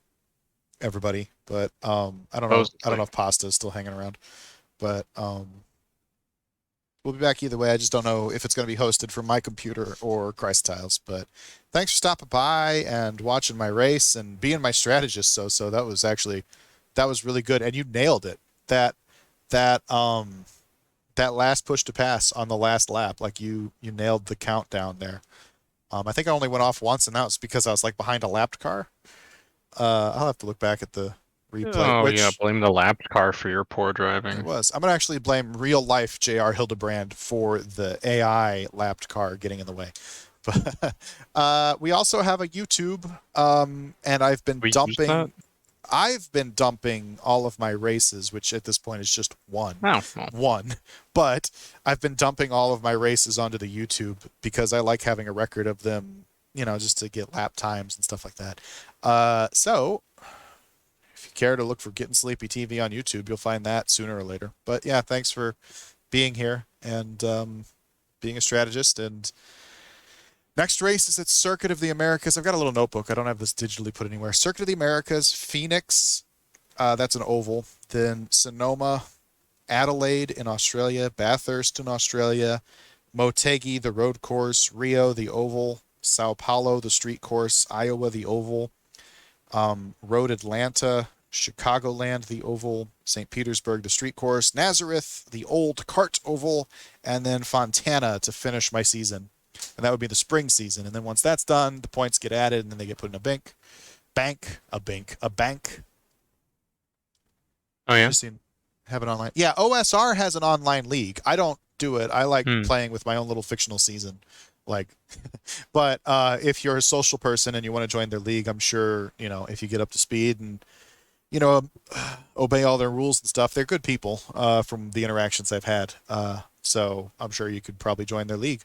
everybody. But I don't know. I don't know if Pasta is still hanging around. But we'll be back either way. I just don't know if it's going to be hosted from my computer or Christile's. But thanks for stopping by and watching my race and being my strategist. So that was really good, and you nailed it. That last push to pass on the last lap, like you nailed the countdown there. I think I only went off once, and that was because I was like behind a lapped car. I'll have to look back at the replay. Oh, yeah, blame the lapped car for your poor driving. It was. I'm going to actually blame real life J.R. Hildebrand for the AI lapped car getting in the way. But we also have a YouTube, and I've been dumping all of my races, which at this point is just one. One. But I've been dumping all of my races onto the YouTube because I like having a record of them, just to get lap times and stuff like that. So if you care to look for Getting Sleepy TV on YouTube, you'll find that sooner or later. But yeah, thanks for being here and being a strategist. And next race is at Circuit of the Americas. I've got a little notebook. I don't have this digitally put anywhere. Circuit of the Americas, Phoenix, that's an oval. Then Sonoma, Adelaide in Australia, Bathurst in Australia, Motegi, the road course, Rio, the oval, Sao Paulo, the street course, Iowa, the oval, Road Atlanta, Chicagoland, the oval, St. Petersburg, the street course, Nazareth, the old cart oval, and then Fontana to finish my season. And that would be the spring season. And then once that's done, the points get added, and then they get put in a bank. A bank. Oh yeah. Just seen have an online. Yeah, OSR has an online league. I don't do it. I like playing with my own little fictional season. Like, but if you're a social person and you want to join their league, I'm sure, you know, if you get up to speed and, you know, obey all their rules and stuff, they're good people from the interactions I've had. So I'm sure you could probably join their league.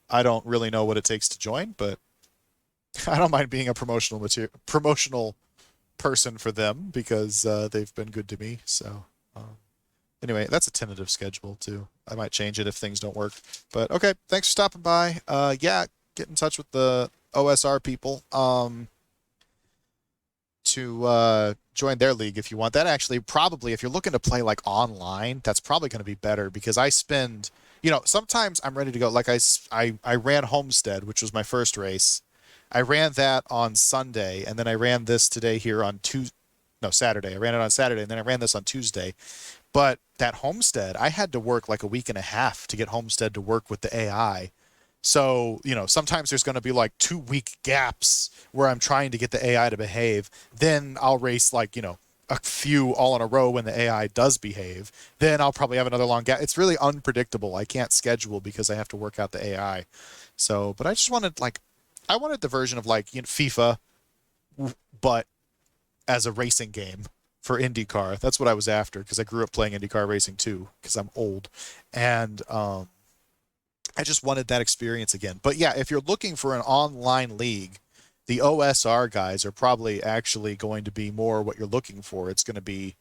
I don't really know what it takes to join, but I don't mind being a promotional person for them because they've been good to me. So anyway, that's a tentative schedule too. I might change it if things don't work. But okay, thanks for stopping by. Yeah, get in touch with the OSR people to join their league if you want. That actually probably, if you're looking to play like online, that's probably going to be better because I spend, you know, sometimes I'm ready to go. Like I ran Homestead, which was my first race. I ran that on Sunday, and then I ran this today here on Saturday. I ran it on Saturday, and then I ran this on Tuesday. But that Homestead, I had to work like a week and a half to get Homestead to work with the AI. So, you know, sometimes there's going to be like 2-week gaps where I'm trying to get the AI to behave. Then I'll race like, you know, a few all in a row when the AI does behave. Then I'll probably have another long gap. It's really unpredictable. I can't schedule because I have to work out the AI. So, but I just wanted I wanted the version of like, you know, FIFA, but as a racing game for IndyCar. That's what I was after because I grew up playing IndyCar racing too because I'm old. And I just wanted that experience again. But yeah, if you're looking for an online league, the OSR guys are probably actually going to be more what you're looking for. It's going to be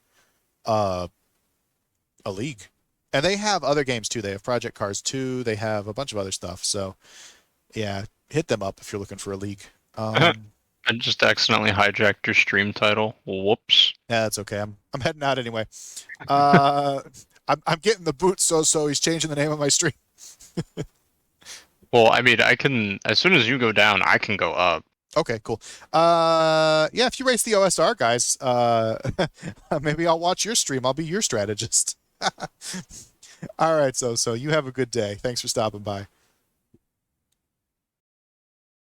a league. And they have other games too. They have Project Cars 2. They have a bunch of other stuff. So yeah, hit them up if you're looking for a league. I just accidentally hijacked your stream title. Whoops. Yeah, that's okay. I'm heading out anyway. I'm getting the boot so he's changing the name of my stream. Well, I mean, I can, as soon as you go down, I can go up. Okay, cool. Yeah, if you race the OSR guys, maybe I'll watch your stream. I'll be your strategist. All right, so you have a good day. Thanks for stopping by.